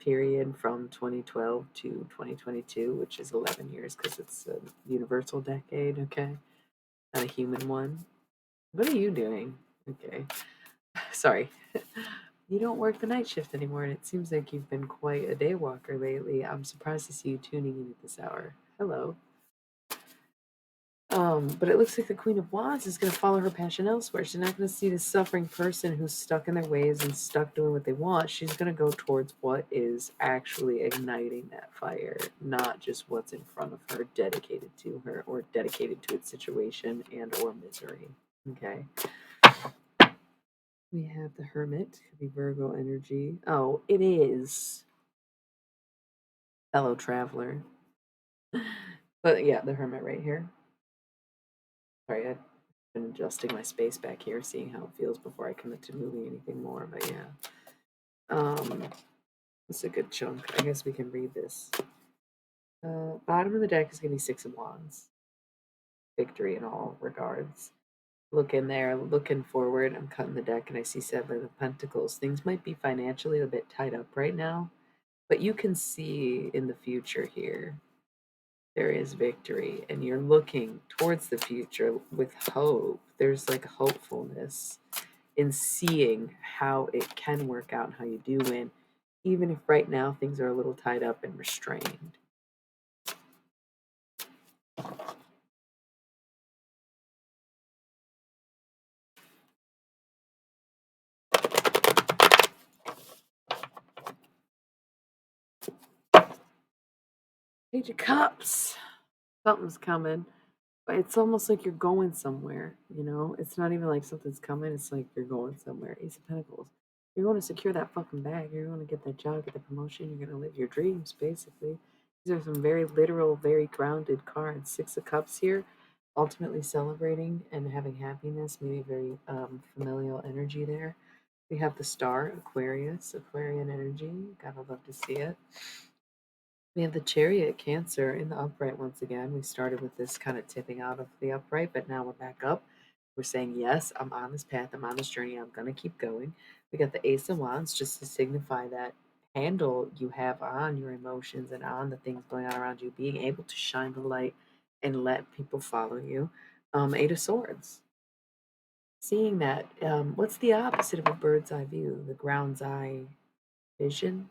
period from 2012 to 2022, which is 11 years because it's a universal decade, okay? Not a human one. What are you doing? Okay. Sorry. You don't work the night shift anymore, and it seems like you've been quite a day walker lately. I'm surprised to see you tuning in at this hour. Hello. But it looks like the Queen of Wands is going to follow her passion elsewhere. She's not going to see the suffering person who's stuck in their ways and stuck doing what they want. She's going to go towards what is actually igniting that fire, not just what's in front of her, dedicated to her or dedicated to its situation and or misery. Okay. We have the Hermit, could be Virgo energy. Oh, it is fellow traveler. But yeah, the Hermit right here. Sorry, I've been adjusting my space back here, seeing how it feels before I commit to moving anything more. But yeah, it's a good chunk. I guess we can read this. Bottom of the deck is going to be Six of Wands. Victory in all regards. Look in there, looking forward. I'm cutting the deck and I see Seven of Pentacles. Things might be financially a bit tied up right now, but you can see in the future here there is victory, and you're looking towards the future with hope. There's like hopefulness in seeing how it can work out and how you do win, even if right now things are a little tied up and restrained. Page of Cups. Something's coming. But it's almost like you're going somewhere, you know? It's not even like something's coming, it's like you're going somewhere. Ace of Pentacles. You're going to secure that fucking bag. You're going to get that job, get the promotion. You're going to live your dreams, basically. These are some very literal, very grounded cards. Six of Cups here. Ultimately celebrating and having happiness. Maybe very familial energy there. We have the Star, Aquarius, Aquarian energy. Gotta love to see it. We have the Chariot, Cancer, in the upright once again. We started with this kind of tipping out of the upright, but now we're back up. We're saying, yes, I'm on this path. I'm on this journey. I'm going to keep going. We got the Ace of Wands just to signify that handle you have on your emotions and on the things going on around you, being able to shine the light and let people follow you. Eight of Swords. Seeing that, what's the opposite of a bird's eye view? The ground's eye vision,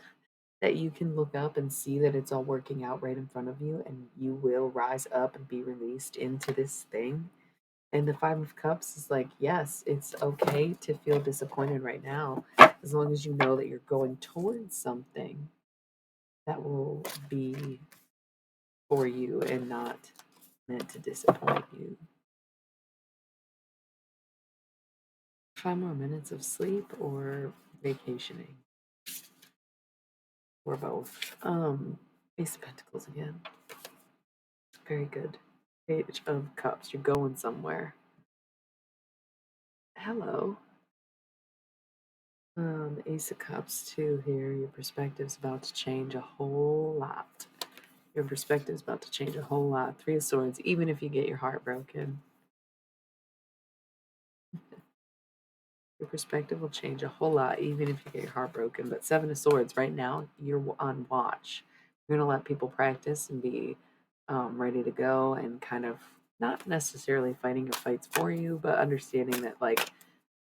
that you can look up and see that it's all working out right in front of you, and you will rise up and be released into this thing. And the Five of Cups is like, yes, it's okay to feel disappointed right now, as long as you know that you're going towards something that will be for you and not meant to disappoint you. 5 more minutes of sleep or vacationing, or both. Ace of Pentacles again. Very good. Page of Cups. You're going somewhere. Hello. Ace of Cups too here. Your perspective's about to change a whole lot. Your perspective's about to change a whole lot. Three of Swords, even if you get your heart broken. Your perspective will change a whole lot, even if you get your heart broken. But Seven of Swords, right now, you're on watch. You're going to let people practice and be ready to go, and kind of not necessarily fighting your fights for you, but understanding that, like,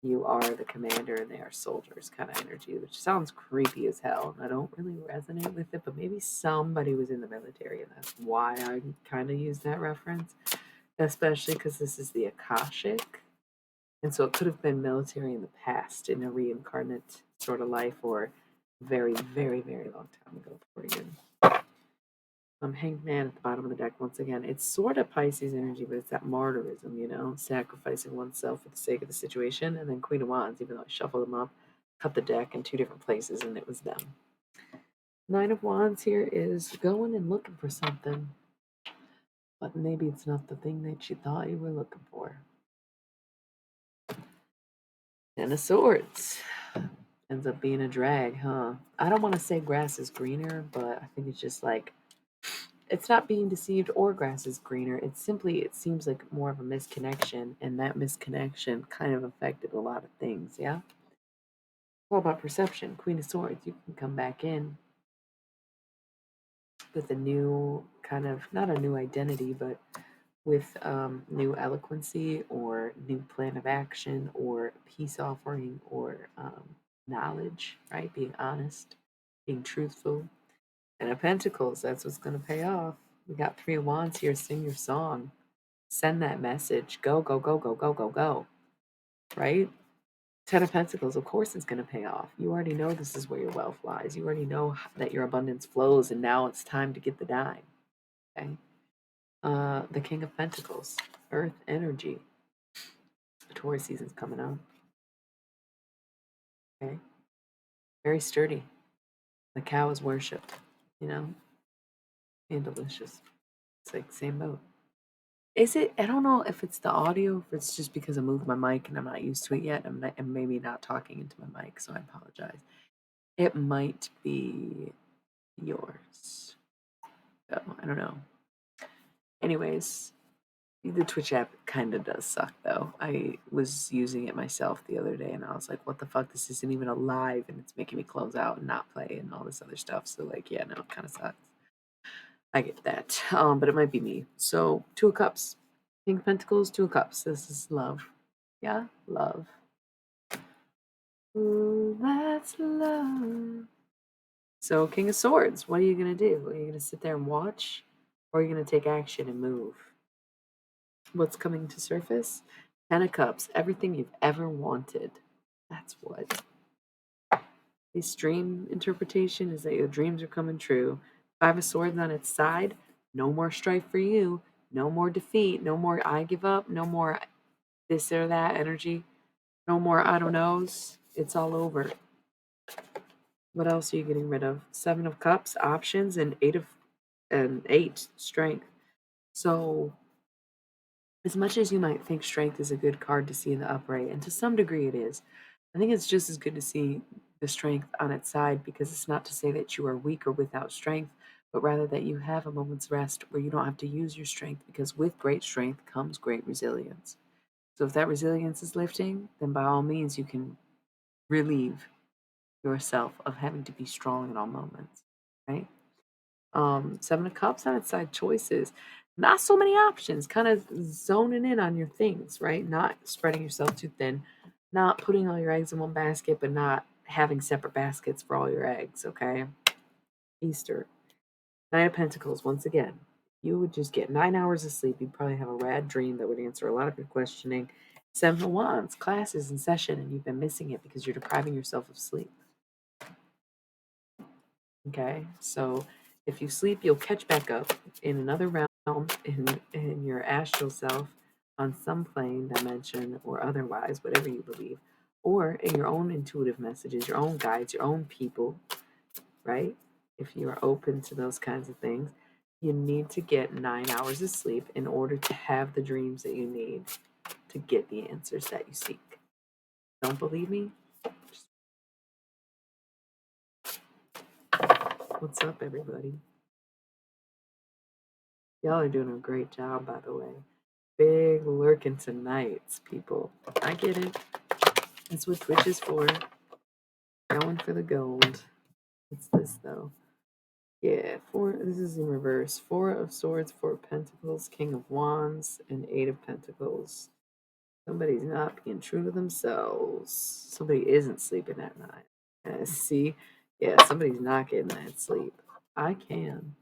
you are the commander and they are soldiers kind of energy, which sounds creepy as hell. And I don't really resonate with it, but maybe somebody was in the military and that's why I kind of use that reference, especially because this is the Akashic. And so it could have been military in the past in a reincarnate sort of life, or very, very, very long time ago for you. Hanged Man at the bottom of the deck once again. It's sort of Pisces energy, but it's that martyrism, you know, sacrificing oneself for the sake of the situation. And then Queen of Wands, even though I shuffled them up, cut the deck in two different places, and it was them. Nine of Wands here is going and looking for something, but maybe it's not the thing that you thought you were looking for. Ten of Swords ends up being a drag, huh? I don't want to say grass is greener, but I think it's just like, it's not being deceived or grass is greener. It's simply, it seems like more of a misconnection, and that misconnection kind of affected a lot of things, yeah? What about perception? Queen of Swords, you can come back in with a new kind of, not a new identity, but with new eloquency or new plan of action or peace offering or knowledge, right? Being honest, being truthful. And of Pentacles, that's what's going to pay off. We got Three of Wands here. Sing your song. Send that message. Go, go, go, go, go, go, go. Right? Ten of Pentacles, of course it's going to pay off. You already know this is where your wealth lies. You already know that your abundance flows, and now it's time to get the dime. Okay? The King of Pentacles, Earth energy. The Taurus season's coming up. Okay? Very sturdy. The cow is worshipped, you know? And delicious. It's like same boat. Is it? I don't know if it's the audio, if it's just because I moved my mic and I'm not used to it yet. I'm maybe not talking into my mic, so I apologize. It might be yours. So, I don't know. Anyways, the Twitch app kind of does suck, though. I was using it myself the other day, and I was like, what the fuck? This isn't even alive, and it's making me close out and not play and all this other stuff. So, like, yeah, no, it kind of sucks. I get that. But it might be me. So, Two of Cups. King of Pentacles, Two of Cups. This is love. Yeah, love. Ooh, that's love. So, King of Swords, what are you going to do? Are you going to sit there and watch? Or are you going to take action and move? What's coming to surface? Ten of Cups, everything you've ever wanted. That's what. This dream interpretation is that your dreams are coming true. Five of Swords on its side. No more strife for you. No more defeat. No more I give up. No more this or that energy. No more I don't knows. It's all over. What else are you getting rid of? Seven of Cups, options, and eight strength. So as much as you might think strength is a good card to see in the upright, and to some degree it is, I think it's just as good to see the strength on its side, because it's not to say that you are weak or without strength, but rather that you have a moment's rest where you don't have to use your strength, because with great strength comes great resilience. So if that resilience is lifting, then by all means you can relieve yourself of having to be strong in all moments, right? Seven of Cups on its side, choices. not so many options, kind of zoning in on your things, right? Not spreading yourself too thin, not putting all your eggs in one basket, but not having separate baskets for all your eggs, okay? Easter. Nine of Pentacles, once again. You would just get 9 hours of sleep. You'd probably have a rad dream that would answer a lot of your questioning. Seven of Wands, class is in session, and you've been missing it because you're depriving yourself of sleep. Okay, so if you sleep, you'll catch back up in another realm, in your astral self, on some plane, dimension, or otherwise, whatever you believe, or in your own intuitive messages, your own guides, your own people, right? If you are open to those kinds of things, you need to get 9 hours of sleep in order to have the dreams that you need to get the answers that you seek. Don't believe me? What's up, everybody? Y'all are doing a great job, by the way. Big lurking tonights, people. I get it. That's what Twitch is for. Going for the gold. What's this, though? Yeah, this is in reverse. Four of Swords, Four of Pentacles, King of Wands, and Eight of Pentacles. Somebody's not being true to themselves. Somebody isn't sleeping at night. See? Yeah, somebody's not getting that sleep. I can.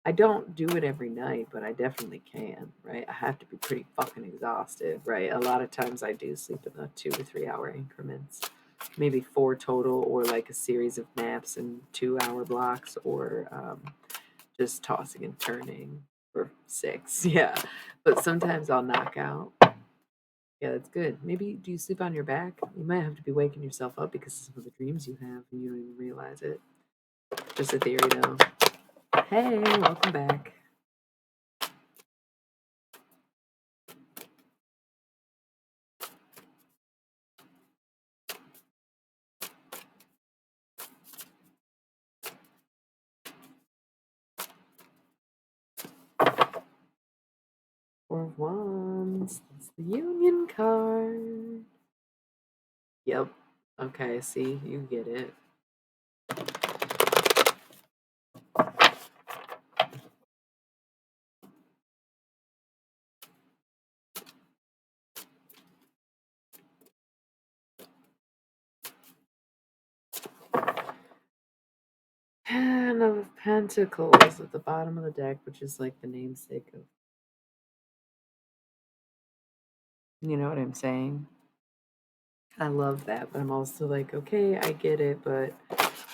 I don't do it every night, but I definitely can, right? I have to be pretty fucking exhausted, right? A lot of times I do sleep in the 2 to 3 hour increments, maybe 4 total, or like a series of naps in 2 hour blocks, or just tossing and turning for 6. Yeah, but sometimes I'll knock out. Yeah, that's good. Maybe do you sleep on your back? You might have to be waking yourself up because of some of the dreams you have and you don't even realize it. Just a theory, though. Hey, welcome back. Four of Wands. It's the Union card. Yep. Okay, see, you get it. Ten of Pentacles at the bottom of the deck, which is like the namesake of. You know what I'm saying? I love that, but I'm also like, okay, I get it, but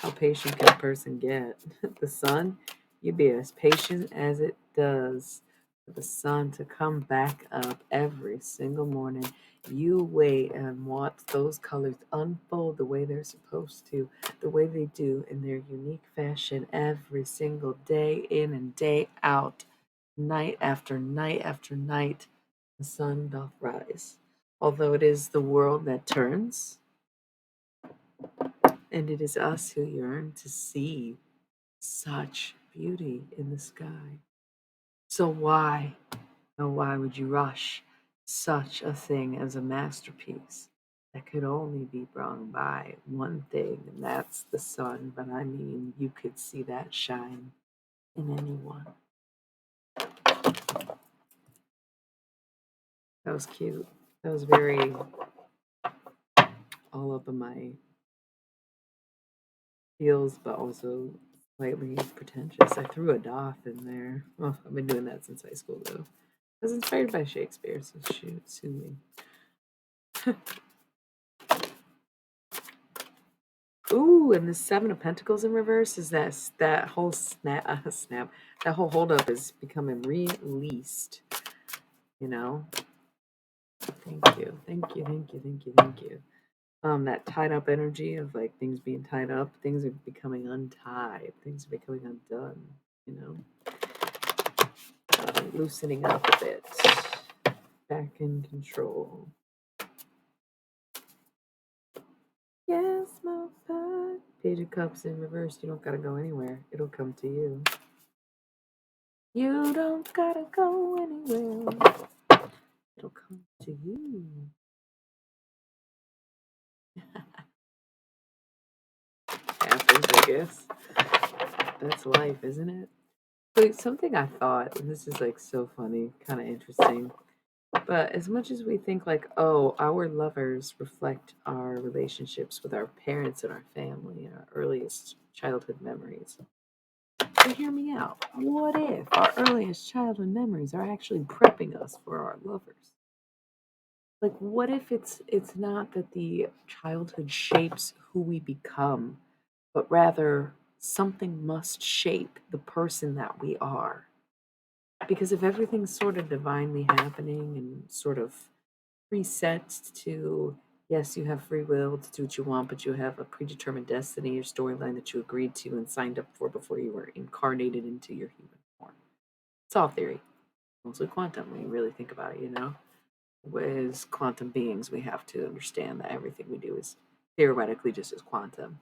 how patient can a person get? The sun, you be as patient as it does for the sun to come back up every single morning. You wait and watch those colors unfold the way they're supposed to, the way they do in their unique fashion every single day in and day out, night after night after night. The sun doth rise. Although it is the world that turns, and it is us who yearn to see such beauty in the sky. So why, oh, why would you rush such a thing as a masterpiece that could only be brought by one thing, and that's the sun? But I mean, you could see that shine in anyone. That was cute. That was very all up in my feels, but also slightly pretentious. I threw a doth in there. Well, I've been doing that since high school, though. I was inspired by Shakespeare, so shoot, sue me. Ooh, and the Seven of Pentacles in reverse is that whole snap, that whole holdup is becoming released. You know. Thank you, thank you, thank you, thank you, thank you. That tied up energy of like things being tied up, things are becoming untied, things are becoming undone. You know, loosening up a bit, back in control. Yes, my back. Page of Cups in reverse. You don't gotta go anywhere. It'll come to you. You don't gotta go anywhere. It'll come to you. Happens, I guess. That's life, isn't it? So something I thought, and this is like so funny, kind of interesting, but as much as we think like, oh, our lovers reflect our relationships with our parents and our family and our earliest childhood memories. But hear me out. What if our earliest childhood memories are actually prepping us for our lovers? Like what if it's not that the childhood shapes who we become, but rather something must shape the person that we are. Because if everything's sort of divinely happening and sort of preset to, yes, you have free will to do what you want, but you have a predetermined destiny or storyline that you agreed to and signed up for before you were incarnated into your human form. It's all theory, mostly quantum when you really think about it, you know? As quantum beings, we have to understand that everything we do is theoretically just as quantum.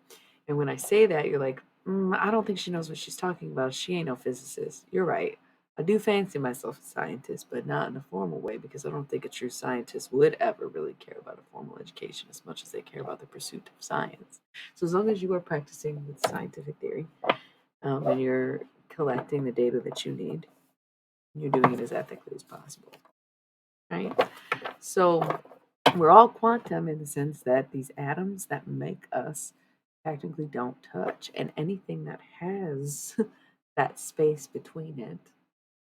And when I say that, you're like, I don't think she knows what she's talking about. She ain't no physicist. You're right. I do fancy myself a scientist, but not in a formal way because I don't think a true scientist would ever really care about a formal education as much as they care about the pursuit of science. So as long as you are practicing with scientific theory and you're collecting the data that you need, you're doing it as ethically as possible, right? So we're all quantum in the sense that these atoms that make us technically don't touch, and anything that has that space between it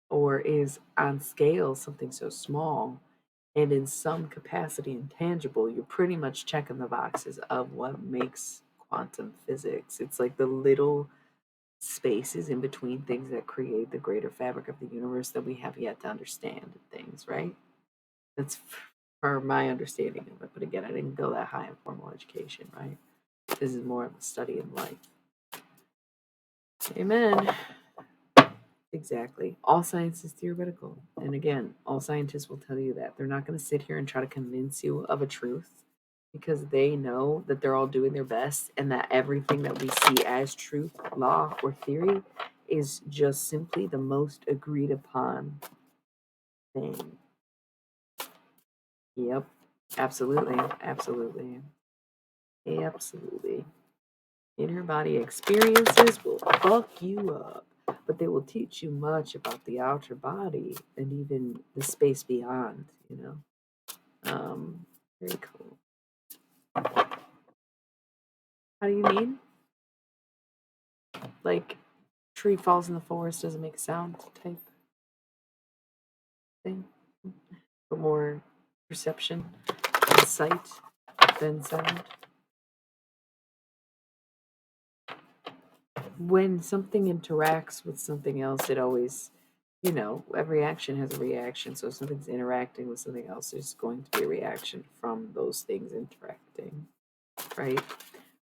or is on scale something so small and in some capacity intangible, you're pretty much checking the boxes of what makes quantum physics. It's like the little spaces in between things that create the greater fabric of the universe that we have yet to understand things, right? That's for my understanding of it. But again, I didn't go that high in formal education, right? This is more of a study in life. Amen. Exactly. All science is theoretical. And again, all scientists will tell you that. They're not going to sit here and try to convince you of a truth because they know that they're all doing their best and that everything that we see as truth, law, or theory is just simply the most agreed upon thing. Yep. Absolutely. Absolutely. Absolutely. Inner body experiences will fuck you up, but they will teach you much about the outer body and even the space beyond, you know. Very cool. How do you mean? Like tree falls in the forest doesn't make a sound type thing? But more perception and sight than sound? When something interacts with something else, it always, you know, every action has a reaction. So if something's interacting with something else, there's going to be a reaction from those things interacting, right?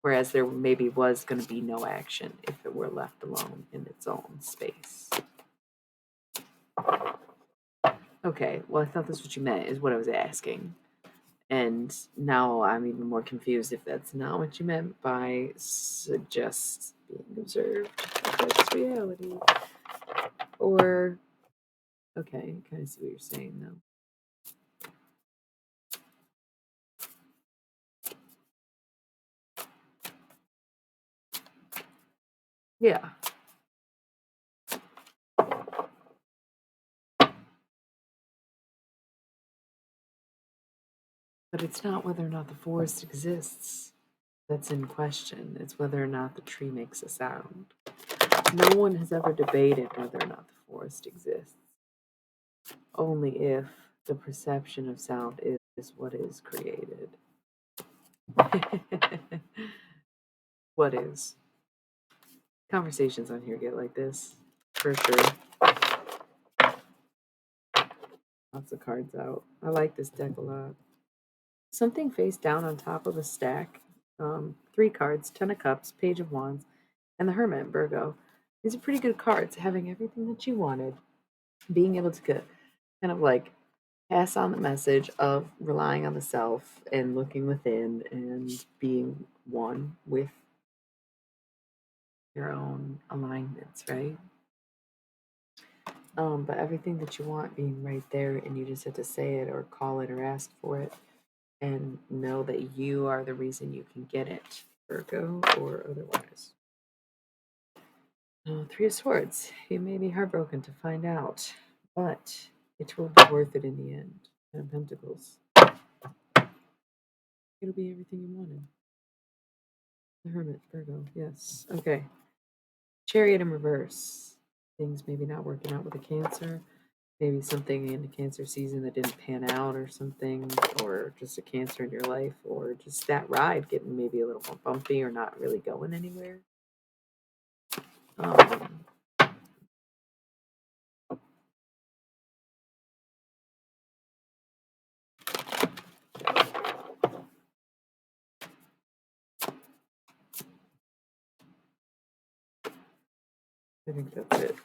Whereas there maybe was going to be no action if it were left alone in its own space. Okay, well, I thought that's what you meant, is what I was asking. And now I'm even more confused if that's not what you meant by suggest being observed. That's reality. Or, okay, I kind of see what you're saying though. Yeah. But it's not whether or not the forest exists that's in question. It's whether or not the tree makes a sound. No one has ever debated whether or not the forest exists. Only if the perception of sound is what is created. What is? Conversations on here get like this, for sure. Lots of cards out. I like this deck a lot. Something face down on top of a stack. Three cards, Ten of Cups, Page of Wands, and the Hermit, Virgo. These are pretty good cards. Having everything that you wanted, being able to kind of like pass on the message of relying on the self and looking within and being one with your own alignments, right? But everything that you want being right there, and you just have to say it or call it or ask for it and know that you are the reason you can get it, Virgo, or otherwise. Oh, Three of Swords. You may be heartbroken to find out, but it will be worth it in the end. Ten of Pentacles. It'll be everything you wanted. The Hermit, Virgo. Yes. Okay. Chariot in reverse. Things maybe not working out with a Cancer. Maybe something in the Cancer season that didn't pan out or something, or just a Cancer in your life, or just that ride getting maybe a little more bumpy or not really going anywhere. Um, I think that's it.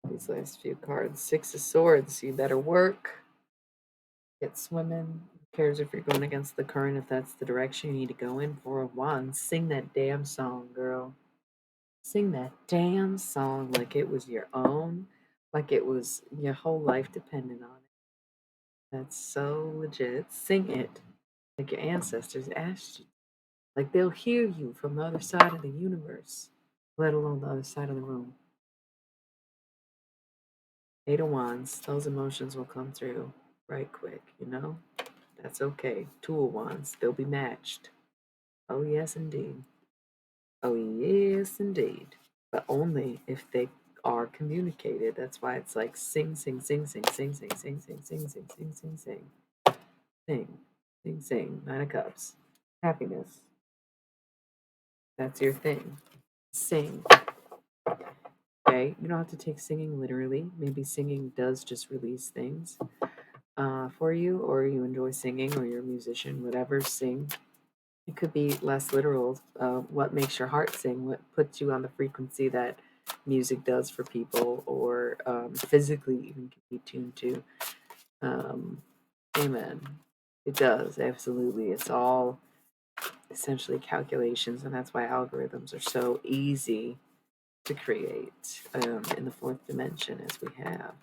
These last few cards. Six of Swords. You better work. Get swimming. Who cares if you're going against the current, if that's the direction you need to go in? Four of Wands. Sing that damn song, girl. Sing that damn song like it was your own, like it was your whole life dependent on it. That's so legit. Sing it like your ancestors asked you. Like they'll hear you from the other side of the universe, let alone the other side of the room. Eight of Wands, those emotions will come through right quick, you know? That's okay. Two of Wands, they'll be matched. Oh, yes, indeed. Oh, yes, indeed. But only if they are communicated. That's why it's like sing, sing, sing, sing, sing, sing, sing, sing, sing, sing, sing, sing, sing, sing, sing, sing. Nine of Cups. Happiness. That's your thing. Sing. Okay, you don't have to take singing literally. Maybe singing does just release things for you, or you enjoy singing, or you're a musician, whatever. Sing. It could be less literal. What makes your heart sing? What puts you on the frequency that music does for people, or physically even can be tuned to? Amen. It does, absolutely. It's all essentially calculations, and that's why algorithms are so easy to create in the fourth dimension as we have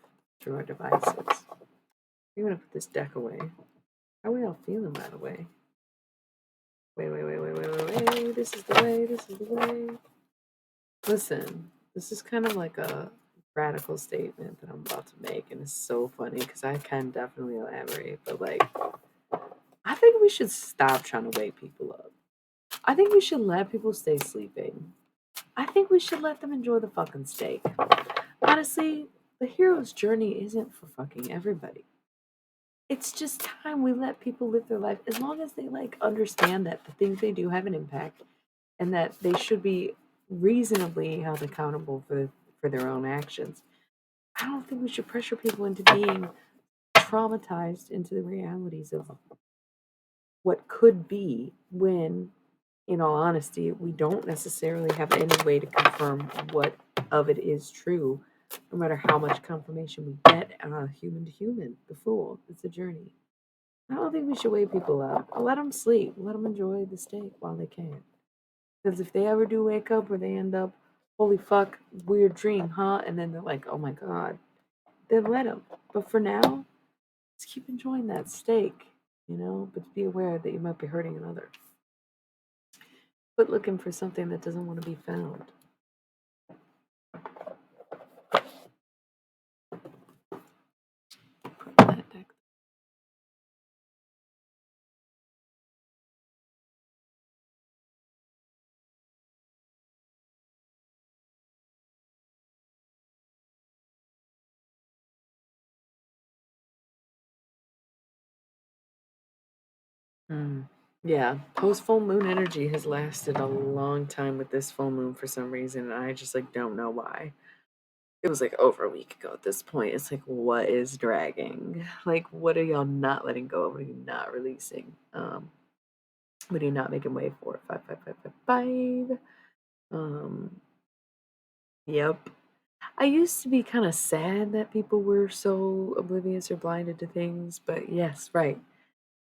through our devices. I'm going to put this deck away. How are we all feeling, by the way? Wait. This is the way. This is the way. Listen, this is kind of like a radical statement that I'm about to make, and it's so funny because I can definitely elaborate, but like, I think we should stop trying to wake people up. I think we should let people stay sleeping. I think we should let them enjoy the fucking steak. Honestly, the hero's journey isn't for fucking everybody. It's just time we let people live their life as long as they like understand that the things they do have an impact and that they should be reasonably held accountable for their own actions. I don't think we should pressure people into being traumatized into the realities of what could be when, in all honesty, we don't necessarily have any way to confirm what of it is true, no matter how much confirmation we get human to human. The fool, it's a journey. I don't think we should wake people up. Let them sleep. Let them enjoy the steak while they can. Because if they ever do wake up or they end up, holy fuck, weird dream, huh? And then they're like, oh my god, then let them. But for now, just keep enjoying that steak, you know? But be aware that you might be hurting another. Quit looking for something that doesn't want to be found. Put that deck. Yeah, post full moon energy has lasted a long time with this full moon for some reason, and I just like don't know why. It was like over a week ago at this point. It's like, what is dragging? Like, what are y'all not letting go of? What are you not releasing? What are you not making way for? 55555. Yep. I used to be kind of sad that people were so oblivious or blinded to things, but yes, right.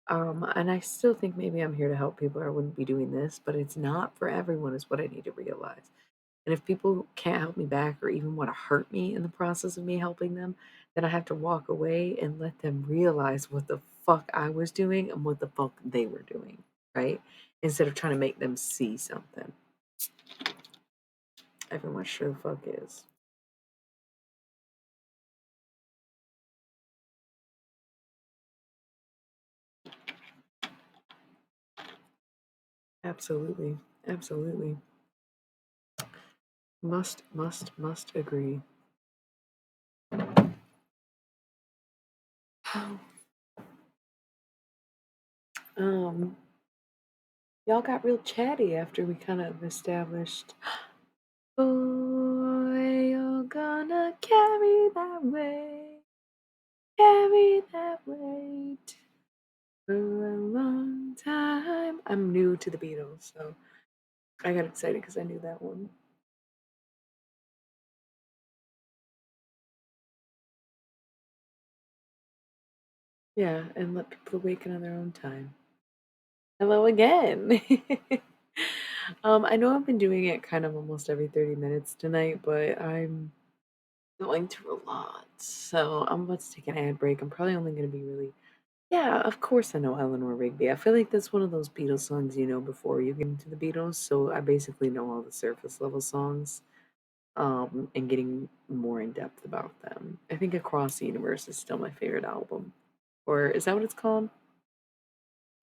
And I still think maybe I'm here to help people or I wouldn't be doing this, but it's not for everyone, is what I need to realize. And if people can't help me back or even want to hurt me in the process of me helping them, then I have to walk away and let them realize what the fuck I was doing and what the fuck they were doing, right? Instead of trying to make them see something. Everyone sure the fuck is. Absolutely. Absolutely. Must agree. Um, y'all got real chatty after we kind of established, boy, you're gonna carry that weight for a long time. I'm new to the Beatles, so I got excited because I knew that one. Yeah, and let people awaken on their own time. Hello again. I know I've been doing it kind of almost every 30 minutes tonight, but I'm going through a lot. So I'm about to take an ad break. I'm probably only going to be really. Yeah, of course I know Eleanor Rigby. I feel like that's one of those Beatles songs you know before you get into the Beatles. So I basically know all the surface level songs, and getting more in depth about them. I think Across the Universe is still my favorite album. Or is that what it's called?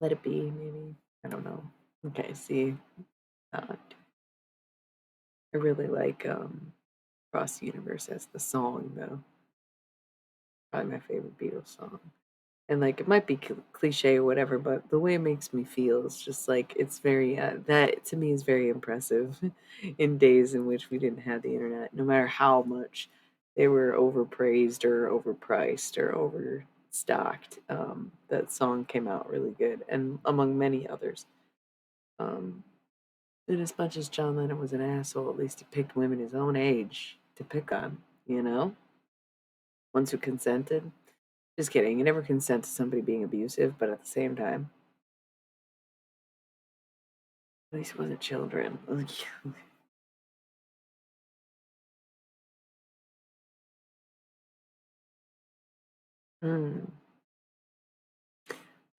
Let It Be, maybe? I don't know. Okay, see, uh, I really like Across the Universe as the song, though. Probably my favorite Beatles song. And like it might be cliche or whatever, but the way it makes me feel is just like it's very that to me is very impressive in days in which we didn't have the internet. No matter how much they were overpraised or overpriced or overstocked, that song came out really good, and among many others. Um, and as much as John Lennon was an asshole, at least he picked women his own age to pick on. You know, ones who consented. Just kidding. You never consent to somebody being abusive, but at the same time, at least it wasn't children. Mm.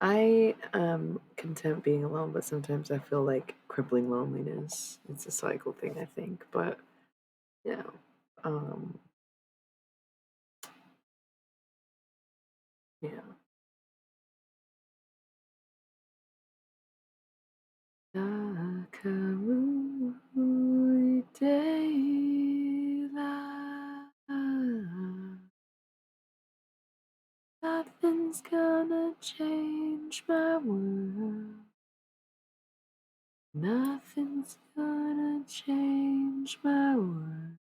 I am content being alone, but sometimes I feel like crippling loneliness. It's a cycle thing, I think. But yeah, um, yeah. Nakaru daylight. Nothing's gonna change my world. Nothing's gonna change my world.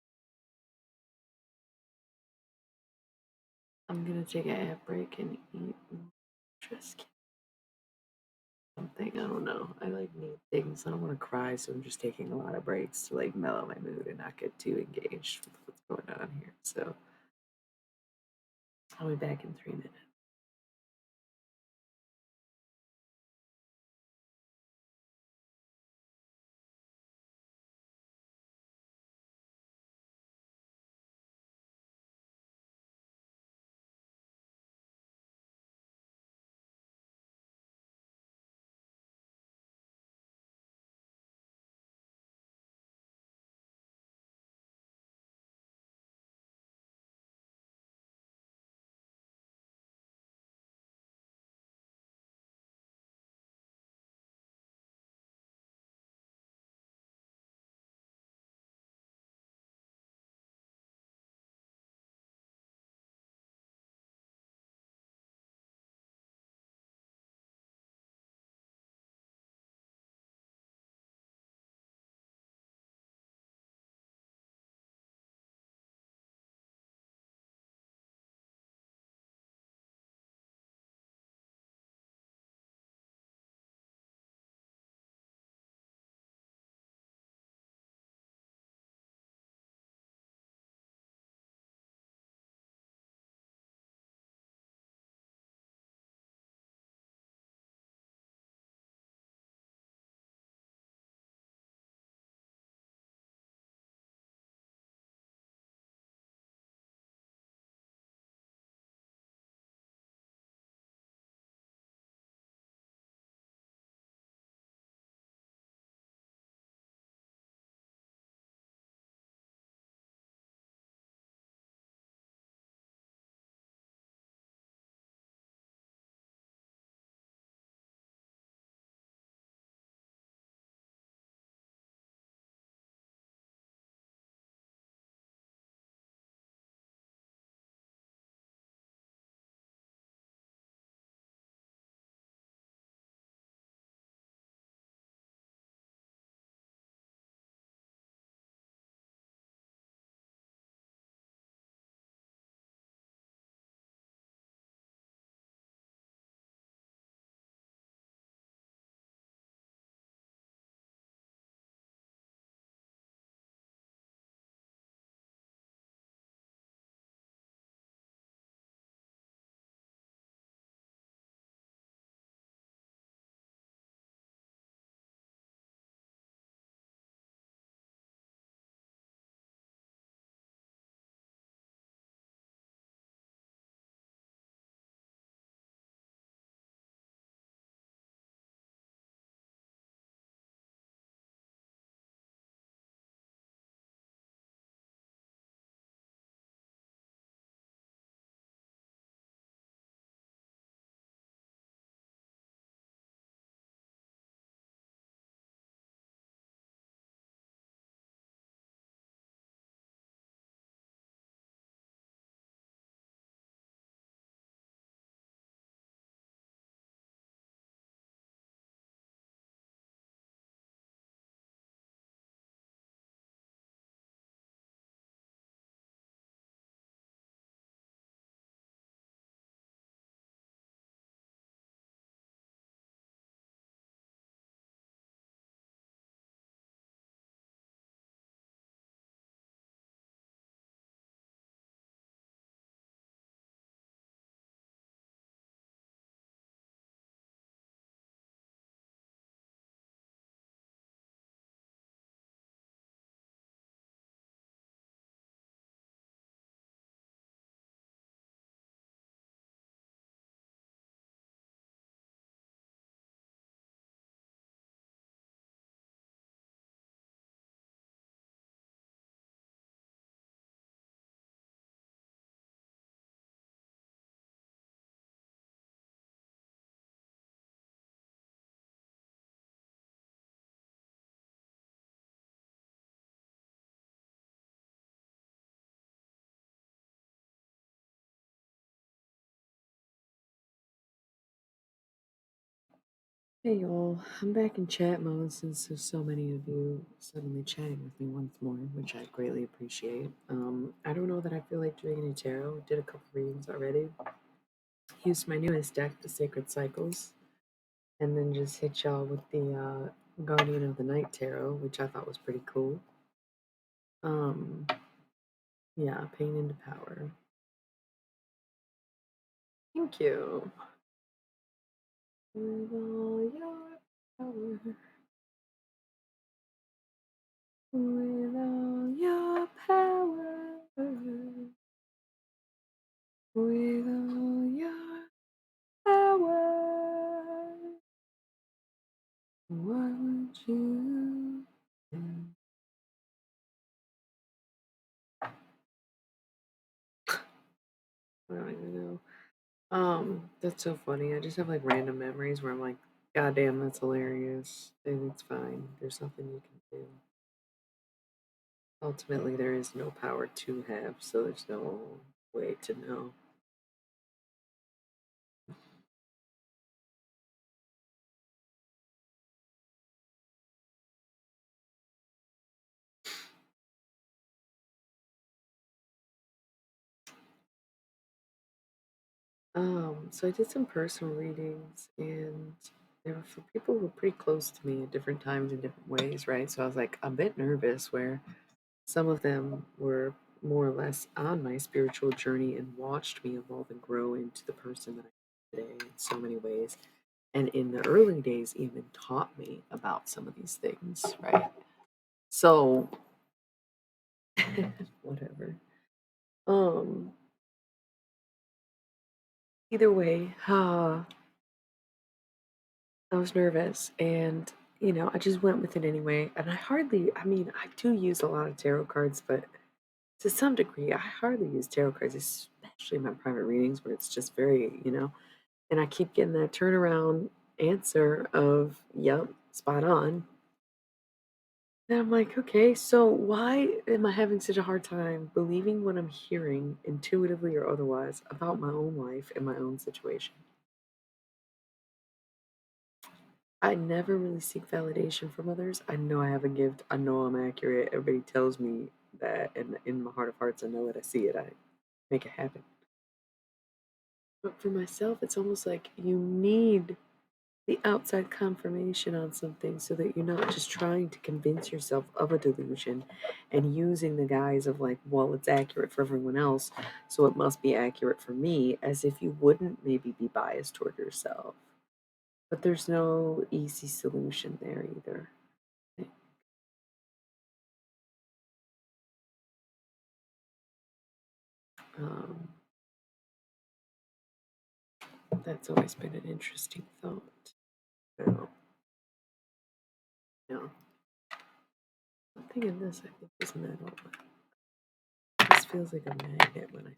I'm gonna take an ad break and eat just something. I don't know. I like need things. I don't want to cry, so I'm just taking a lot of breaks to like mellow my mood and not get too engaged with what's going on here. So I'll be back in 3 minutes. Hey y'all, I'm back in chat mode since there's so many of you suddenly chatting with me once more, which I greatly appreciate. I don't know that I feel like doing any tarot. Did a couple readings already. Used my newest deck, the Sacred Cycles, and then just hit y'all with the Guardian of the Night Tarot, which I thought was pretty cool. Um, yeah, Pain into Power. Thank you. With all your power, with all your power. With all your power, what would you do? I don't even know. That's so funny. I just have like random memories where I'm like, God damn, that's hilarious. And it's fine. There's nothing you can do. Ultimately, there is no power to have, so there's no way to know. So I did some personal readings, and they were for people who were pretty close to me at different times in different ways, right? So I was like a bit nervous where some of them were more or less on my spiritual journey and watched me evolve and grow into the person that I am today in so many ways. And in the early days, even taught me about some of these things, right? So, whatever. Um, Either way, I was nervous and I just went with it anyway. And I mean, I do use a lot of tarot cards, but to some degree, I hardly use tarot cards, especially in my private readings where it's just very. And I keep getting that turnaround answer of, yep, spot on. And I'm like, okay, so why am I having such a hard time believing what I'm hearing, intuitively or otherwise, about my own life and my own situation? I never really seek validation from others. I know I have a gift. I know I'm accurate. Everybody tells me that, and in my heart of hearts, I know it. I see it. I make it happen. But for myself, it's almost like you need the outside confirmation on something so that you're not just trying to convince yourself of a delusion and using the guise of like, well, it's accurate for everyone else, so it must be accurate for me, as if you wouldn't maybe be biased toward yourself. But there's no easy solution there either. Um, that's always been an interesting thought. No, no. Something in this I think is metal. This feels like a magnet when I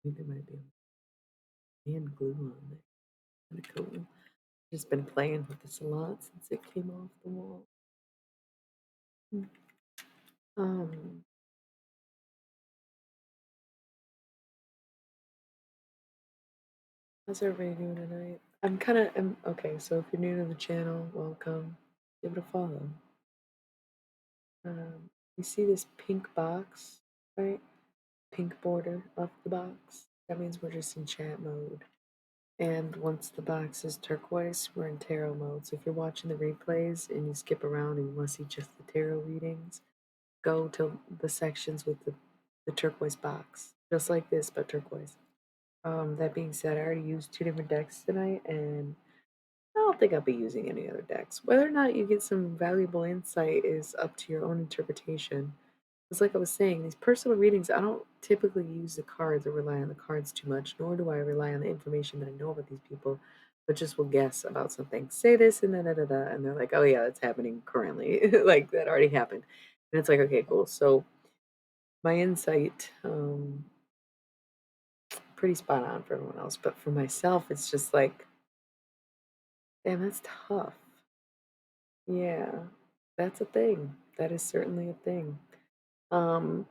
think there might be a hand glue on there. Kind of cool. Just been playing with this a lot since it came off the wall. Mm. Um, how's everybody doing tonight? I'm okay. So if you're new to the channel, welcome. Give it a follow. You see this pink box, right? Pink border of the box. That means we're just in chat mode. And once the box is turquoise, we're in tarot mode. So if you're watching the replays and you skip around and you want to see just the tarot readings, go to the sections with the turquoise box. Just like this, but turquoise. That being said, I already used two different decks tonight, and I don't think I'll be using any other decks. Whether or not you get some valuable insight is up to your own interpretation. It's like I was saying, these personal readings, I don't typically use the cards or rely on the cards too much, nor do I rely on the information that I know about these people, but just will guess about something. Say this and da da da da, and they're like, oh yeah, that's happening currently. Like that already happened. And it's like, okay, cool. So my insight, pretty spot on for everyone else, but for myself, it's just like, damn, that's tough. Yeah, that's a thing. That is certainly a thing.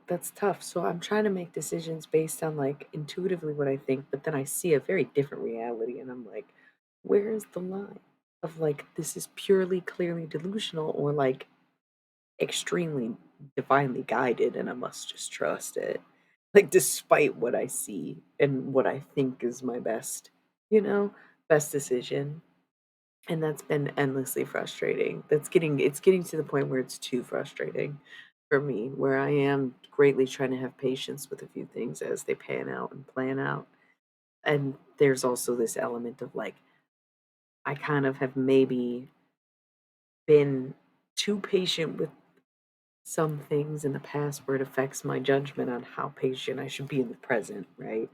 That's tough. So I'm trying to make decisions based on like intuitively what I think, but then I see a very different reality and I'm like, where is the line? of like this is purely clearly delusional or like extremely divinely guided and I must just trust it. Like despite what I see and what I think is my best, you know, best decision. And that's been endlessly frustrating. It's getting to the point where it's too frustrating for me, where I am greatly trying to have patience with a few things as they pan out and plan out. And there's also this element of like I kind of have maybe been too patient with some things in the past where it affects my judgment on how patient I should be in the present, right?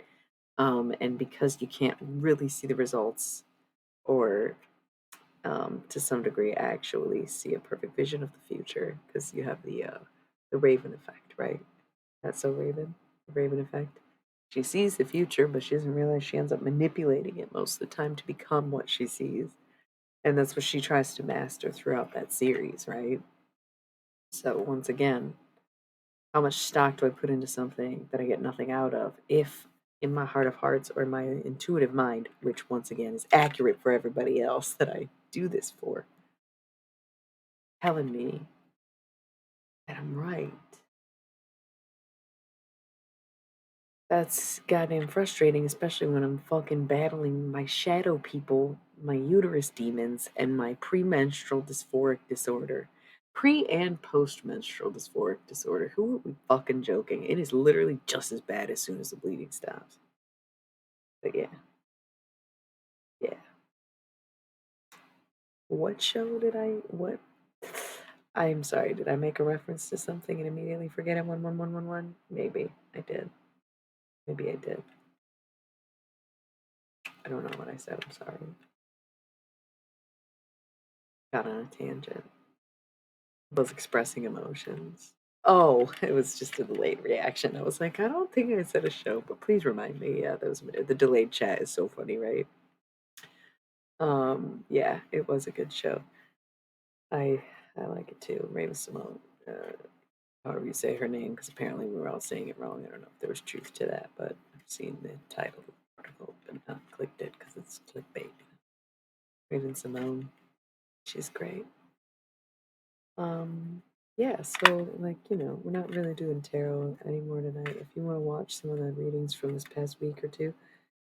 And because you can't really see the results or to some degree actually see a perfect vision of the future because you have the Raven effect, right? That's so Raven, the Raven effect. She sees the future, but she doesn't realize she ends up manipulating it most of the time to become what she sees. And that's what she tries to master throughout that series, right? So once again, how much stock do I put into something that I get nothing out of if in my heart of hearts or my intuitive mind, which once again is accurate for everybody else that I do this for, telling me that I'm right. That's goddamn frustrating, especially when I'm fucking battling my shadow people, my uterus demons, and my premenstrual dysphoric disorder. Pre and post menstrual dysphoric disorder. Who are we fucking joking? It is literally just as bad as soon as the bleeding stops. But yeah, yeah. What show did I what I'm sorry, did I make a reference to something and immediately forget it? 11111? Maybe I did. Maybe I did. I don't know what I said. I'm sorry. Got on a tangent. Was expressing emotions. Oh, it was just a delayed reaction. I was like, I don't think I said a show, but please remind me. Yeah, that was the delayed chat is so funny, right? Yeah, it was a good show. I I like it too. Raven Simone. However you say her name, because apparently we were all saying it wrong. I don't know if there was truth to that, but I've seen the title of the article but not clicked it because it's clickbait. Raven Simone, she's great. Yeah, so like, we're not really doing tarot anymore tonight. If you want to watch some of the readings from this past week or two,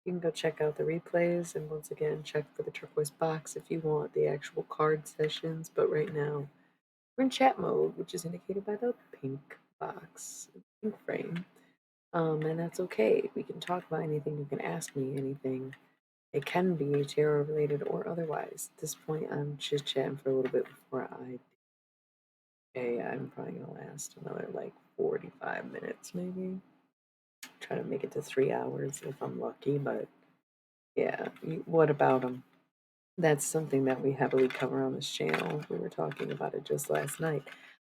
you can go check out the replays and once again check for the turquoise box if you want the actual card sessions. But right now, we're in chat mode, which is indicated by the pink box, pink frame. And that's okay. We can talk about anything. You can ask me anything. It can be tarot related or otherwise. At this point, I'm chit chatting for a little bit before I. Okay, I'm probably gonna last another like 45 minutes, maybe. Try to make it to 3 hours if I'm lucky, but yeah. What about them? That's something that we heavily cover on this channel. We were talking about it just last night.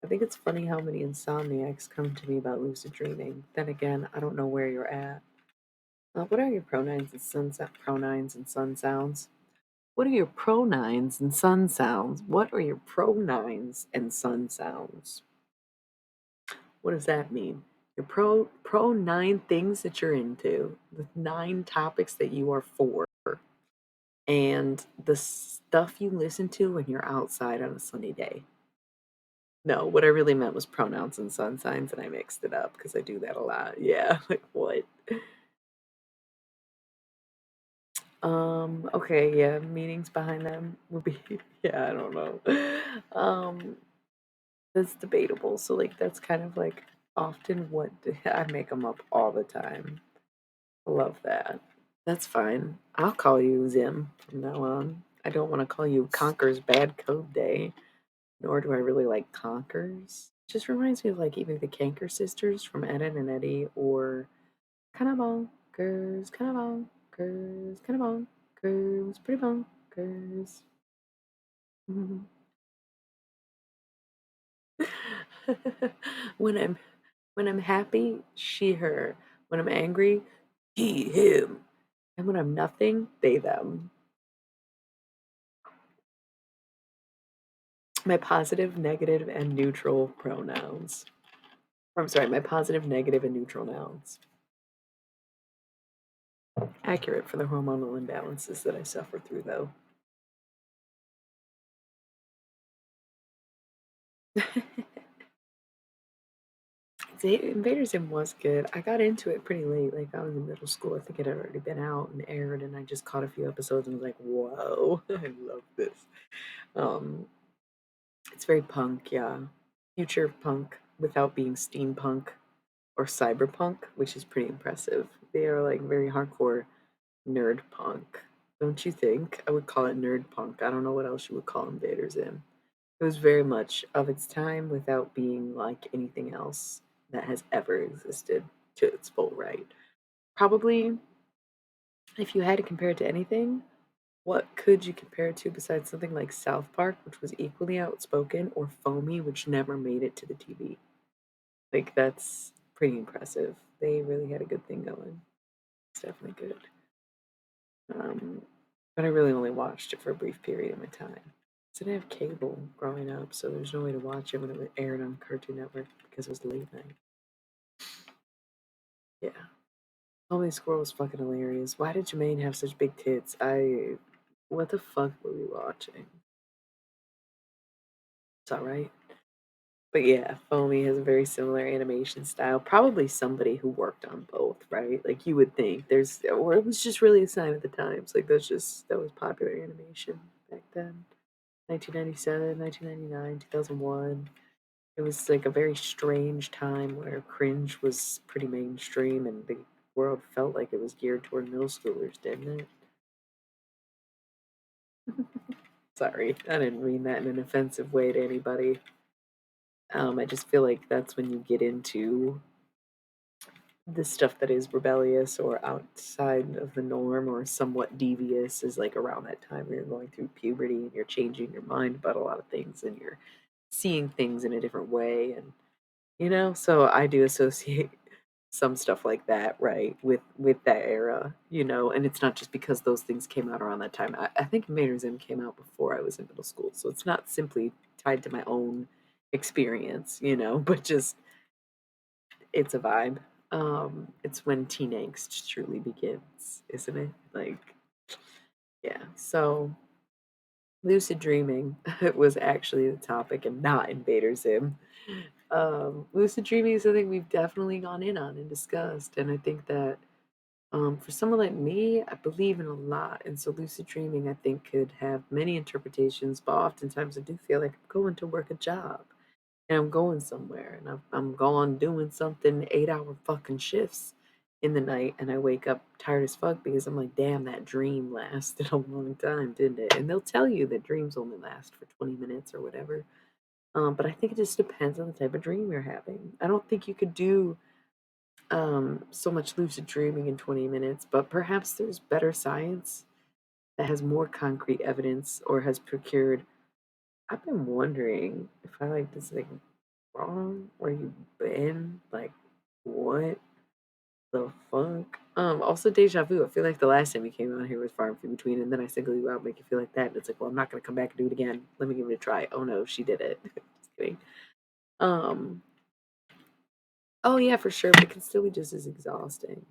I think it's funny how many insomniacs come to me about lucid dreaming. Then again, I don't know where you're at. What are your pronouns and sun sounds? What are your pronouns and sun sounds? What are your pronouns and sun sounds? What does that mean? Your pro 9 things that you're into, the 9 topics that you are for, and the stuff you listen to when you're outside on a sunny day. No, what I really meant was pronouns and sun signs, and I mixed it up because I do that a lot. Yeah, like what? Okay, yeah, meanings behind them would be, yeah, I don't know. Um, that's debatable. So, like, that's kind of like often what I make them up all the time. Love that. That's fine. I'll call you Zim from now on. I don't want to call you Conker's Bad Code Day, nor do I really like Conkers. Just reminds me of like either the Canker sisters from Ed, Edd and Eddie or kind of bonkers, kind of bonkers, kind of bonkers, pretty bonkers. Mhm. when I'm when I'm happy, she her. When I'm angry, he him. And when I'm nothing, they them. My positive, negative, and neutral pronouns. Or, I'm sorry, my positive, negative, and neutral nouns. Accurate for the hormonal imbalances that I suffer through, though. Invader Zim was good. I got into it pretty late. Like I was in middle school. I think it had already been out and aired, and I just caught a few episodes and was like, "Whoa, I love this." Um, it's very punk, yeah, future punk without being steampunk or cyberpunk, which is pretty impressive. They are like very hardcore nerd punk, don't you think? I would call it nerd punk. I don't know what else you would call Invader Zim. It was very much of its time without being like anything else that has ever existed to its full right. Probably, if you had to compare it to anything, what could you compare it to besides something like South Park, which was equally outspoken, or Foamy, which never made it to the TV? Like, that's pretty impressive. They really had a good thing going. It's definitely good. Um, but I really only watched it for a brief period of my time. I didn't have cable growing up, so there's no way to watch it when it was aired on Cartoon Network because it was late night. Yeah. Homie Squirrel was fucking hilarious. Why did Jermaine have such big tits? What the fuck were we watching? It's alright. But yeah, Foamy has a very similar animation style. Probably somebody who worked on both, right? Like you would think or it was just really a sign of the times. Like that was popular animation back then. 1997, 1999, 2001. It was like a very strange time where cringe was pretty mainstream and the world felt like it was geared toward middle schoolers, didn't it? Sorry, I didn't mean that in an offensive way to anybody. I just feel like that's when you get into the stuff that is rebellious or outside of the norm or somewhat devious is like around that time where you're going through puberty and you're changing your mind about a lot of things and you're seeing things in a different way and so I do associate some stuff like that, right, with that era, and it's not just because those things came out around that time. I think Invader Zim came out before I was in middle school, so it's not simply tied to my own experience, but just it's a vibe. It's when teen angst truly begins, isn't it? Like, yeah. So lucid dreaming was actually the topic and not Invader Zim. Lucid dreaming is something we've definitely gone in on and discussed, and I think that for someone like me, I believe in a lot, and so lucid dreaming I think could have many interpretations, but oftentimes I do feel like I'm going to work a job and I'm going somewhere and I'm going doing something 8 hour fucking shifts in the night and I wake up tired as fuck because I'm like, damn, that dream lasted a long time, didn't it? And they'll tell you that dreams only last for 20 minutes or whatever. But I think it just depends on the type of dream you're having. I don't think you could do so much lucid dreaming in 20 minutes, but perhaps there's better science that has more concrete evidence or has procured. I've been wondering if I like this thing wrong? Where you been? Like, what the fuck? Also deja vu. I feel like the last time you came out here was far and few between, and then I single you out, make you feel like that, and it's like, well, I'm not gonna come back and do it again. Let me give it a try. Oh no, she did it. Just kidding. Um, oh yeah, for sure, but it can still be just as exhausting.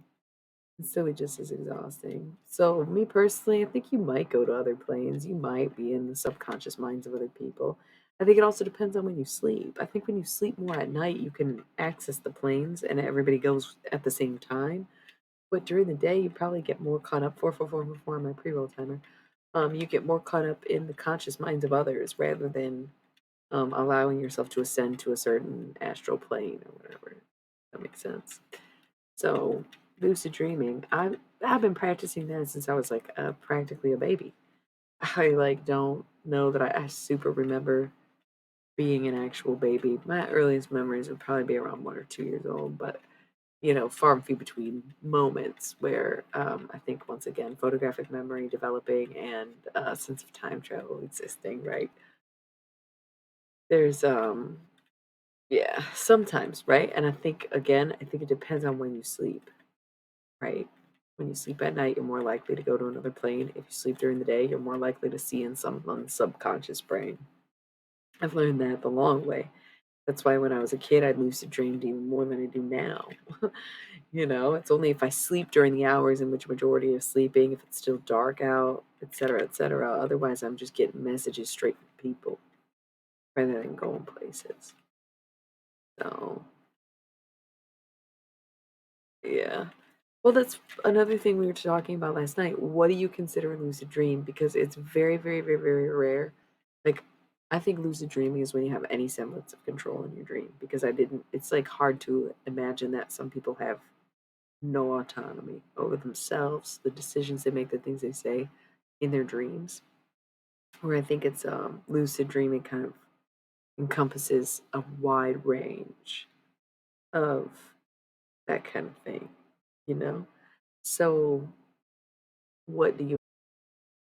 It's still be just as exhausting. So me personally, I think you might go to other planes. You might be in the subconscious minds of other people. I think it also depends on when you sleep. I think when you sleep more at night, you can access the planes and everybody goes at the same time. But during the day, you probably get more caught up. 44444 on my pre-roll timer. You get more caught up in the conscious minds of others rather than allowing yourself to ascend to a certain astral plane or whatever. That makes sense. So lucid dreaming, I've been practicing that since I was like practically a baby. I like don't know that I super remember being an actual baby. My earliest memories would probably be around 1 or 2 years old, but far and few between moments where I think once again photographic memory developing and a sense of time travel existing. Right? There's yeah, sometimes right, and I think again I think it depends on when you sleep. Right? When you sleep at night, you're more likely to go to another plane. If you sleep during the day, you're more likely to see in someone's subconscious brain. I've learned that the long way. That's why when I was a kid, I lucid dreamed even more than I do now. It's only if I sleep during the hours in which majority is sleeping, if it's still dark out, etc., etc. Otherwise, I'm just getting messages straight from people. rather than going places. So, yeah. Well, that's another thing we were talking about last night. What do you consider a lucid dream? Because it's very, very, very, very rare. Like, I think lucid dreaming is when you have any semblance of control in your dream. Because I didn't, it's like hard to imagine that some people have no autonomy over themselves, the decisions they make, the things they say in their dreams. Where I think it's lucid dreaming kind of encompasses a wide range of that kind of thing, you know? So, what do you